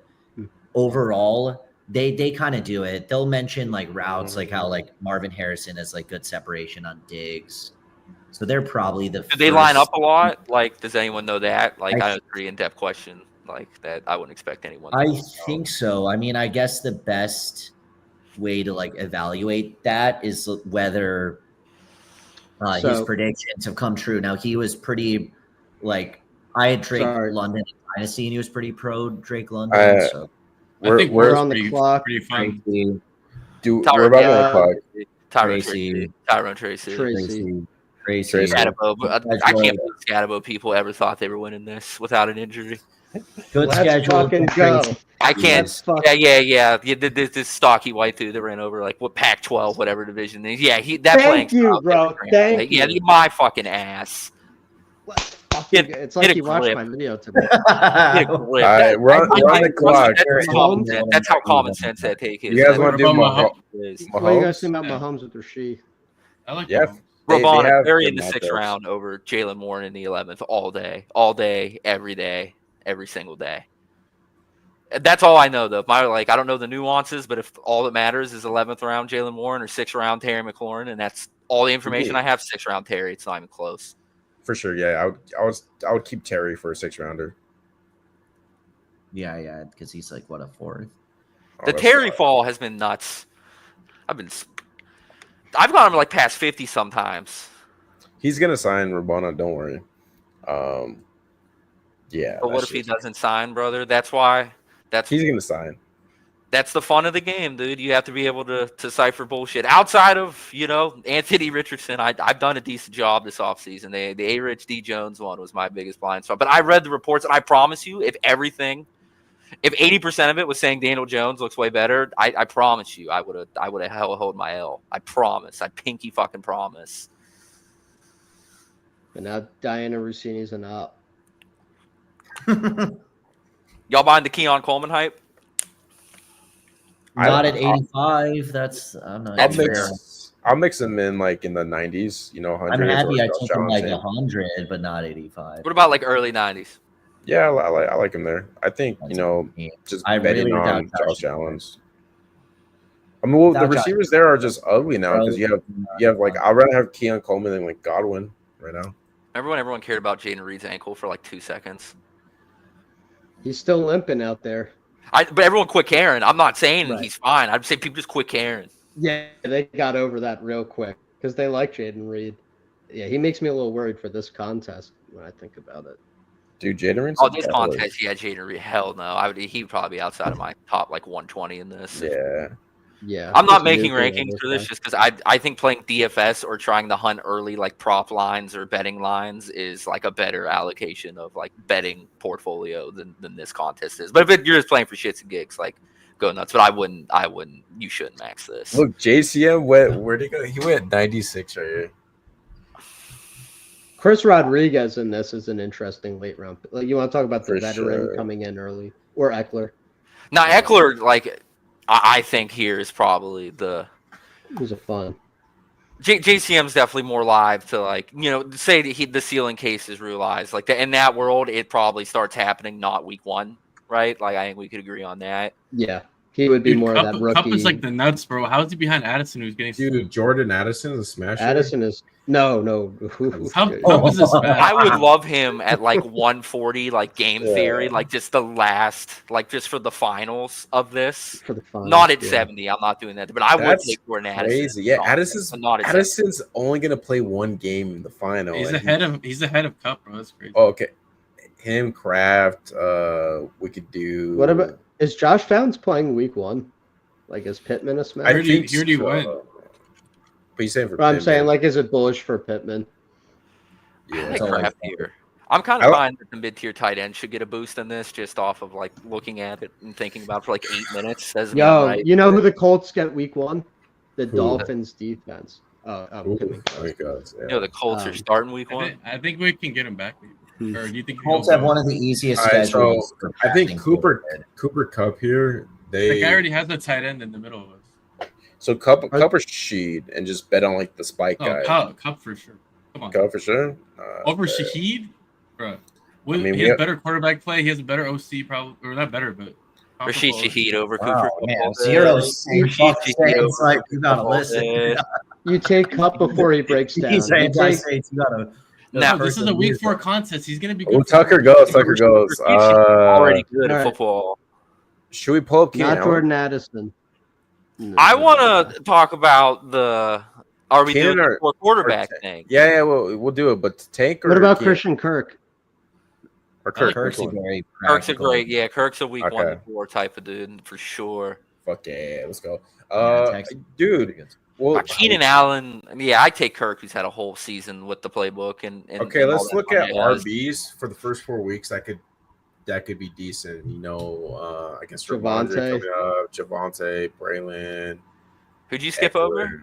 overall. They kind of do it. They'll mention like routes, like how like Marvin Harrison has like good separation on Diggs. So they're probably the. Do they line up a lot? Like, does anyone know that? Like, I have a pretty in-depth question like that. I wouldn't expect anyone. I think so. I mean, I guess the best way to like evaluate that is whether his predictions have come true. Now he was pretty like I had Drake London in Dynasty, and he was pretty pro Drake London. So I think we're on the clock. Pretty fun. We're about on the clock. Tyrone Tracy. I can't believe Scatabo people ever thought they were winning this without an injury. Good schedule. Go. I can't. Yeah. This stocky white dude that ran over like what Pac-12, whatever division. Yeah, Thank you, bro. Thank you. Yeah, my fucking ass. It's like you watched my video today. We're on the clock. That's how common sense that take is. You guys want to do Mahomes? What do you guys think about Mahomes with Rasheed? I like Rabboni buried in the 6th round over Jalen Warren in the 11th all day, every day, every single day. That's all I know, though. I don't know the nuances, but if all that matters is 11th round Jalen Warren or 6th round Terry McLaurin, and that's all the information I have, 6th round Terry, it's not even close. For sure, yeah. I would keep Terry for a 6th rounder. Yeah, because he's like what a 4th. The Terry fall has been nuts. I've gone like past 50 sometimes. He's gonna sign Rabona, don't worry. Yeah. But what if he doesn't sign, brother? He's gonna sign. That's the fun of the game, dude. You have to be able to cipher bullshit. Outside of, Anthony Richardson, I've done a decent job this offseason. The A-Rich D. Jones one was my biggest blind spot. But I read the reports, and I promise you, if 80% of it was saying Daniel Jones looks way better, I promise you, I would have held my L. I promise. I pinky fucking promise. But now Diana Rossini's an up. Y'all buying the Keon Coleman hype? Not at 85. I'm not. I'll mix him in like in the 90s. 100. I'm happy I took him like 100, but not 85. What about like early 90s? Yeah, I like him there. I think just betting on Josh Allen's. I mean, the receivers there are just ugly now because you have like I'd rather have Keon Coleman than like Godwin right now. Remember when everyone cared about Jaden Reed's ankle for like 2 seconds? He's still limping out there. But everyone quit caring. I'm not saying he's fine. I'd say people just quit caring. Yeah, they got over that real quick because they like Jaden Reed. Yeah, he makes me a little worried for this contest when I think about it. Dude, Jaden Reed. Oh, this contest, yeah, Jaden Reed. Hell no. He'd probably be outside of my top like 120 in this. Yeah. I'm not making rankings for this just because I think playing DFS or trying to hunt early like prop lines or betting lines is like a better allocation of like betting portfolio than this contest is. But if you're just playing for shits and gigs, like go nuts. But I wouldn't. You shouldn't max this. Look, JCM where'd he go? He went 96 right here. Chris Rodriguez in this is an interesting late round. Like, you want to talk about the For veteran sure. coming in early, or Eckler? Now Eckler, like I think here is probably the Who's a fun. JCM's definitely more live to, like, say that the ceiling case is realized. Like in that world, it probably starts happening not week 1, right? Like I think we could agree on that. Yeah, he would be more Cup, of that rookie. Cup is like the nuts, bro. How is he behind Addison, who's getting Dude, Jordan Addison is a smasher. Addison is no. Cup is this bad? I would love him at like 140, like game Yeah. theory, like just the last, like just for the finals of this. for the fun. Not at yeah. 70. I'm not doing that, but I would That's take Jordan Addison. Crazy. Yeah, Not- Addison's not at 70. Addison's only gonna play one game in the final. He's and ahead of Cup, bro. That's crazy. Oh, okay. Him, Kraft. We could do. What about is Josh Downs playing week 1? Like, is Pittman a smash? I Heard he- think heard he so. went. But you saying for? But I'm Pittman. saying, like, is it bullish for Pittman? I Yeah. like So, like, Kraft here. I'm kind I of li- fine that the mid-tier tight end should get a boost in this, just off of like looking at it and thinking about it for like 8 minutes. Doesn't mean Yo, right. you know who the Colts get week 1? The Who? Dolphins defense. Oh, Ooh, kidding. oh my God. Yeah. The Colts are Um, starting week 1. I think we can get him back. Maybe. Or do you think Colts have one of the easiest All right, so schedules. for I think passing Cooper forward. Cup here. The They guy already has a tight end in the middle of us. so Cup or Sheed and just bet on like the spike No, guy. Cup for sure. Come on. Cup for sure. Over Shaheed, bro. I mean, he we has have- better quarterback play. He has a better OC, probably, or not better, but Rashid comparable Shaheed over Wow, Cooper. man, Cup. 0 Rashid Saints. Shaheed It's like you gotta Cup. listen. You take Cup before he breaks down. He's You anti-Saints. You gotta. Now, No, this is a week 4 contest. He's gonna be good. Oh, for Tucker you. goes. Tucker goes. Rashid Shaheed already good all at right. football. Should we pull up Keenan Not Allen? Jordan Addison. No. I want to talk about the. Are we Keenan doing or- the four quarterback or- thing? Yeah, we'll do it. But Tank or What about Keenan? Christian Kirk? Or Kirk? Kirk's Which a one? very Kirk's a practical- great, yeah. Kirk's a week Okay. 1 to 4 type of dude for sure. Fuck yeah, let's go. Texas- Dude. Well, Keenan Allen, yeah, I take Kirk, who's had a whole season with the playbook and okay, and all let's that look fun at he has. RBs for the first 4 weeks. That could be decent. I guess Javonte. Javante, Braylon. Who'd you skip over?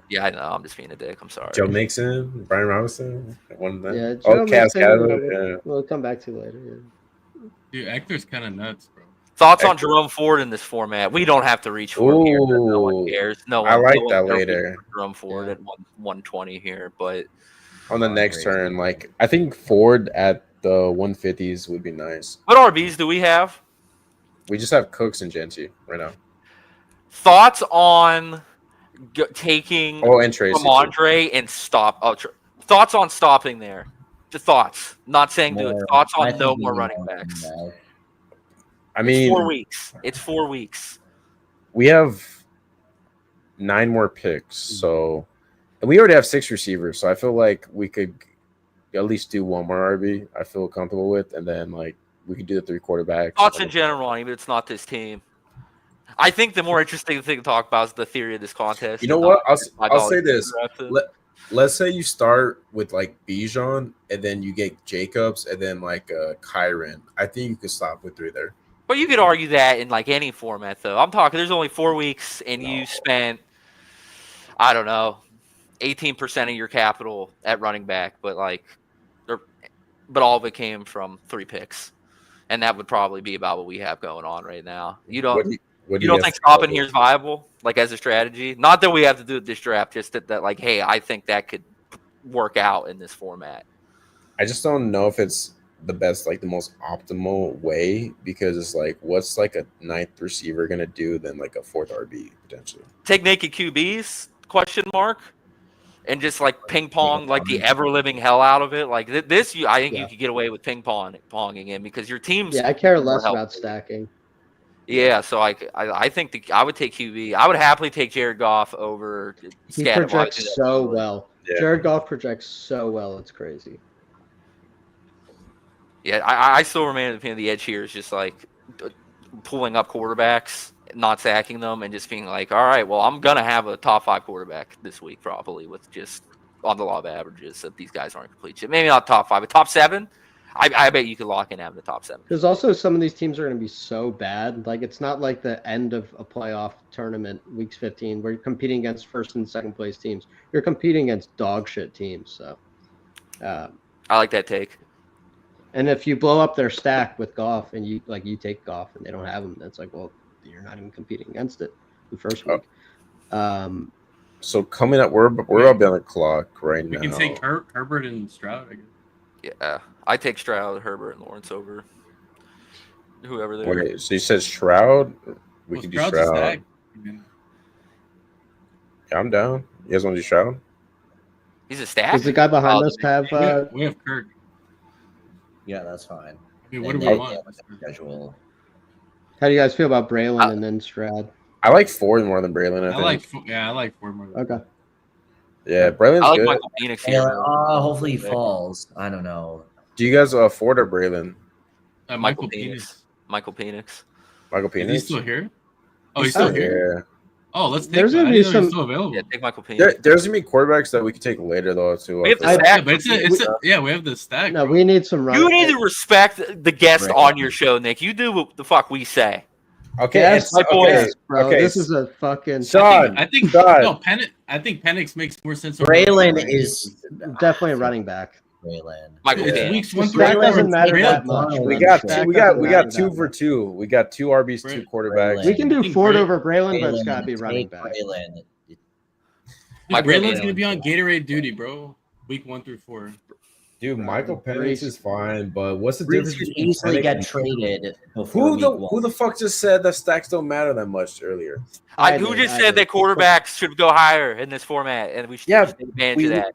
Yeah, I know. I'm just being a dick. I'm sorry. Joe Mixon, Brian Robinson, one of them. Yeah, Oh, Joe Cass Mixon, Gatherer, yeah. We'll come back to later. Yeah. Dude, Eckler's kind of nuts, bro. Thoughts on Eckler. Jerome Ford in this format? We don't have to reach for him here. No one Ooh, cares. No one. I like no one that cares later. for Jerome Ford at 120 here, but On the next turn, like I think Ford at the 150s would be nice. what RBs do we have? We just have Cooks and Genty right now. Thoughts on taking Oh, and Tracy. Ramondre and stop? Thoughts on stopping there? The thoughts. Not saying do it. More- Thoughts I on think no we more need running more than backs. that. I mean, 4 weeks. It's 4 weeks. we have 9 more picks, so and we already have 6 receivers. So I feel like we could at least do one more RB. I feel comfortable with, and then like we could do the 3 quarterbacks. Thoughts in general on him, but it's not this team. I think the more interesting thing to talk about is the theory of this contest. You know and what? not I'll say this. drafted. Let's say you start with like Bijan, and then you get Jacobs, and then like Kyron. I think you could stop with 3 there. But you could argue that in like any format, though. I'm talking. There's only 4 weeks, and No. you spent, I don't know, 18% of your capital at running back, but all of it came from 3 picks, and that would probably be about what we have going on right now. You don't. What do You don't guys think stopping about here is viable, like as a strategy? Not that we have to do it this draft, just that like, hey, I think that could work out in this format. I just don't know if it's the best, like the most optimal way, because it's like, what's like a 9th receiver gonna do than like a 4th RB potentially? Take naked QBs? Question mark. And just like ping pong, like the ever living hell out of it. Like this, I think you Yeah. could get away with ping ponging in because your team's. Yeah, I care less more about healthy. stacking. Yeah, so I think I would take QB. I would happily take Jared Goff over. He Scat. Well, I projects do that so totally. well. Yeah. Jared Goff projects so well. It's crazy. Yeah, I still remain at the opinion the edge here is just like pulling up quarterbacks, not sacking them, and just being like, all right, well, I'm gonna have a top 5 quarterback this week probably with just on the law of averages that these guys aren't complete shit. Maybe not top 5, but top 7. I bet you could lock in having the top 7. Because also some of these teams are going to be so bad. Like it's not like the end of a playoff tournament, weeks 15, where you're competing against first and second place teams. You're competing against dog shit teams. So, I like that take. and if you blow up their stack with Goff and you take Goff and they don't have him, that's like, well, you're not even competing against it the first week. So coming up, we're up on the clock right now. We can take Herbert and Stroud, I guess. Yeah, I take Stroud, Herbert, and Lawrence over whoever there. Wait, so you said Stroud? We can do Stroud's a Stroud. stack. Yeah, I'm down. You guys want to do Stroud? He's a stack. Does the guy behind us have? We have Kirk. Yeah, that's fine. I mean, what And do we then, want? yeah, with the schedule. How do you guys feel about Braylon and then Stroud? I like Ford more than Braylon. I like Ford more. Okay. Yeah, Braylon's I like good. Michael Penix here. Hopefully he falls. I don't know. Do you guys Ford or Braylon? Michael Penix. Michael Penix. Michael Penix. Is he still here? Oh, he's still here. Yeah. Oh, let's take There's him. gonna I be didn't know some- he's still available. Yeah, take Michael Penix. There's gonna be quarterbacks that we could take later though too. We have the I feel stack. Yeah, but we have the stack. No, bro. we need some running. You need to respect the guest Right. on your show, Nick. You do what the fuck we say. Okay, Yes, it's- okay, bro. okay. This is a fucking Sean, I think God. no Penix makes more sense. over Braylon Braylon. is definitely a running back. Braylon. Michael It's Penix. weeks The 1 through stack 4. doesn't matter Braylon- that much. We we man. got The two. stack We doesn't got matter two that for much. two. We got two RBs, two quarterbacks. We can do I think Ford Bray- over Braylon, but it's Braylon, got to be running back. Braylon. Dude, Michael Braylon's Penix. gonna be on Gatorade duty, bro. Week 1 through 4. Dude, Michael Penix Reese- is fine, but what's the Reese difference? could between easily Penix get and- traded before Who the fuck just said that stacks don't matter that much earlier? Who just said that quarterbacks should go higher in this format, and we should Yeah, take advantage we- of that?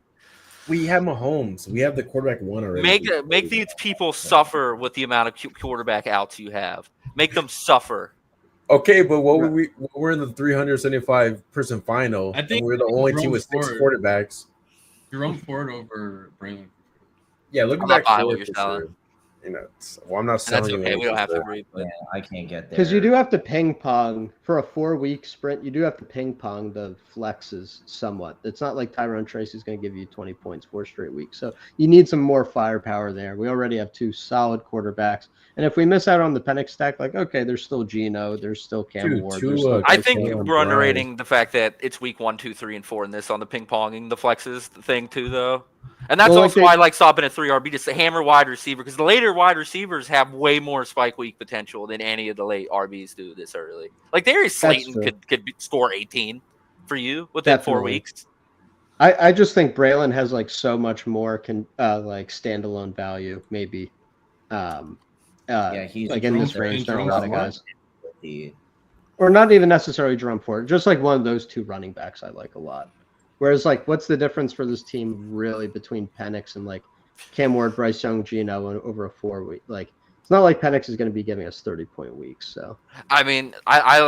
We have Mahomes. We have the quarterback one already. Make these people suffer with the amount of quarterback outs you have. Make them suffer. Okay, but we're in the 375 person final. I think and we're the only team with 6 Ford- quarterbacks. Jerome Ford over Braylon. Yeah, looking I'm not back buying forward what you're for selling. sure. You know, I'm not And selling. that's you okay. We anything don't have to for- agree. But Yeah, I can't get there. Because you do have to ping pong for a 4-week sprint. You do have to ping pong the flexes somewhat. It's not like Tyrone Tracy's going to give you 20 points 4 straight weeks. So you need some more firepower there. We already have 2 solid quarterbacks. And if we miss out on the Penix stack, like, okay, there's still Geno, there's still Cam Dude, Ward. two, there's still I Bryce think Young. we're underrating the fact that it's week 1, 2, 3, and 4 in this on the ping ponging the flexes thing too, though. And that's Well, I also think- why I like stopping at 3 RB to say hammer wide receiver, because the later wide receivers have way more spike week potential than any of the late RBs do this early. Like Darius Slayton true. could score 18 for you within 4 Definitely. weeks. I just think Braylon has like so much more like standalone value, maybe. Yeah, he's like in this Jerome- range, and there are a Jerome lot of Ford. guys. the Or not even necessarily Jerome Ford, just like one of those 2 running backs I like a lot. Whereas, like, what's the difference for this team really between Penix and like Cam Ward, Bryce Young, Geno over a 4-week? Like, it's not like Penix is going to be giving us 30-point weeks. So I mean, I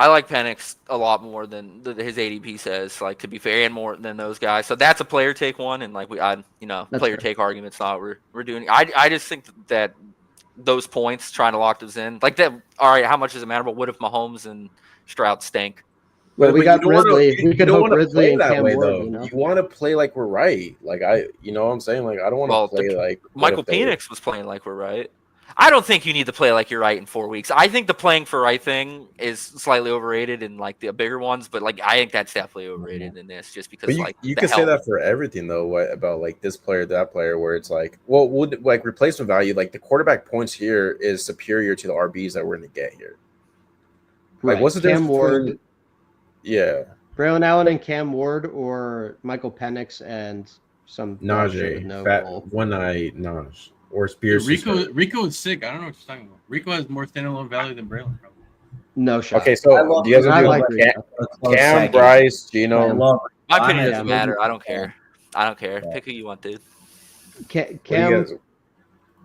like Penix a lot more than his ADP says. Like, to be fair, and more than those guys. So that's a player take one, and like That's player fair. take arguments. Not what we're doing. I just think that those points, trying to lock those in, like that. All right, how much does it matter? But what if Mahomes and Stroud stink? well, we But got you don't wanna- Ridley. you We could don't hope wanna Ridley play and that Cam way, Ward. though. You know, You want to play like we're right. Like you know what I'm saying? Like I don't want to Well, play like what Michael if they- Penix was playing like we're right. I don't think you need to play like you're right in 4 weeks. I think the playing for right thing is slightly overrated in like the bigger ones, but like I think that's definitely overrated in this, just because But you, like you the can say hell- that for everything though. What about like this player, that player, where it's like, well, would like replacement value, like the quarterback points here is superior to the RBs that we're going to get here. Like, Right. what's the Cam difference? Ward, Between, yeah, Braylon Allen, and Cam Ward, or Michael Penix and some bullshit with Najee, no fat goal. one eye Naj or Spears. Rico is sick. I don't know what you're talking about. Rico has more standalone value than Braylon. Probably. No shot. Okay, I so love do you guys I want like to do Rico. a close Cam, second. Bryce, I Gino? love My I opinion have doesn't him. matter. I don't care. I don't care. Pick who you want, dude. Cam,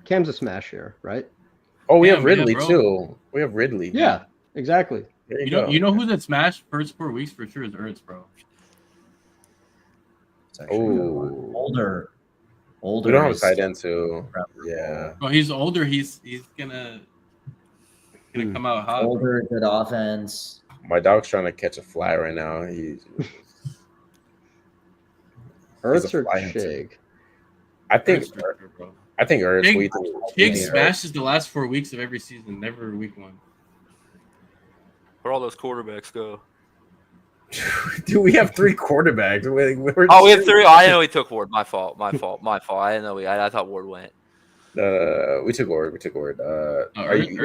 Cam's a smash here, right? Oh, we have Cam, Ridley bro. too. We have Ridley. Yeah, exactly. There You go. know who that smashed first 4 weeks for sure is Ertz, bro. It's actually a good one. Oh, Older. we don't have a is- tight end too. Yeah. Bro, he's older. He's gonna come out hot. Older, good offense. My dog's trying to catch a fly right now. He's Ertz a or fly hunter. Chig? I think Ertz for sure, bro. I think Ertz. Big, What do you think? Big Yeah. smashes the last 4 weeks of every season, never week 1. Where all those quarterbacks go? Dude, we have 3 quarterbacks. Oh, we have 3. Oh, I know he took Ward. My fault. I didn't know. I thought Ward went. We took Ward. We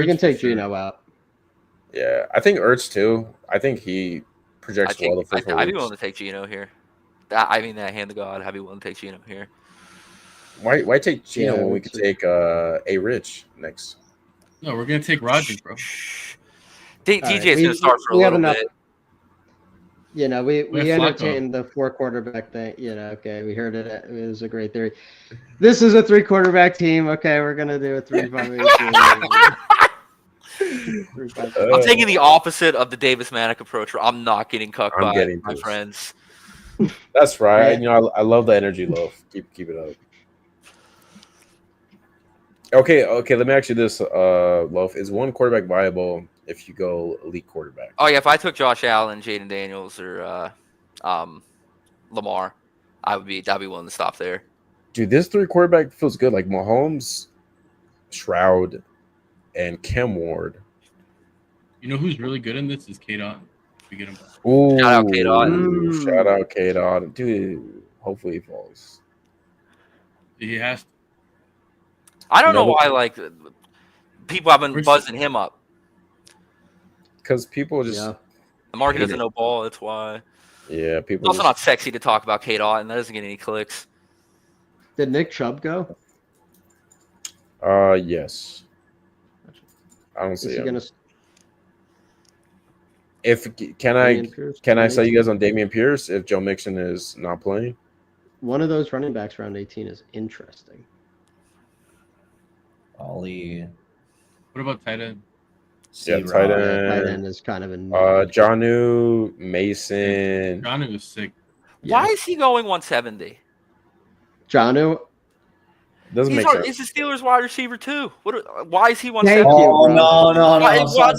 can take Gino out. Yeah, I think Ertz too. I think he projects well the first 4 I'd be weeks. willing to take Gino here. Hand to God, I'd be willing to take Gino here. Why take Gino Yeah, when we me could too. take A Rich next? No, we're gonna take Rodgers, bro. DJ's gonna start for a little bit. You know, we Flacco. entertained the 4 quarterback thing. You know, okay, we heard it. It was a great theory. This is a 3 quarterback team. Okay, we're gonna do a 3-5-8. I'm taking the opposite of the Davis Manic approach, where I'm not getting cucked I'm by getting my this. friends. That's right. Yeah. You know, I love the energy, love. Keep it up. Okay. Let me ask you this, Loaf. Is one quarterback viable if you go elite quarterback? Oh yeah, if I took Josh Allen, Jaden Daniels, or Lamar, I'd be willing to stop there. Dude, this 3 quarterback feels good. Like Mahomes, Shroud, and Cam Ward. You know who's really good in this is K-Dot. We get him. Ooh, Shout out K-Dot. Shout out K-Dot. Dude, hopefully he falls. He has to. I don't know No. why people have been buzzing him up. Because people just, Yeah. The market Hate doesn't it. know ball. That's why. yeah, It's people also just, not sexy to talk about K-Dot, and that doesn't get any clicks. Did Nick Chubb go? yes. I don't Is see he him. gonna? Can I sell you guys on Damian Pierce if Joe Mixon is not playing? One of those running backs round 18 is interesting. Ollie. What about tight end? Yeah, C-Rod. tight Tight end. end is kind of a Jonnu, Mason. Johnny was sick. Why is he going 170? Johnu. Doesn't make He's sense. the Steelers wide receiver too. Why is he Thank 170? you. Oh, no.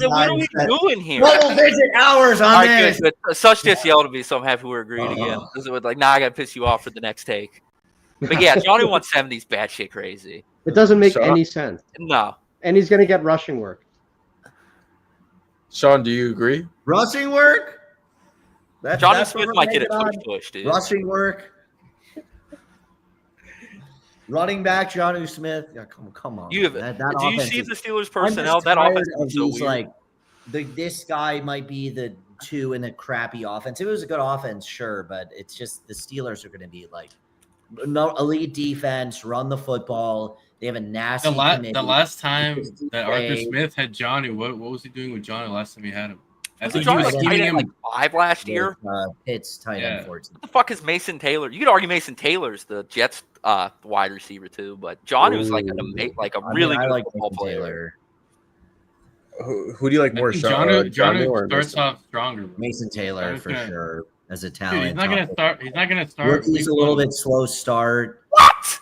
What are we doing here? Double-digit hours on All right, this. good. Such just yelled at me, so I'm happy we're agreed again. This is I gotta piss you off for the next take. But yeah, Johnny 170 is batshit crazy. It doesn't make Shut any sense. No. And he's going to get rushing work. Sean, do you agree? Rushing work? Johnny that's what Smith we're might get a banking on. push, dude. Rushing work. Running back, Jonnu Smith. Yeah, come on. You have, That do you offense see is- the Steelers I'm just personnel? That tired offense of is so these, weird. this guy might be the 2 in a crappy offense. If it was a good offense, sure, but it's just the Steelers are going to be no elite defense, run the football. They have a nasty committee. The last time that Arthur Hey. Smith had Johnny, what was he doing with Johnny last time he had him? I Was think he Johnny was tight scheming end him. 5 last year? Pitts tight Yeah. end 14. What the fuck is Mason Taylor? You could argue Mason Taylor's the Jets wide receiver too, but Johnny was like a really good football Mason player. Taylor. Who do you like I more, think Sean? Johnny or starts Mason? off stronger. Bro. Mason Taylor Johnny's for gonna- sure as a Dude, talent. he's not gonna start. He's not gonna start. Rookie's a week little one. bit slow start. What?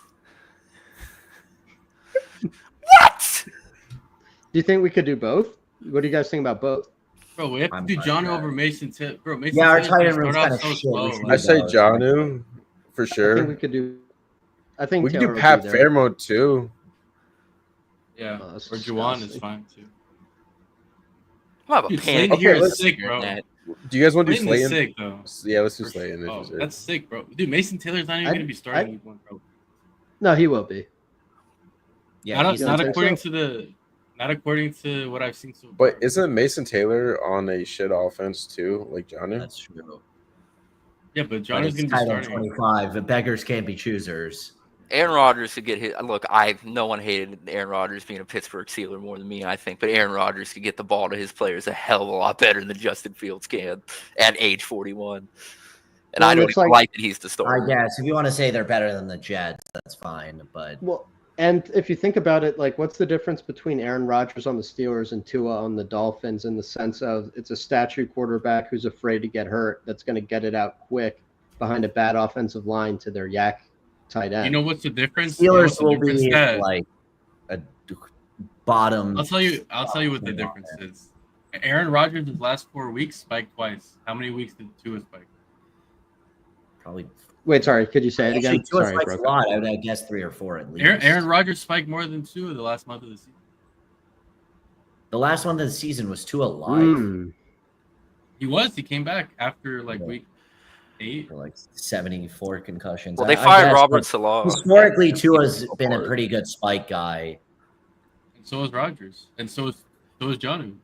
What? Do you think we could do both? What do you guys think about both? Bro, we have to I'm do fine Johnny with that. over Mason. Bro, Mason. Yeah, our Taylor's tight gonna end room's start kind off of so shit. slow, We should I right? say Jonnu for I think sure. we could do. I think We can Taylor do would Pat be there. Fairmont too. Yeah, Oh, that's or Juwan is disgusting. fine too. I'm have a Dude, panic. Slayton here is let's- sick, bro. Do you guys want to do Slayton is Slayton? sick though. Yeah, let's do For Slayton. sure. if Oh, it's there. that's sick, bro. Dude, Mason Taylor's not even I- gonna be starting I- week 1, bro. No, he will be. Yeah, not he's don't not think according so? to the, not according to what I've seen so far. But isn't Mason Taylor on a shit offense too, like Jonnu? that's true. Yeah, but But Johnny's it's gonna be tight end starting. 25. The beggars can't be choosers. Aaron Rodgers could get hit. Look, no one hated Aaron Rodgers being a Pittsburgh Steeler more than me, I think. But Aaron Rodgers could get the ball to his players a hell of a lot better than Justin Fields can at age 41. And Well, I it don't looks even like- like that he's the I starter. guess if you want to say they're better than the Jets, that's fine. But Well, and if you think about it, what's the difference between Aaron Rodgers on the Steelers and Tua on the Dolphins in the sense of it's a statue quarterback who's afraid to get hurt that's going to get it out quick behind a bad offensive line to their yak tight end. You know what's the difference? You know Steelers what's the will difference be that- like a bottom. I'll tell you what the difference is. Aaron Rodgers' last 4 weeks spiked twice. How many weeks did Tua spike? Probably. Wait, sorry. Could you say it Actually, again? Tua Sorry, I spikes a broke up. lot. I would guess 3 or 4 at least. Aaron Rodgers spiked more than Tua the last month of the season. The last one of the season was Tua live. He came back after week 8. For 74 concussions. Well, they fired Robert Salah. Historically, Tua's been a pretty good spike guy. And so is Rodgers. And so is Jonnu.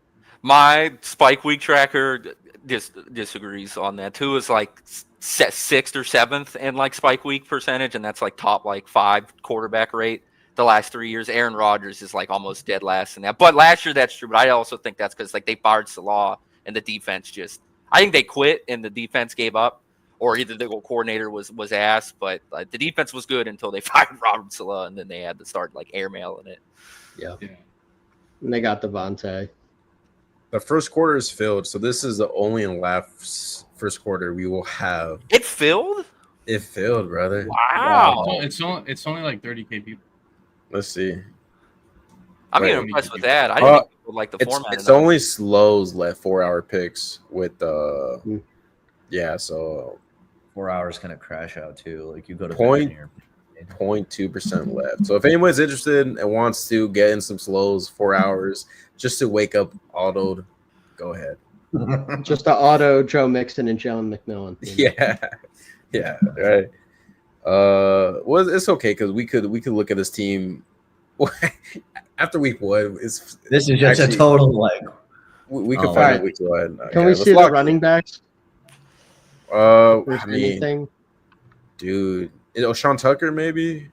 My spike week tracker disagrees on that. Tua's like 6th or 7th in spike week percentage, and that's top 5 quarterback rate. The last 3 years, Aaron Rodgers is almost dead last in that. But last year, that's true. But I also think that's because they fired Salah and the defense I think they quit and the defense gave up, or either the coordinator was ass. But the defense was good until they fired Robert Salah, and then they had to start airmailing it. Yeah. And they got Devontae. The first quarter is filled, so this is the only and last first quarter we will have. It filled. It filled, brother. Wow. It's only 30K people. Let's see. I'm Wait, impressed with that. I didn't think people like the format. It's only slows left 4-hour picks with yeah, so 4 hours kind of crash out too. You go to 0.2% left. So if anyone's interested and wants to get in some slows 4 hours just to wake up autoed, go ahead. Just the auto Joe Mixon and Jalen McMillan. Yeah, right. Well, it's okay because we could look at this team after week 1. This is just a total we could find out week 1. Can we see the running backs? Anything, dude. Sean Tucker maybe.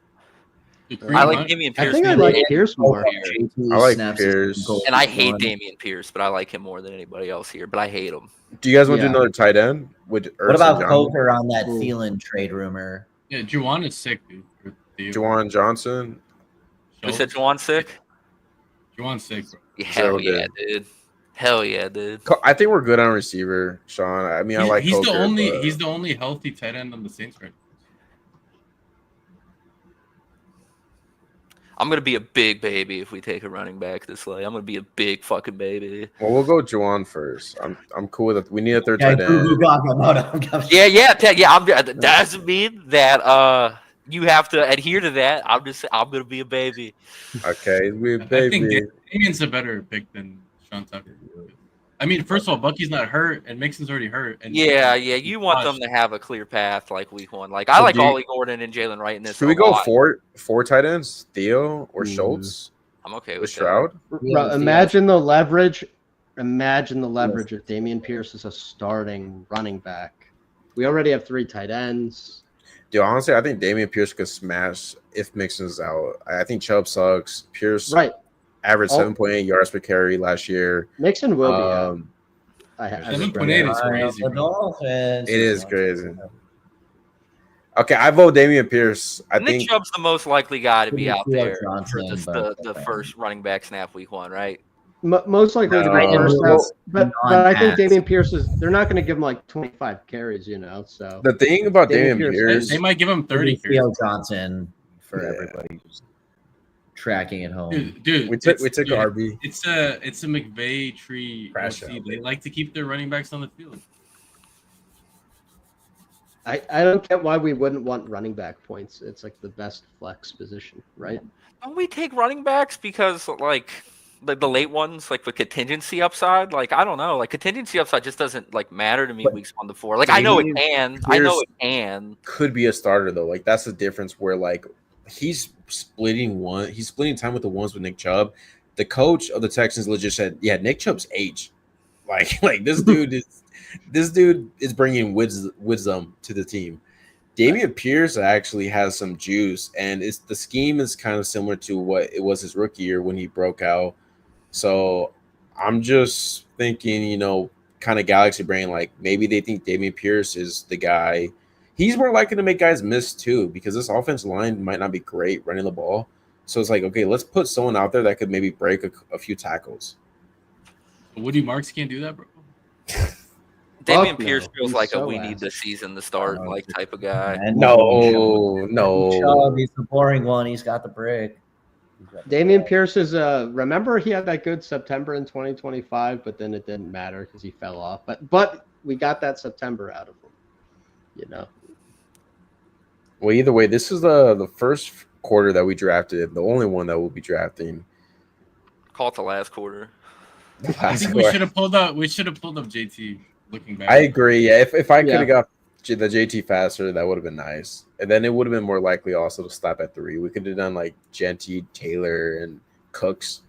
I like Dameon Pierce. I think I like Pierce more. I like Pierce, and I hate Dameon Pierce, but I like him more than anybody else here. But I hate him. Do you guys want to do another tight end? What about Coker on that Thielen trade rumor? Yeah, Juwan is sick, dude. Juwan Johnson. Who said Juwan sick? Juwan's sick, bro. Hell yeah, dude. Hell yeah, dude. I think we're good on receiver, Sean. I mean, I like. He's Coker, he's the only healthy tight end on the Saints right now. I'm gonna be a big baby if we take a running back this late. I'm gonna be a big fucking baby. Well, we'll go Juwan first. I'm cool with it. We need a third tight end. Yeah. That doesn't mean that you have to adhere to that. I'm gonna be a baby. Okay, we're I baby. think Damien's a better pick than Sean Tucker. I mean, first of all, Bucky's not hurt, and Mixon's already hurt. And yeah. You want them to have a clear path week 1. I like Ollie Gordon and Jalen Wright in this. Should we go four tight ends, Theo or Schultz? I'm okay with Stroud. Imagine the leverage. Imagine the leverage if Dameon Pierce is a starting running back. We already have 3 tight ends. Dude, honestly, I think Dameon Pierce could smash if Mixon's out. I think Chubb sucks. Pierce averaged 7.8 yards per carry last year. Mixon will be out. 7.8 is crazy. It is crazy. Okay, I vote Dameon Pierce. I think Chubb's the most likely guy to be out there for the first running back snap week 1, right? Most likely to be first. But I think Dameon Pierce they're not going to give him 25 carries, So the thing about Dameon Pierce, they might give him 30 carries. Theo Johnson for everybody who's tracking at home. Dude, we took RB. It's a McVay tree. They like to keep their running backs on the field. I don't get why we wouldn't want running back points. It's the best flex position, right? Don't we take running backs because the late ones, with contingency upside? I don't know. Contingency upside just doesn't matter to me weeks 1 to 4. I know it can. I know it can. Could be a starter though. That's the difference where he's splitting time with the ones with Nick Chubb. The coach of the Texans legit said, "Yeah, Nick Chubb's age. This dude is bringing wisdom to the team." Dameon Pierce actually has some juice, and the scheme is kind of similar to what it was his rookie year when he broke out. So I'm just thinking, kind of galaxy brain, maybe they think Dameon Pierce is the guy. He's more likely to make guys miss too, because this offensive line might not be great running the ball. So it's okay, let's put someone out there that could maybe break a few tackles. Woody Marks can't do that, bro. Dameon Pierce feels like we need the season to start type of guy. No. He's the boring one. He's got the break. Dameon Pierce is remember he had that good September in 2025, but then it didn't matter because he fell off. But we got that September out of him. Well, either way, this is the first quarter that we drafted, the only one that we'll be drafting. Call it the last quarter. I think we should have pulled up. We should have pulled up JT. Looking back, I agree. Yeah, if I could Yeah. have got the JT faster, that would have been nice, and then it would have been more likely also to stop at 3. We could have done like Genty, Taylor, and Cooks,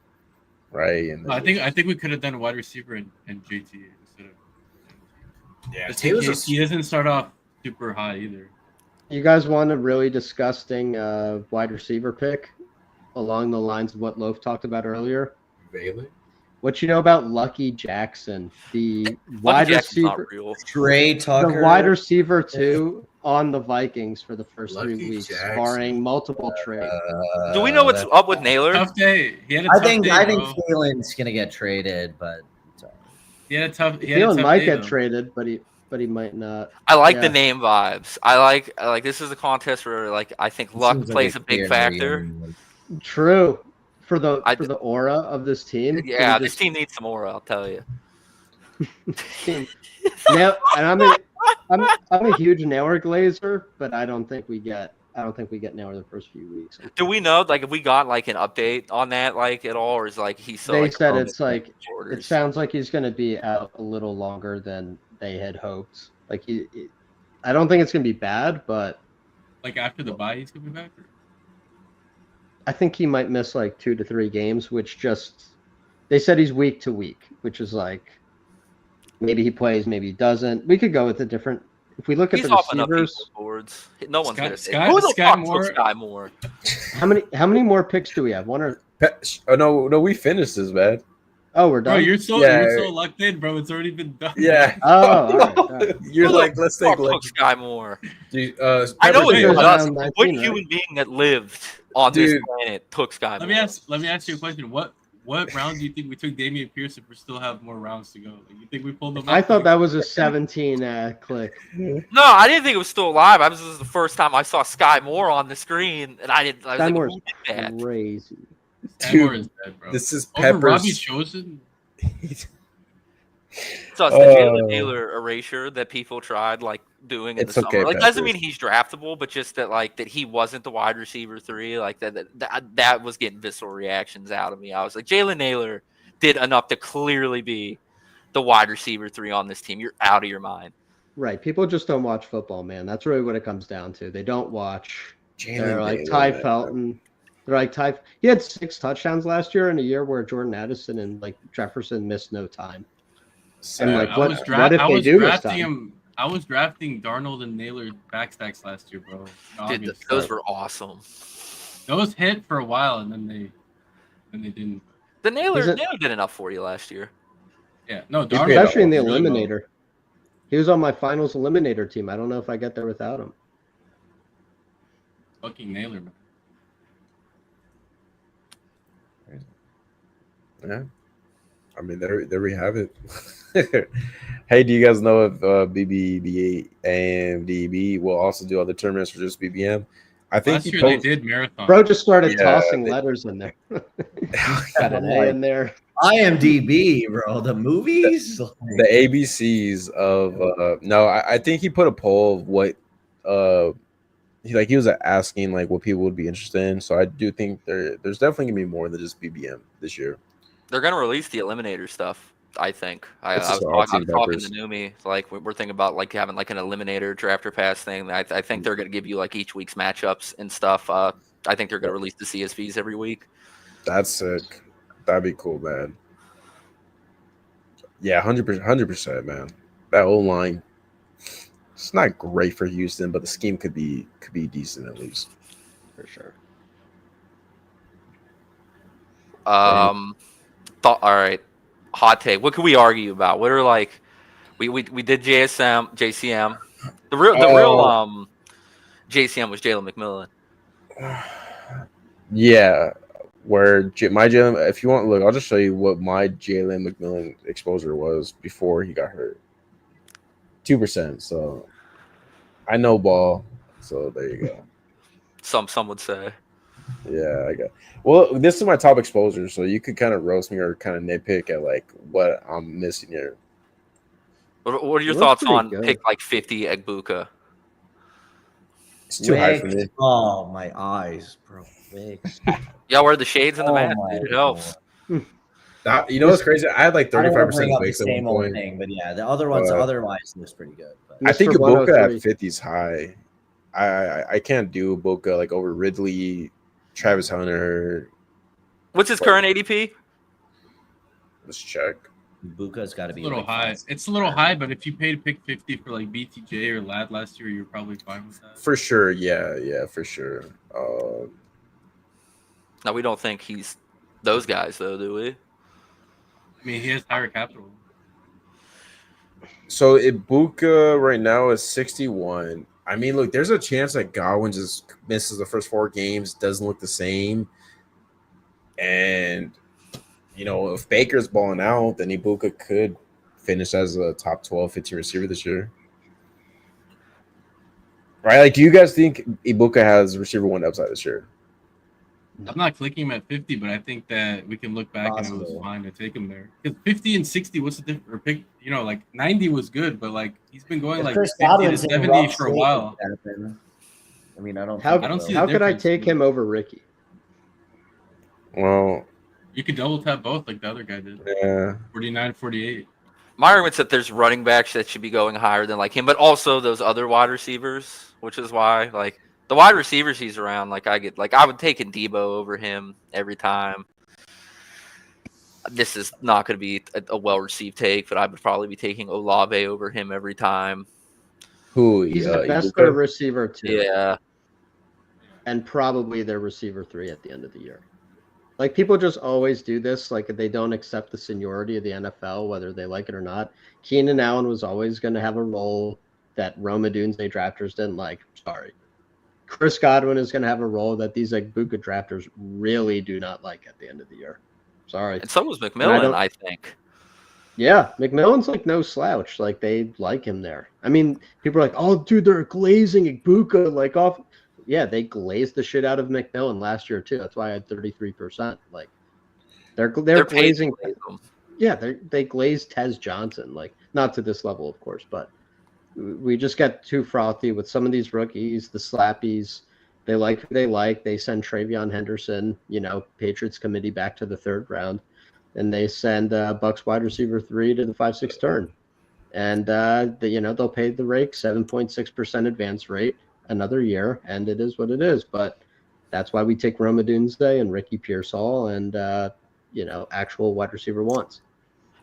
right? And I think we could have done wide receiver and JT instead of. yeah, He doesn't start off super high either. You guys want a really disgusting wide receiver pick along the lines of what Loaf talked about earlier? Bailey. What you know about Lucky Jackson, the Lucky wide Jackson's not receiver, real. Trey Tucker. the wide receiver 2 on the Vikings for the first Lucky 3 weeks, Jackson. barring multiple trades. Do we know what's up with Naylor? Tough day. He had a I tough think day, Thielen bro. Thielen's gonna get traded, but He had a tough. He had a Thielen tough might day, get though. traded, but he might not. I like Yeah. the name vibes. I like this is a contest where like I think luck seems like plays a big clear factor. reunion. True. For the I- for the aura of this team. Yeah, for this team needs some more. I'll tell you. Now, and I'm a huge Naylor glazer, but I don't think we get Naylor the first few weeks. Do we know like if we got like an update on that like at all, or is like he's so? They like, said on it's the like orders? it sounds like he's going to be out a little longer than they had hoped. Like I don't think it's going to be bad, but Like after the bye, he's gonna be back. I think he might miss like 2 to 3 games, which just they said he's week to week, which is like maybe he plays, maybe he doesn't. We could go with a different. If we look at He's the hopping up receivers, people's boards. No one's Sky- gonna say Sky- who the Sky fuck Moore- took Sky Moore. how many more picks do we have? One or Oh no, we finished this, man. oh, we're Bro, done. you're so locked in, bro. It's already been done. Yeah. Oh, all right, all right. You're Who the like, let's take Fuck like, took Sky Moore. dude, I know Pepper it Pepper's was around us. 19, What right? human being that lived on this Dude. planet took Sky Let Moore? me ask you a question. What round do you think we took Damian Pierce if we still have more rounds to go? Like, you think we pulled him? I up? thought that was a 17 click. No, I didn't think it was still alive. This was the first time I saw Sky Moore on the screen, and I was Sky like, Moore's who did that? crazy. Sky Moore is dead, bro. this is Over Robbie Pepper's. Chosen. So it's the Jalen Naylor erasure that people tried like doing in the It's summer. okay, Like doesn't Peppers. mean he's draftable, but just that like that he wasn't the wide receiver 3. Like that was getting visceral reactions out of me. I was like, Jalen Naylor did enough to clearly be the wide receiver 3 on this team. You're out of your mind. Right. People just don't watch football, man. That's really what it comes down to. They don't watch. They're Jalen like Naylor, Ty man. Felton. They're like Ty. He had 6 touchdowns last year in a year where Jordan Addison and like Jefferson missed no time. And like, what if they do miss drafting time? him. I was drafting Darnold and Naylor backstacks last year, bro. in Dude, August. those were awesome. Those hit for a while and then they didn't. The Naylor Is it- did enough for you last year. Yeah, no, He's Darnold. great. Especially in the was really well. eliminator. He was on my finals eliminator team. I don't know if I get there without him. Fucking Naylor, man. Yeah. I mean, there we have it. Hey, do you guys know if BBB and DB will also do other tournaments for just BBM? I think Last he year they posted- did marathon. Bro just started Yeah, tossing they- letters in there. Got an A in there. IMDb, bro. The movies. the ABCs of no, I think he put a poll of what he was asking like what people would be interested in. So I do think there's definitely gonna be more than just BBM this year. They're gonna release the eliminator stuff. I think. I This was is talking, awesome, I'm talking Peppers. to Numi. Like we're thinking about like having like an eliminator drafter pass thing. I think they're gonna give you like each week's matchups and stuff. I think they're gonna release the CSVs every week. That's sick. That'd be cool, man. Yeah, 100%, man. That O line, it's not great for Houston, but the scheme could be decent at least. For sure. All right. Hot take. What could we argue about? What are like we did JCM. The real JCM was Jalen McMillan. Yeah, where my Jalen, if you want, look, I'll just show you what my Jalen McMillan exposure was before he got hurt. 2%. So I know ball. So there you go. Some would say. Yeah, I got. Well, this is my top exposure, so you could kind of roast me or kind of nitpick at like what I'm missing here. What are your It looks thoughts pretty on good. pick like 50 Egbuka? It's too high for Wicks. me. Oh, my eyes, bro. Wicks. Y'all wear the shades in the Oh match. my Dude, it helps. You know what's crazy? I had like I don't want to 35% bring up the Wicks at one same old point. thing, but yeah, the other ones But- otherwise looks pretty good. But I think Mr. Ibuka 103. at 50 is high. I can't do Ibuka like over Ridley, Travis Hunter. What's his current ADP? Let's check. Ibuka's got to It's be a little like high. 5. It's a little high, but if you paid pick 50 for like BTJ or Lad last year, you're probably fine with that. For sure, yeah, for sure. No, we don't think he's those guys, though, do we? I mean, he has higher capital. So Ibuka right now is 61. I mean, look, there's a chance that Godwin just misses the first 4 games, doesn't look the same. And, you know, if Baker's balling out, then Ibuka could finish as a top 12, 15 receiver this year. Right? Like, do you guys think Ibuka has receiver 1 upside this year? I'm not clicking him at 50, but I think that we can look back and it was Possible. fine to take him there. Because 50 and 60, what's the difference? Or pick, you know, like 90 was good, but like he's been going If like Chris 50 to Godwin's in 70 rough for a shape, while. it could happen. I mean, I don't see How the could I difference. take him over Ricky? Well, You could double tap both like the other guy did. yeah. 49, 48. My argument that there's running backs that should be going higher than like him, but also those other wide receivers, which is why like the wide receivers he's around, like I would take Debo over him every time. This is not going to be a well-received take, but I would probably be taking Olave over him every time. Who? He's the best Ibuka? receiver 2. Yeah, And probably their receiver 3 at the end of the year. Like, people just always do this. Like, they don't accept the seniority of the NFL, whether they like it or not. Keenan Allen was always going to have a role that Roma Dunze drafters didn't like. Sorry. Chris Godwin is going to have a role that these like Ibuka drafters really do not like at the end of the year. Sorry. and so was McMillan, I think. Yeah, McMillan's like no slouch. Like, they like him there. I mean, people are like, "Oh, dude, they're glazing Ibuka like off." Yeah, they glazed the shit out of McMillan last year too. That's why I had 33%. Like, they're They're paid to glazing. glaze them. Yeah, they glazed Tez Johnson. Like, not to this level, of course, but we just got too frothy with some of these rookies, the slappies. They like who they like. They send Travion Henderson, you know, Patriots committee back to the 3rd round, and they send Bucks wide receiver 3 to the 5-6 turn, and they'll pay the rake 7.6% advance rate another year, and it is what it is. But that's why we take Roma Dunze and Ricky Pearsall and actual wide receiver 1s.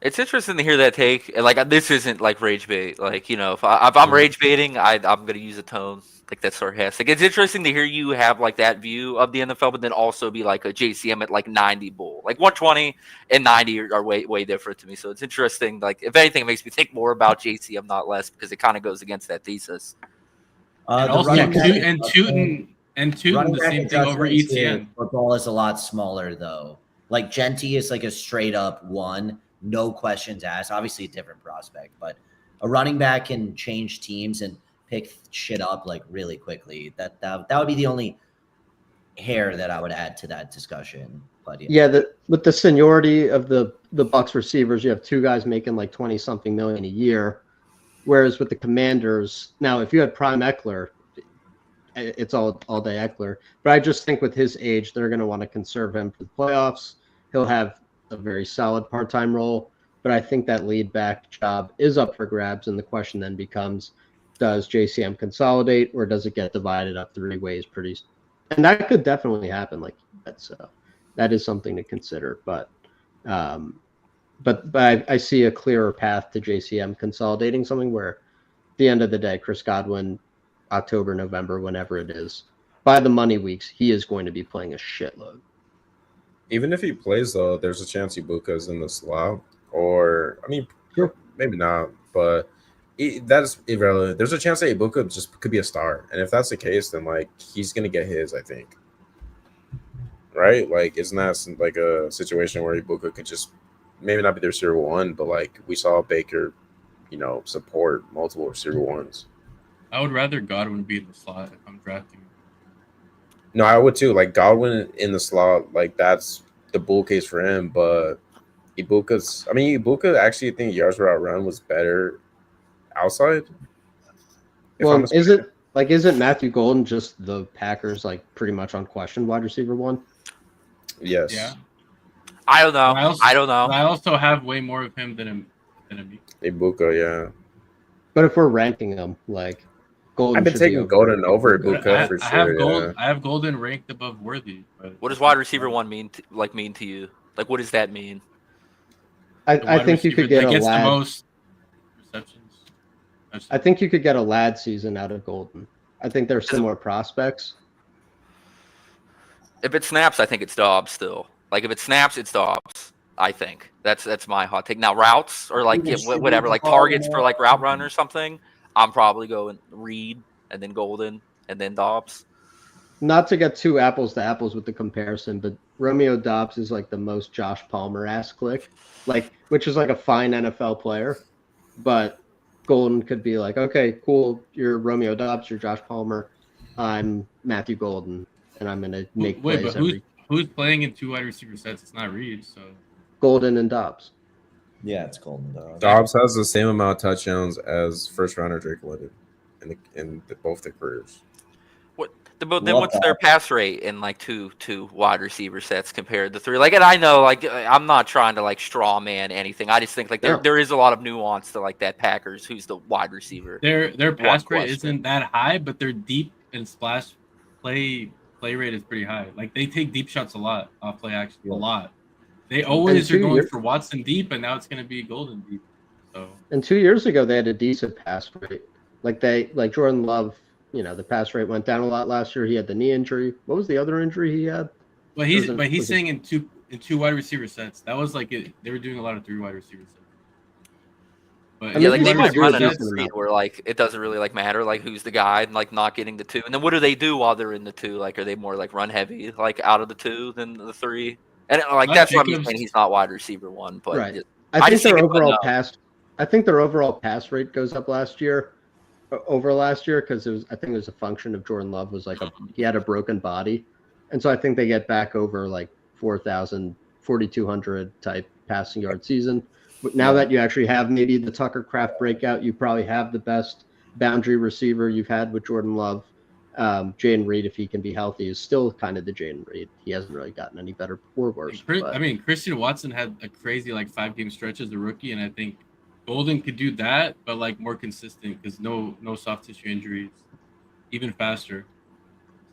It's interesting to hear that take. And like, this isn't like rage bait. Like, you know, if I'm rage baiting, I'm going to use a tone like that's sarcastic. It's interesting to hear you have like that view of the NFL, but then also be like a JCM at like 90 bull. Like 120 and 90 are way, way different to me. So it's interesting. Like, if anything, it makes me think more about JCM, not less, because it kind of goes against that thesis. And The also, running back Tootin the same thing over adjustments here, ETN. Football is a lot smaller though. Like Genty is like a straight up 1, no questions asked. Obviously a different prospect, but a running back can change teams and pick shit up like really quickly. That would be the only hair that I would add to that discussion. But With the seniority of the Bucks receivers, you have 2 guys making like 20-something million a year. Whereas with the Commanders, now if you had Prime Eckler, it's all day Eckler. But I just think with his age, they're going to want to conserve him for the playoffs. He'll have a very solid part-time role, but I think that lead back job is up for grabs, and the question then becomes, does JCM consolidate or does it get divided up 3 ways pretty? And that could definitely happen. Like that is something to consider, but I see a clearer path to JCM consolidating something where at the end of the day, Chris Godwin, October, November, whenever it is, by the money weeks, he is going to be playing a shitload. Even if he plays, though, there's a chance Ibuka's in the slot. Or, I mean, maybe not, but that is irrelevant. There's a chance that Ibuka just could be a star. And if that's the case, then, like, he's going to get his, I think. Right? Like, isn't that like a situation where Ibuka could just maybe not be their receiver 1, but, like, we saw Baker, support multiple receiver 1s. I would rather Godwin be in the slot if I'm drafting him. No, I would too. Like, Godwin in the slot, like, that's the bull case for him. But Ibuka actually, I think yards per out run was better outside. Well, Like, isn't Matthew Golden just the Packers, like, pretty much unquestioned wide receiver one? Yes. Yeah. I don't know. I don't know. I also have way more of him than Ibuka, yeah. But if we're ranking them, like, Golden, I've been taking Golden over Ibuka for sure. I have Golden ranked above Worthy. What does wide receiver one mean to you? Like, what does that mean? I think you could get a lad. The most receptions. I think you could get a lad season out of Golden. I think they're similar prospects. If it snaps, I think it's Dobbs still. Like, if it snaps, it's Dobbs. I think that's my hot take. Now routes or like whatever, like targets for like route run or something. I'm probably going Reed and then Golden and then Dobbs. Not to get too apples to apples with the comparison, but Romeo Dobbs is like the most Josh Palmer-ass click, like, which is like a fine NFL player, but Golden could be like, okay, cool, you're Romeo Dobbs, you're Josh Palmer, I'm Matthew Golden, and I'm gonna make plays. But who's playing in 2 wide receiver sets? It's not Reed, so Golden and Dobbs. Yeah, it's Golden. Dobbs has the same amount of touchdowns as first rounder Drake London in both their careers. What's their pass rate in like two wide receiver sets compared to 3? Like, and I know, like, I'm not trying to like straw man anything. I just think like there is a lot of nuance to like that Packers who's the wide receiver. Their pass rate isn't that high, but their deep and splash play rate is pretty high. Like, they take deep shots a lot off play action, a lot. They always are going for Watson deep, and now it's going to be Golden deep. So, and 2 years ago they had a decent pass rate. Like Jordan Love. You know, the pass rate went down a lot last year. He had the knee injury. What was the other injury he had? But he's saying in two wide receiver sets. That was like they were doing a lot of 3 wide receiver sets. But yeah, like they might run a speed where like it doesn't really like matter like who's the guy and like not getting the 2. And then what do they do while they're in the 2? Like, are they more like run heavy like out of the 2 than the 3? And like that's what I'm saying. He's not wide receiver 1, but right. I think their overall pass rate goes up last year. Over last year, because I think it was a function of Jordan Love was like he had a broken body, and so I think they get back over like 4,000, 4,200 type passing yard season. But now that you actually have maybe the Tucker Kraft breakout, you probably have the best boundary receiver you've had with Jordan Love. Jayden Reed, if he can be healthy, is still kind of the Jayden Reed. He hasn't really gotten any better or worse. I mean, Christian Watson had a crazy like 5-game stretch as a rookie, and I think Golden could do that, but like more consistent because no soft tissue injuries, even faster.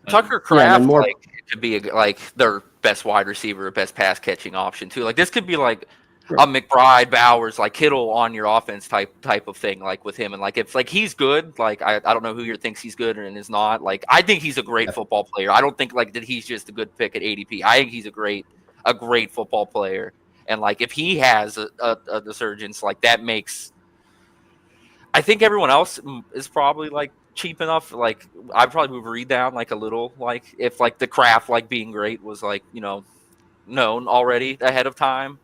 Tucker Kraft could be like their best wide receiver, best pass catching option too. Like this could be like a McBride, Bowers, like Kittle on your offense type of thing, like with him. And like if like he's good, like I don't know who here thinks he's good and is not. Like I think he's a great football player. I don't think like that he's just a good pick at ADP. I think he's a great football player. And like if he has a resurgence, like that makes, I think everyone else is probably like cheap enough. Like I'd probably move Reed down like a little. Like if like the Kraft like being great was like known already ahead of time,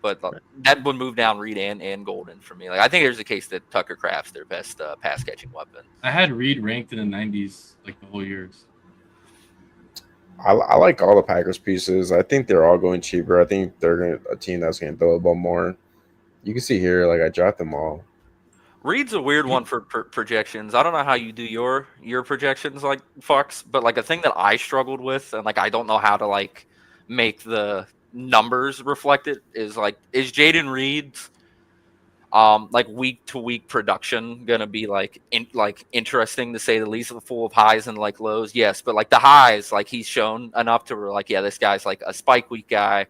but that would move down Reed and Golden for me. Like I think there's a case that Tucker Kraft's their best pass catching weapon. I had Reed ranked in the 90s like the whole years. I like all the Packers pieces. I think they're all going cheaper. I think they're a team that's going to throw the ball more. You can see here, like I dropped them all. Reed's a weird one for projections. I don't know how you do your projections, like Fox, but like a thing that I struggled with, and like I don't know how to like make the numbers reflect it, is Jayden Reed's like week to week production gonna be like interesting to say the least, full of highs and like lows? Yes, but like the highs, like he's shown enough to like, yeah, this guy's like a spike week guy,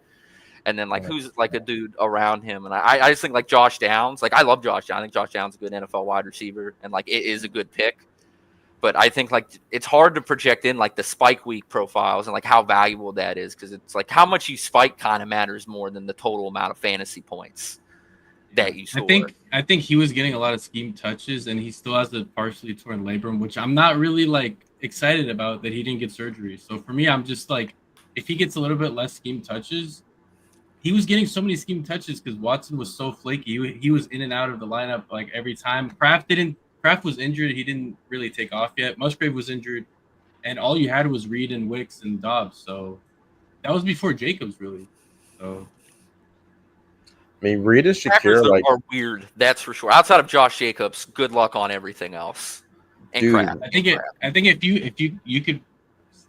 and then like who's like a dude around him. And I just think like Josh Downs, like I love Josh Downs. I think Josh Downs is a good NFL wide receiver, and like it is a good pick. But I think like it's hard to project in like the spike week profiles and like how valuable that is, because it's like how much you spike kind of matters more than the total amount of fantasy points that you score. I think he was getting a lot of scheme touches, and he still has a partially torn labrum, which I'm not really like excited about that he didn't get surgery. So for me, I'm just like, if he gets a little bit less scheme touches, he was getting so many scheme touches because Watson was so flaky. He was in and out of the lineup like every time. Kraft was injured. He didn't really take off yet. Musgrave was injured, and all you had was Reed and Wicks and Dobbs. So that was before Jacobs, really. So I mean, Reed is Shakir are weird. That's for sure. Outside of Josh Jacobs, good luck on everything else. And Dude. Crab. I think if you could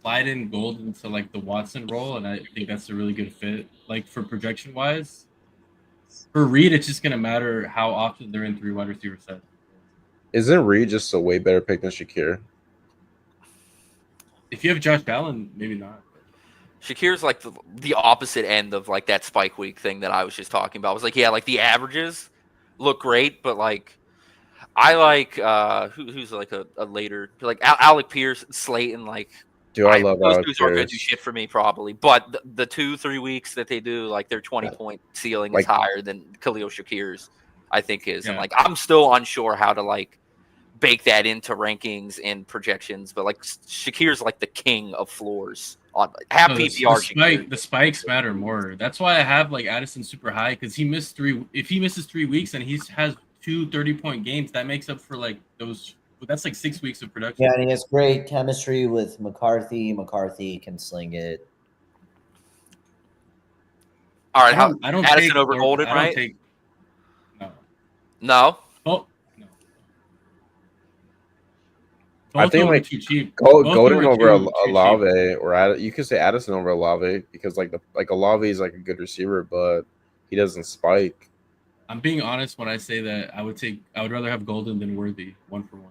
slide in Golden to like the Watson role, and I think that's a really good fit. Like for projection wise, for Reed, it's just gonna matter how often they're in 3 wide receiver sets. Isn't Reed just a way better pick than Shakir? If you have Josh Allen, maybe not. Shakir's like the opposite end of like that spike week thing that I was just talking about. I was like, yeah, like the averages look great, but like I like who's like a later like Alec Pierce, Slayton, like Dude, I love those Alec dudes aren't gonna Pierce. do shit for me probably. But the 2-3 weeks that they do, like their 20-point ceiling Like- is higher than Khalil Shakir's, I think is. And Yeah. like I'm still unsure how to like bake that into rankings and projections, but like Shakir's like the king of floors on half No, PPR. Shakir. the spikes matter more. That's why I have like Addison super high because he missed 3. If he misses 3 weeks and he has 2 30-point games, that makes up for like those. That's like 6 weeks of production. Yeah, and he has great chemistry with McCarthy. McCarthy can sling it. All right, I don't Addison take over Lord- Golden, I don't right? take- no. No. Oh, no. I Both think, of them are like, too cheap. Both of Golden them are over too cheap. Olave, or you could say Addison over Olave because like Olave is like a good receiver, but he doesn't spike. I'm being honest when I say that I would rather have Golden than Worthy 1-for-1.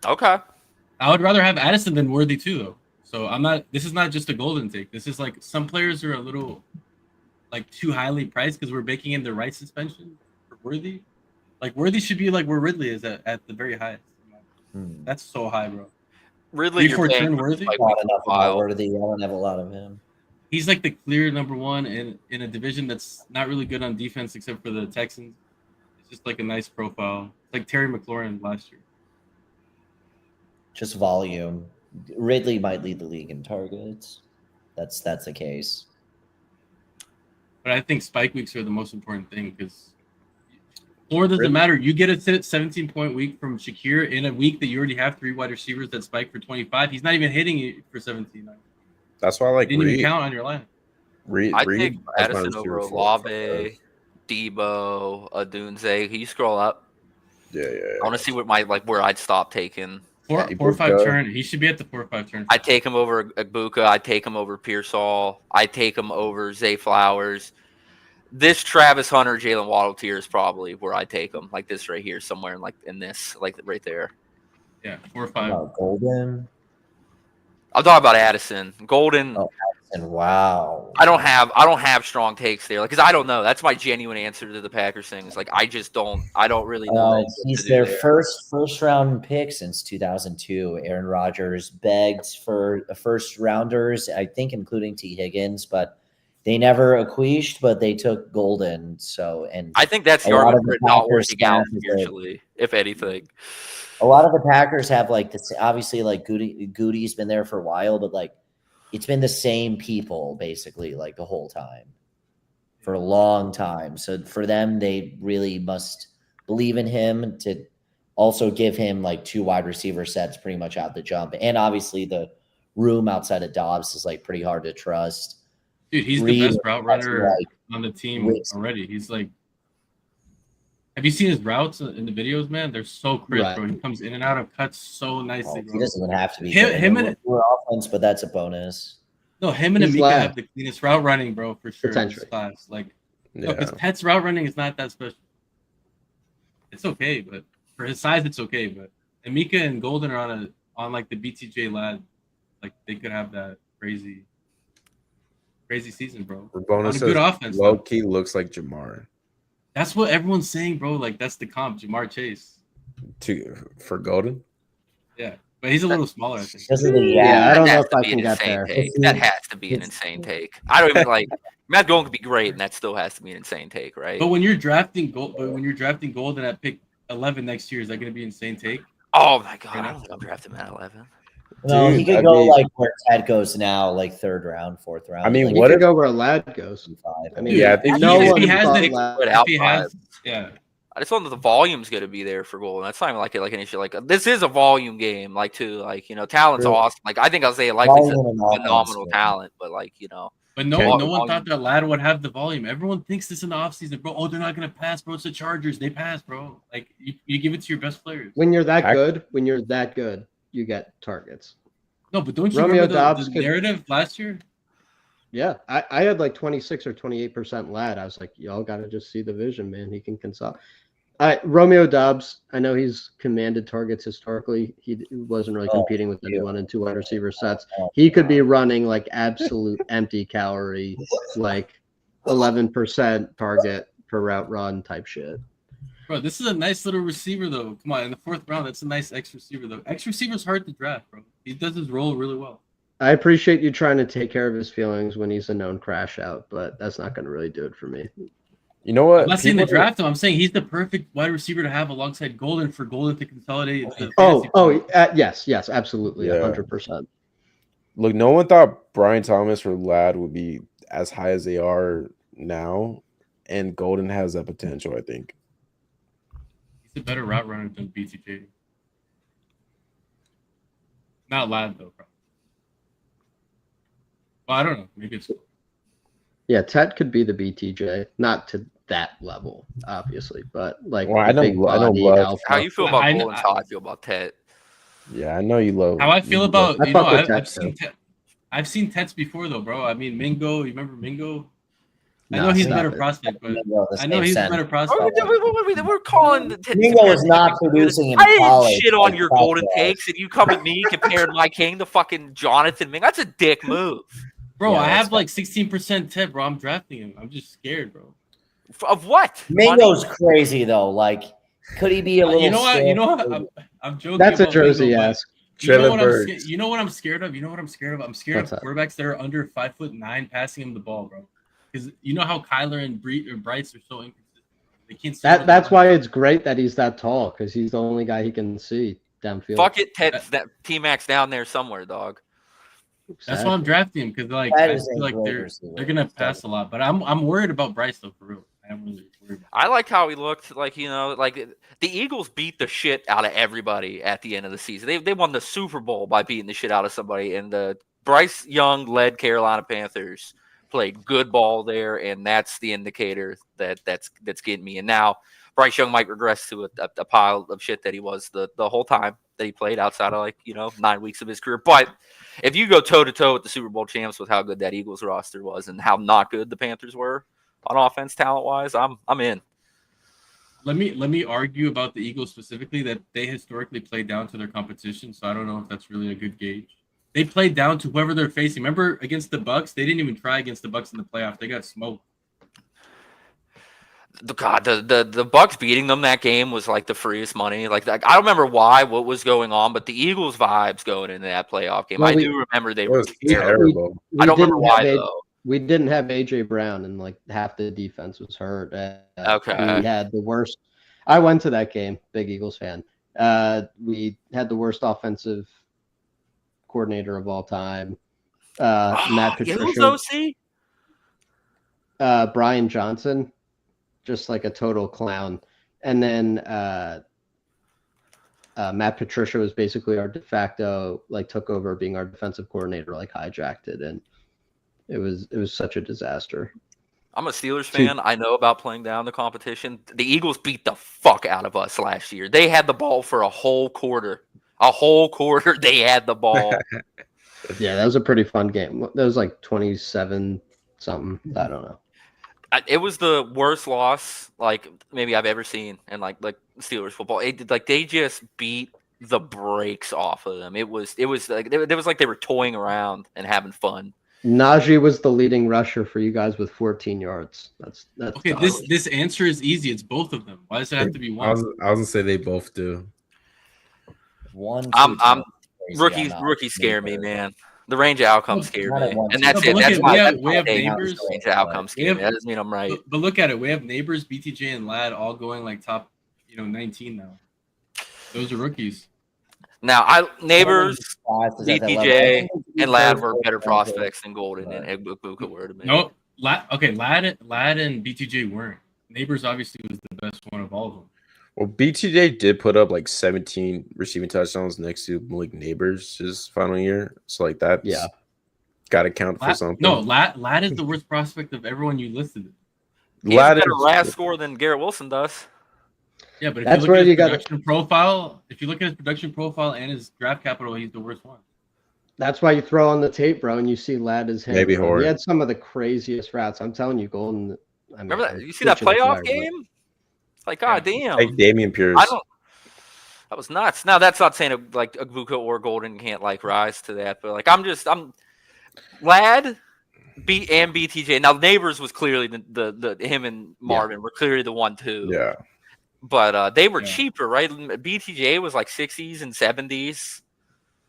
Okay. I would rather have Addison than Worthy too, though. So this is not just a Golden take. This is like some players are a little like too highly priced because we're baking in the right suspension for Worthy. Like Worthy should be like where Ridley is at the very highest. That's so high, bro. Ridley, you're 3-4 paying turn for Worthy? spike Not week enough while. about Worthy. I don't have a lot of him. He's like the clear number 1 in a division that's not really good on defense except for the Texans. It's just like a nice profile. It's like Terry McLaurin last year. Just volume. Ridley might lead the league in targets. That's the case. But I think spike weeks are the most important thing because floor doesn't matter. You get a 17-point week from Shakir in a week that you already have 3 wide receivers that spike for 25. He's not even hitting it for 17. That's why I like Didn't even Reed. count on your line. Reed, I Reed take as my Addison over receiver for- Olave, Debo, Adunze. Can you scroll up? Yeah. I want to see what where I'd stop taking. 4 Yeah, or 5 Ibuka. turn. He should be at the 4 or 5 turn. I take him over Agbuka. I take him over Pearsall. I take him over Zay Flowers. This Travis Hunter, Jalen Waddle tier is probably where I take him. Like this right here, somewhere in this, like right there. Yeah, 4 or 5. Golden. I'm talking about Addison, Golden. Oh. And wow. I don't have strong takes there, because I don't know. That's my genuine answer to the Packers thing. Is like I don't really know. what He's to do their there. first round pick since 2002. Aaron Rodgers begged for first rounders, I think, including T. Higgins, but they never acquiesced. But they took Golden. So, and I think that's the a lot argument of for the it not Packers working out staff is like- usually, if anything. a lot of the Packers have like this. Obviously, like Goody's been there for a while, but like it's been the same people basically like the whole time for a long time. So for them, they really must believe in him to also give him like 2 wide receiver sets pretty much out the jump. And obviously the room outside of Dobbs is like pretty hard to trust. Dude, he's Reed the best route runner like on the team Wicks. already. He's like, have you seen his routes in the videos, man? They're so crisp, Right. bro. He comes in and out of cuts so nicely, Well, bro. he doesn't even have to be Him- good. him and- We're offense, but that's a bonus. No, him and He's Amika lab. have the cleanest route running, bro, for sure. in this Potentially. class. Like, no, Yeah. because Pet's route running is not that special. It's okay, but for his size, it's okay. But Amika and Golden are on like the BTJ lad. Like they could have that crazy season, bro. Rabona On a says good offense, low though. key looks like Jamar That's what everyone's saying, bro. Like that's the comp, Jamar Chase. for Golden. Yeah, but he's a little smaller, I think. Because of the Yeah, I That don't know has if to I be can an get insane there. take. That has to be an insane take. I don't even like Matt Golden could be great, and that still has to be an insane take, right? But when you're drafting Golden at pick 11 next year, is that going to be insane take? Oh my god, I don't think I'm drafting him at 11. No, he Dude, could I go mean- like where Ted goes now, like 3rd round, 4th round. I mean, like He what could if- go where Lad goes. 55. I mean, Yeah, I think no if one he has thought the- Lad. But If he has, yeah. I just don't know the volume's going to be there for Golden. That's not even like an issue. Like this is a volume game, talent's True. awesome. Like I think Isaiah Likely's a Volume and offense, phenomenal yeah. talent, but like But no one thought that Ladd would have the volume. Everyone thinks this in the offseason, bro. Oh, they're not gonna pass, bro. It's the Chargers. They pass, bro. Like you give it to your best players. When you're that good, you get targets. No, but don't you Romeo remember Doubs the narrative last year? Yeah, I had like 26 or 28% Ladd. I was like, y'all got to just see the vision, man. He can consult. Romeo Doubs, I know he's commanded targets historically. He wasn't really competing with anyone in 2 wide receiver sets. He could be running like absolute empty calorie, like 11% target per route run type shit. Bro, this is a nice little receiver, though. Come on, in the 4th round, that's a nice X receiver, though. X receiver's hard to draft, bro. He does his role really well. I appreciate you trying to take care of his feelings when he's a known crash out, but that's not going to really do it for me. You know what? I'm not saying to draft him. I'm saying he's the perfect wide receiver to have alongside Golden for Golden to consolidate. Yes, absolutely, 100%. Look, no one thought Brian Thomas or Ladd would be as high as they are now, and Golden has that potential, I think. He's a better route runner than BTJ. Not Ladd, though, probably. Well, I don't know. Maybe it's. Yeah, Tet could be the BTJ, not to that level, obviously, but like. Well, I know love. How you feel about Golden? How I feel about Tet. Yeah, I know you love. How I feel about I've seen Tets before though, bro. I mean, Mingo. You remember Mingo? I know he's a better prospect, but I know he's a better prospect. We're calling Mingo is not producing in college. I didn't shit on your Golden takes, and you come at me comparing my king to fucking Jonathan Mingo. That's a dick move. Bro, I have like 16% tip, bro. I'm drafting him. I'm just scared, bro. Of what? Mingo's crazy though. Like, could he be a little? You know what? I'm joking. That's a Jersey ass. You know what I'm scared of? I'm scared of quarterbacks that are under 5'9" passing him the ball, bro. Because you know how Kyler and Bryce are so inconsistent. They can't see. That's why it's great that he's that tall, because he's the only guy he can see downfield. Fuck it, T-Max down there somewhere, dog. Exactly. That's why I'm drafting him, because like I feel like they're gonna pass a lot. But I'm worried about Bryce though, for real. I'm really worried. I like how he looked. Like, you know, like the Eagles beat the shit out of everybody at the end of the season. They won the Super Bowl by beating the shit out of somebody, and the Bryce Young led Carolina Panthers played good ball there, and that's the indicator that's getting me. And now Bryce Young might regress to a pile of shit that he was the whole time that he played outside of 9 weeks of his career. But if you go toe to toe with the Super Bowl champs with how good that Eagles roster was and how not good the Panthers were on offense talent wise, I'm in. Let me argue about the Eagles specifically, that they historically played down to their competition. So I don't know if that's really a good gauge. They played down to whoever they're facing. Remember against the Bucks, they didn't even try against the Bucks in the playoffs. They got smoked. The Bucks beating them that game was like the freest money. Like I don't remember what was going on, but the Eagles vibes going into that playoff game. I do remember they were terrible. I don't remember why though. We didn't have AJ Brown, and like half the defense was hurt. Okay, we had the worst. I went to that game, big Eagles fan. We had the worst offensive coordinator of all time. Matt Patricia. Brian Johnson, just like a total clown. And then Matt Patricia was basically our de facto, like took over being our defensive coordinator, like hijacked it, and it was such a disaster. I'm a Steelers fan. I know about playing down the competition. The Eagles beat the fuck out of us last year. They had the ball for a whole quarter. They had the ball. Yeah, that was a pretty fun game. That was like 27 something. I don't know. It was the worst loss like maybe I've ever seen in like Steelers football. They just beat the brakes off of them. It was like they were toying around and having fun. Najee was the leading rusher for you guys with 14 yards. That's okay. This answer is easy. It's both of them. Why does it have to be one? I was gonna say they both do. I'm rookies scare me, man. The range of outcomes scare me, and that's it. That's why we have Neighbors. Range of outcomes scare me. That doesn't mean I'm right. But look at it. We have Neighbors, BTJ, and Ladd all going like top, 19 now. Those are rookies. Now, Neighbors, BTJ, and Ladd were better prospects than Golden and Egbuka were to me. No, Ladd and BTJ weren't. Neighbors obviously was the best one of all of them. Well, BTJ did put up like 17 receiving touchdowns next to Malik Neighbors his final year. So like that, yeah, Got to count for something. No, Ladd is the worst prospect of everyone you listed. He has a better RAS score than Garrett Wilson does. Yeah, but if That's you look where at his you got production profile, if you look at his production profile and his draft capital, he's the worst one. That's why you throw on the tape, bro, and you see Ladd is him. Maybe Horde. He had some of the craziest routes. I'm telling you, Golden. I mean, Remember that? You see that playoff game? It's like, god damn. Like Damian Pierce. That was nuts. Now that's not saying like Agbuka or Golden can't like rise to that, but like I'm Ladd, and BTJ. Now Neighbors was clearly the him and Marvin were clearly the 1-2. Yeah. But they were cheaper, right? BTJ was like 60s and 70s,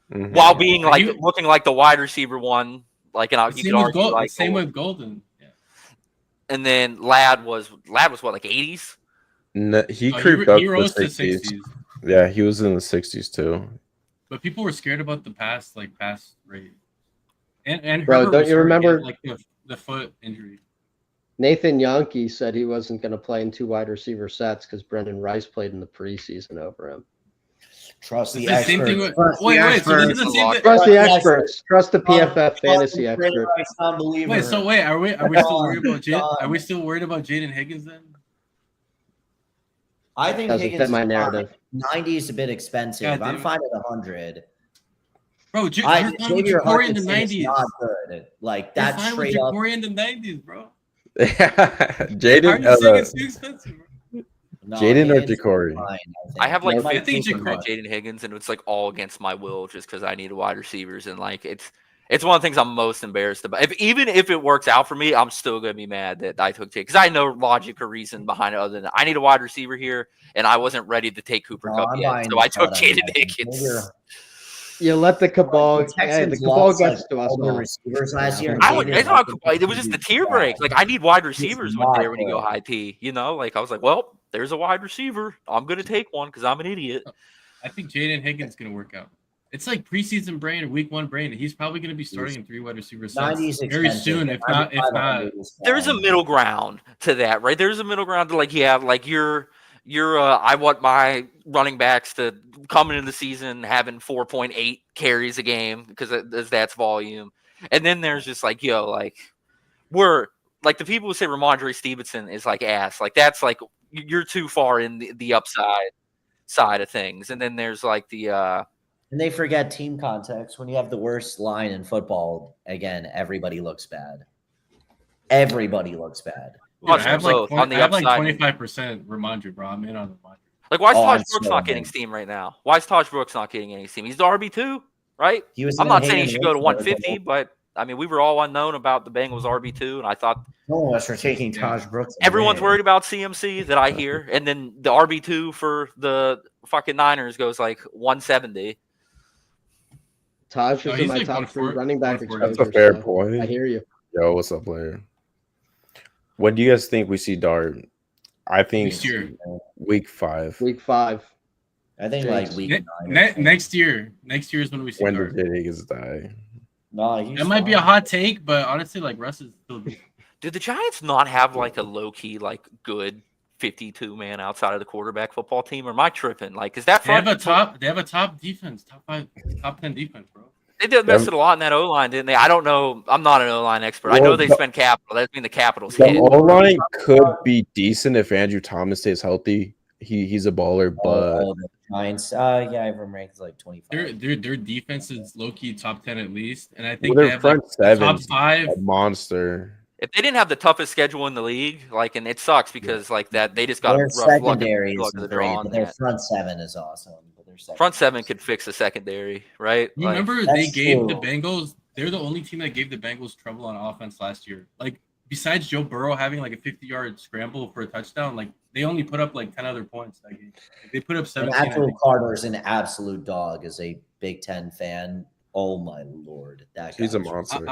while being like looking like the wide receiver one. Like, and you could argue like same with Golden. Yeah. And then Ladd was what, like 80s? No, he creeped up he to rose the to 60s. 60s. Yeah, he was in the 60s too. But people were scared about the pass rate. And Bro, Herbert don't was you hurt remember again, like the foot injury? Nathan Yonke said he wasn't going to play in 2 wide receiver sets because Brendan Rice played in the preseason over him. Trust the It's the same experts. thing with- Trust the wait, so experts. this is the same thing. Trust the experts. Trust the PFF fantasy Trust the expert. Rice non-believer. Wait, so wait, are we still worried about Jaden? Are we still worried about Jaden Higgins then? I think Doesn't Higgins fit my is narrative. fine. 90 is a bit expensive. God, I'm dude. fine at 100. Bro, you're I fine with Xavier Ja'Cory in the Hutchinson is 90s. not good. Like You're that's fine with straight up. Ja'Cory in the 90s, bro. How are Jaden, you saying it's too expensive, bro? No, Jaden or Higgins is Ja'Cory? fine, I have like No, I think 50 Ja'Cory- Jaden Higgins, and it's like all against my will just because I need wide receivers, and like it's one of the things I'm most embarrassed about. Even if it works out for me, I'm still gonna be mad that I took Jay because I know logic or reason behind it other than I need a wide receiver here, and I wasn't ready to take Cooper No, Kupp I'm yet, buying so I this took product. Jaden Xavier- Higgins. You let the cabal. The Hey, the Texans cabal lost, gets like, to us all their all. receivers last year. I would, Xavier it's not, Hutchinson it was just the tier is break. Like I need wide receivers when not there when you go good. high T. You know, like I was like, well, there's a wide receiver. I'm gonna take one because I'm an idiot. I think Jaden Higgins is gonna work out. It's like preseason brain or week 1 brain. He's probably gonna be starting in 3 wide receiver sets 90 is very expensive. soon. If not, 100 is There's a fine. middle ground to that, right? There's a middle ground to like, yeah, like you're I want my running backs to come into the season having 4.8 carries a game because that's volume. And then there's just like, yo, like we're like the people who say Ramondre Stevenson is like ass. Like that's like you're too far in the upside side of things. And then there's like the And they forget team context. When you have the worst line in football, again, everybody looks bad. Everybody looks bad. Dude, I have both like on the 25% Ramondre, bro. I'm in on Ramondre. like why is Oh, Taj it's Brooks so not getting good. steam right now? Why is Taj Brooks not getting any steam? He's the RB2, right? He was I'm in not the saying he Hayden should go to Wilson 150, but I mean, we were all unknown about the Bengals RB2, and I thought No of us are taking Taj Brooks. everyone's away. worried about CMC that I hear, and then the RB2 for the fucking Niners goes like 170. Taj No, is in he's my like top 3 140. running back 140. exposure. That's a fair so point. I hear you. Yo, what's up, player? When do you guys think we see Dart? I think Next year. week 5. Week 5. I think James. like week Ne- 9. next year is when we see When Dart. did Jay Higgins die? No, he's That might be a fine. hot take, but honestly, like Russ is still. Did the Giants not have like a low key, like good 52 man outside of the quarterback football team? Or am I tripping? Like, is that They have front? a top defense, top 5, top 10 defense, bro. They did mess it a lot in that O line, didn't they? I don't know. I'm not an O line expert. I know Well, they the- spend capital. That means the capital's The hit. O-line could be decent if Andrew Thomas stays healthy. He's a baller, but Oh, the Giants. Yeah, I have them ranked like 25. Their defense is low key top 10 at least, and I think their they have front like seven top 5. a monster. If they didn't have the toughest schedule in the league, like, and it sucks because like that they just got a Their rough luck secondary luck of the is draw great, on but their that. front 7 is awesome. But their Front 7 could fix the secondary, right? You Like, remember That's they gave the true. Bengals? They're the only team that gave the Bengals trouble on offense last year. Like besides Joe Burrow having like a 50-yard scramble for a touchdown, like they only put up like 10 other points that game. Like, they put up And 17. I Actual think. Carter is an absolute dog as a Big Ten fan. Oh my lord, that He's a guy's- monster.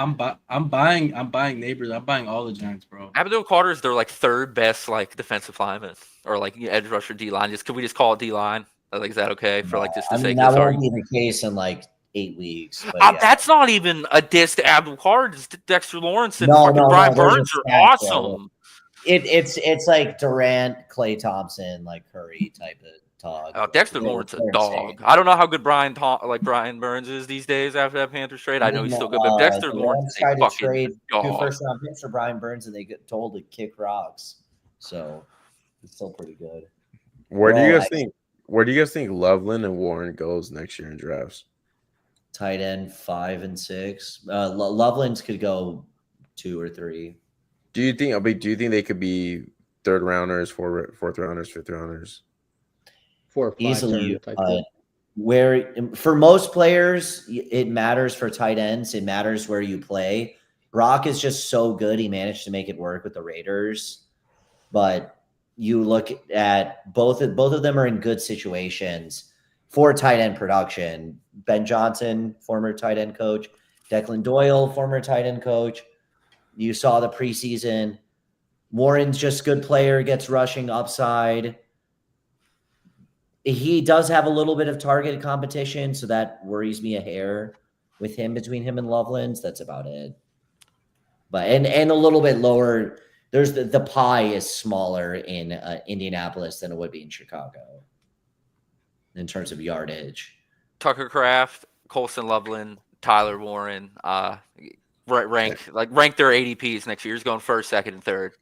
I'm buying Neighbors. I'm buying all the Giants, bro. Abdul Carter's their like third best like defensive lineman or like edge rusher D line. Just could we just call it D line? Like, is that okay for like just the I mean, sake that of this won't argument? be the case in like 8 weeks. But yeah. That's not even a diss to Abdul Carter. It's Dexter Lawrence and No, fucking no, Brian those are Burns are stats, bro. awesome. It's like Durant, Klay Thompson, like Curry talk. Dexter Lawrence a dog. I don't know how good Brian Burns is these days after that Panthers trade. I know he's still good, but Dexter Lawrence is a fucking trade dog. 2 first-round picks for Brian Burns, and they get told to kick rocks. So it's still pretty good. Where do you guys think? Where do you guys think Loveland and Warren goes next year in drafts? Tight end 5 and 6. Loveland's could go 2 or 3. Do you think they could be third rounders, fourth rounders, fifth rounders? 4 or 5 easily. Where for most players, it matters for tight ends. It matters where you play. Brock is just so good. He managed to make it work with the Raiders, but you look at both of them are in good situations for tight end production. Ben Johnson, former tight end coach, Declan Doyle, former tight end coach. You saw the preseason. Warren's just good player, gets rushing upside. He does have a little bit of targeted competition, so that worries me a hair with him between him and Loveland's. That's about it. But and a little bit lower. There's the pie is smaller in Indianapolis than it would be in Chicago in terms of yardage. Tucker Kraft, Colson Loveland, Tyler Warren, rank their ADPs next year. He's going first, second, and third.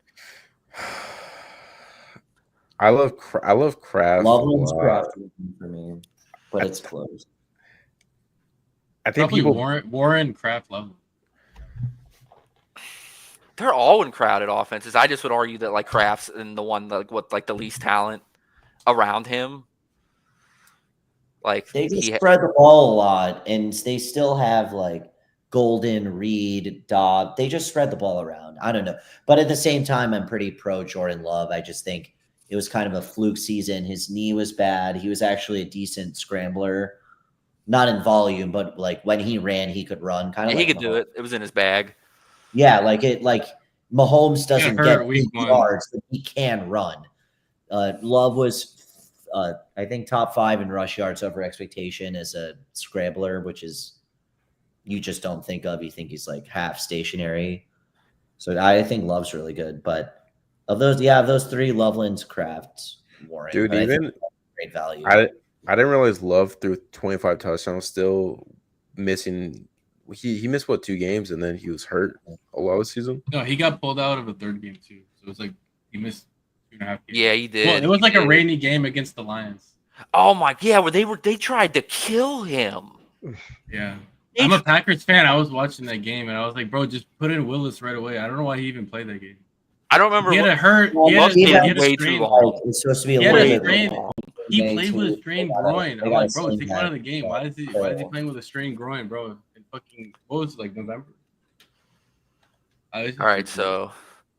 I love Kraft. Loveland's Kraft for me, but it's close. I think Probably people Warren, Kraft, Loveland. They're all in crowded offenses. I just would argue that like Kraft's and the one with the least talent around him. Like they just spread the ball a lot, and they still have like Golden, Reed, Dobb. They just spread the ball around. I don't know, but at the same time, I'm pretty pro Jordan Love. I just think it was kind of a fluke season. His knee was bad. He was actually a decent scrambler, not in volume, but like when he ran, he could run. Kind of, he could do it. It was in his bag. Yeah, like Mahomes doesn't get big yards, but he can run. Love was, I think, top 5 in rush yards over expectation as a scrambler, which is you just don't think of. You think he's like half stationary. So I think Love's really good. But of those 3, Loveland's, Kraft, Warren. Dude, even great value. I didn't realize Love threw 25 touchdowns, still missing. He missed 2 games, and then he was hurt a lot of the season. No, he got pulled out of a third game too. So it was like he missed 2.5 games. Yeah, he did. Well, it was like a rainy game against the Lions. Oh my, yeah, where they tried to kill him. Yeah. I'm a Packers fan. I was watching that game, and I was like, bro, just put in Willis right away. I don't know why he even played that game. I don't remember. He had a hurt. He had a strain. It's supposed to be He played with a strained groin. I'm like, bro, take him out of the game. Why is he playing with a strained groin, bro? In fucking what was it, like November? All right, so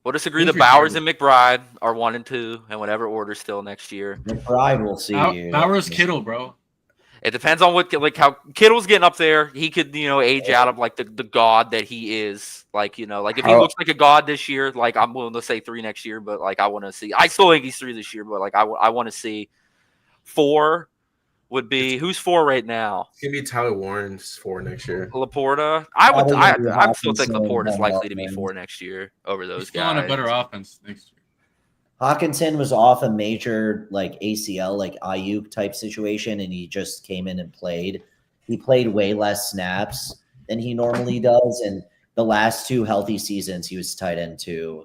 we'll disagree that Bowers and McBride are 1 and 2, and whatever order still next year. McBride will see you. Bowers, Kittle, bro. It depends on how Kittle's getting up there. He could, age out of like the god that he is. Like, like if he looks like a god this year, like I'm willing to say 3 next year, but like I want to see. I still think he's 3 this year, but like I want to see 4 would be who's 4 right now. It's gonna be Tyler Warren's 4 next year. Laporta. I still think Laporta's likely to be 4 next year over those guys. On a better offense next year. Hawkinson was off a major like ACL, like Ayuk type situation, and he just came in and played. He played way less snaps than he normally does, and the last 2 healthy seasons he was tight end 2.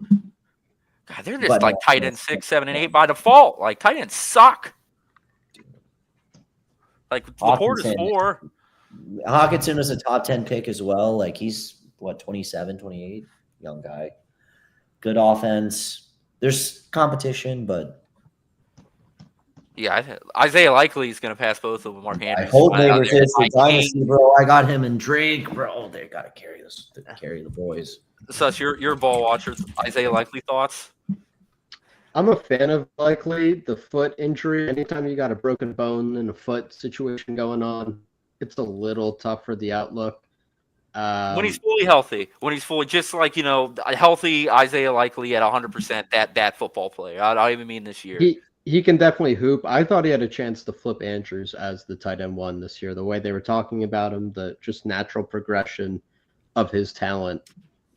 God, they're just like tight end 6, 7, and 8 by default. Like tight ends suck. Like Laporta's 4. Hawkinson was a top 10 pick as well. Like he's 27, 28, young guy. Good offense. There's competition, but yeah, Isaiah Likely is going to pass both of them. Mark Andrews. I hope Neighbors is the dynasty, bro. I got him in Drake, bro. They got to carry the boys. Such you're a ball watcher. Isaiah Likely thoughts? I'm a fan of Likely. The foot injury. Anytime you got a broken bone and a foot situation going on, it's a little tough for the outlook. When he's fully healthy, just like a healthy Isaiah Likely at 100%, that football player. I don't even mean this year. He can definitely hoop. I thought he had a chance to flip Andrews as the tight end 1 this year. The way they were talking about him, the just natural progression of his talent,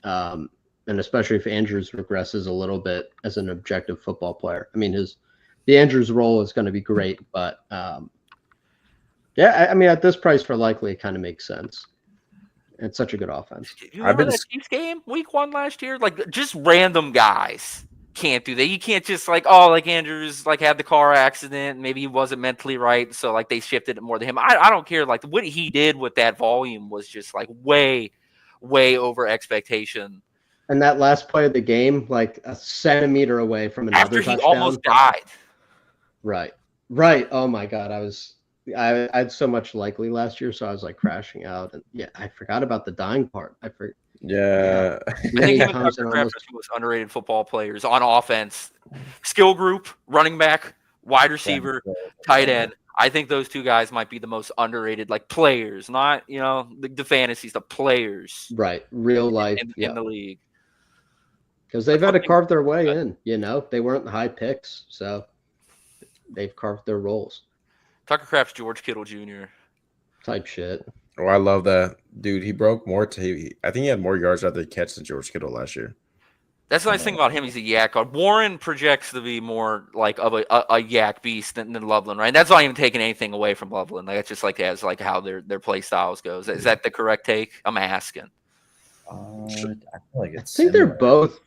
and especially if Andrews regresses a little bit as an objective football player. I mean, his the Andrews role is going to be great, but yeah, I mean, at this price for likely, it kind of makes sense. It's such a good offense. You remember that Chiefs game, week 1 last year? Like, just random guys can't do that. You can't just like Andrews like had the car accident, maybe he wasn't mentally right, so like they shifted it more to him. I don't care. Like what he did with that volume was just like way over expectation. And that last play of the game, like a centimeter away from another after he touchdown. almost died. Right. Oh my God, I had so much likely last year, so I was like crashing out, and yeah, I forgot about the dying part. Yeah. I think even Tucker Kraft is the most underrated football players on offense. Skill group, running back, wide receiver, tight end. I think those two guys might be the most underrated, like players, not the fantasies, the players. Right, real life in the league. Because they've had to carve their way in. They weren't the high picks, so they've carved their roles. Tucker Kraft's George Kittle Jr. type shit. Oh, I love that. Dude, he broke more. I think he had more yards after the catch than George Kittle last year. That's the nice thing about him. He's a yak guard. Warren projects to be more like of a yak beast than Loveland, right? And that's not even taking anything away from Loveland. Like, it's just like as like how their play styles goes. Is that the correct take? I'm asking. I feel like I think they're both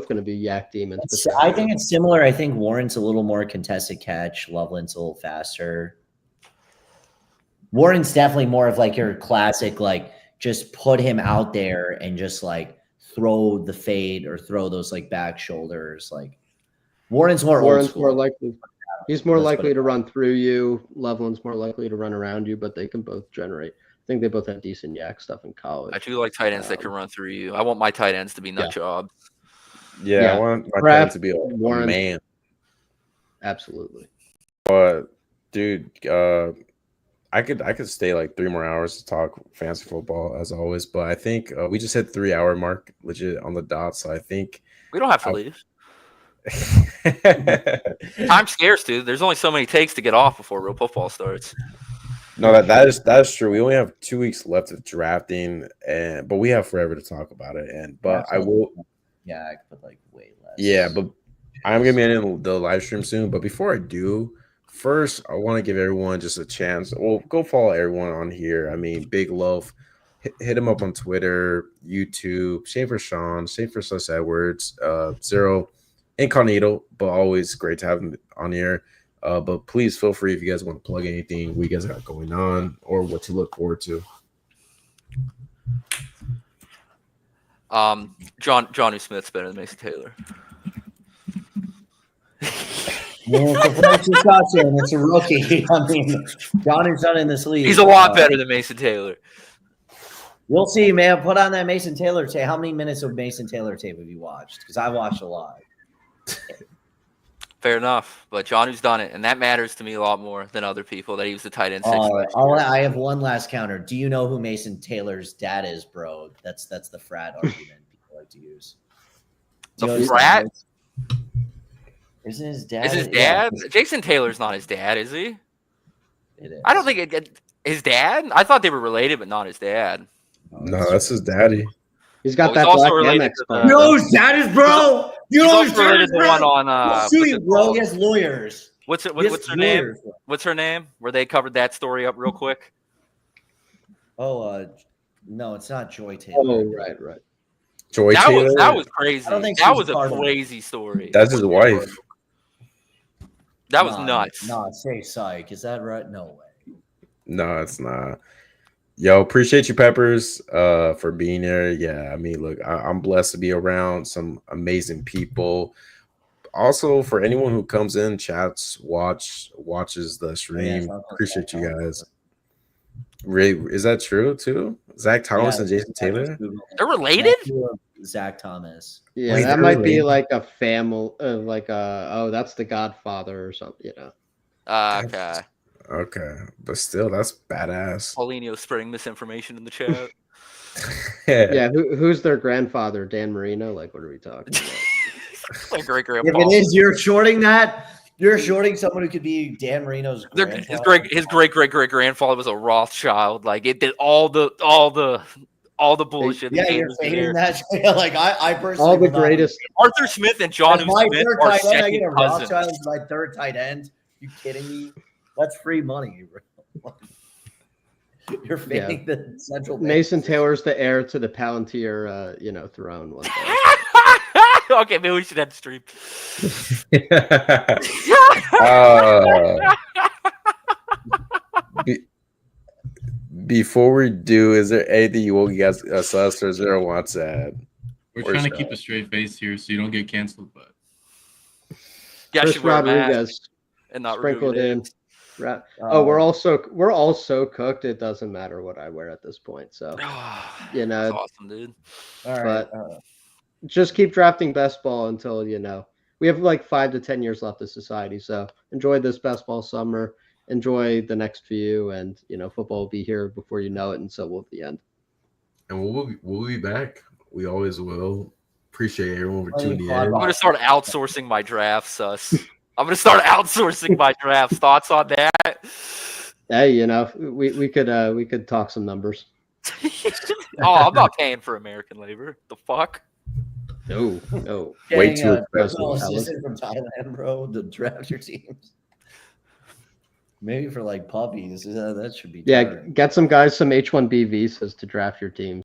going to be yak demons. I think it's similar. I think Warren's a little more contested catch. Loveland's a little faster. Warren's definitely more of like your classic, like just put him out there and just like throw the fade or throw those like back shoulders. Like Warren's more likely. He's more likely to run through you. Loveland's more likely to run around you, but they can both generate. I think they both have decent yak stuff in college. I do like tight ends that can run through you. I want my tight ends to be nut jobs. Yeah, I want my tight end to be a man. Absolutely. But dude, I could stay like 3 more hours to talk fantasy football as always, but I think we just hit 3-hour mark legit on the dot. So I think we don't have to leave. Time's scarce, dude. There's only so many takes to get off before real football starts. No, that is true. We only have 2 weeks left of drafting, but we have forever to talk about it. But I will. Yeah, I could put like way less. Yeah, but I'm gonna be in the live stream soon. But before I do, first I want to give everyone just a chance. Well, go follow everyone on here. I mean, Big Loaf, hit him up on Twitter, YouTube. Same for Sean. Same for Sus Edwards. Zero Incognito, but always great to have him on here. But please feel free if you guys want to plug anything we guys got going on or what to look forward to. Johnny Smith's better than Mason Taylor. It's a rookie. I mean, Johnny's done in this league. He's a lot better than Mason Taylor. We'll see, man. Put on that Mason Taylor tape. How many minutes of Mason Taylor tape have you watched? Because I watched a lot. Fair enough, but Johnny's done it, and that matters to me a lot more than other people that he was the tight end. I have one last counter. Do you know who Mason Taylor's dad is, bro? That's the frat argument people like to use. The frat? Isn't his dad? Is his dad? Yeah. Jason Taylor's not his dad, is he? It is. I don't think his dad. I thought they were related, but not his dad. No, that's his daddy. He's got that black Amex. You know whose dad is, bro? You know whose dad is, bro? On, sue you, bro. He has lawyers. What's her name? What's her name? Where they covered that story up real quick? Oh, no, it's not Joy Taylor. Oh, right. Joy Taylor. That was crazy. That was a crazy story. That's his wife. That was nuts. No, say psych. Is that right? No way. No, it's not. Yo, appreciate you, Peppers, for being there. Yeah, I mean, look, I'm blessed to be around some amazing people. Also, for anyone who comes in, chats, watches the stream, appreciate you guys. Ray, is that true too? Zach Thomas and Jason Taylor? They're related? Zach Thomas. Yeah, that might be like a family, that's the Godfather or something, you know. Okay, but still, that's badass. Paulinho spreading misinformation in the chat. Yeah, who's their grandfather? Dan Marino? Like, what are we talking about? Like great grandpa. If it is, you're shorting that. You're shorting someone who could be Dan Marino's grandfather. His great great grandfather was a Rothschild. Like it did all the all the bullshit. Yeah, that you're came fading here. that shit. Like I personally All the will not- greatest. Arthur Smith and John As my Smith third are tight end, I second get a cousins. Rothschild as my third tight end. You kidding me? That's free money. Bro. You're fading the central. Mason Bank. Taylor's the heir to the Palantir, throne one day. Okay, maybe we should end the stream. Before we do, is there anything you want guys us or zero wants to add? We're Or trying to shot. keep a straight face here so you don't get canceled, but Yeah, I Chris should wear a mask Rodriguez and not sprinkled ruin in. it. We're all so cooked. It doesn't matter what I wear at this point. So That's awesome, dude. All right. but just keep drafting best ball until we have like 5 to 10 years left of society. So enjoy this best ball summer. Enjoy the next few, and football will be here before you know it, and so will the end. And we'll be back. We always will. Appreciate everyone for tuning in. I'm gonna start outsourcing my drafts, sus. I'm gonna start outsourcing my drafts. Thoughts on that? Hey, we could talk some numbers. Oh, I'm not paying for American labor. The fuck? No. Way Getting too a personal expensive. assistant from Thailand, bro, to draft your teams. Maybe for like puppies. That should be. Yeah, tiring. get some guys some H-1B visas to draft your teams.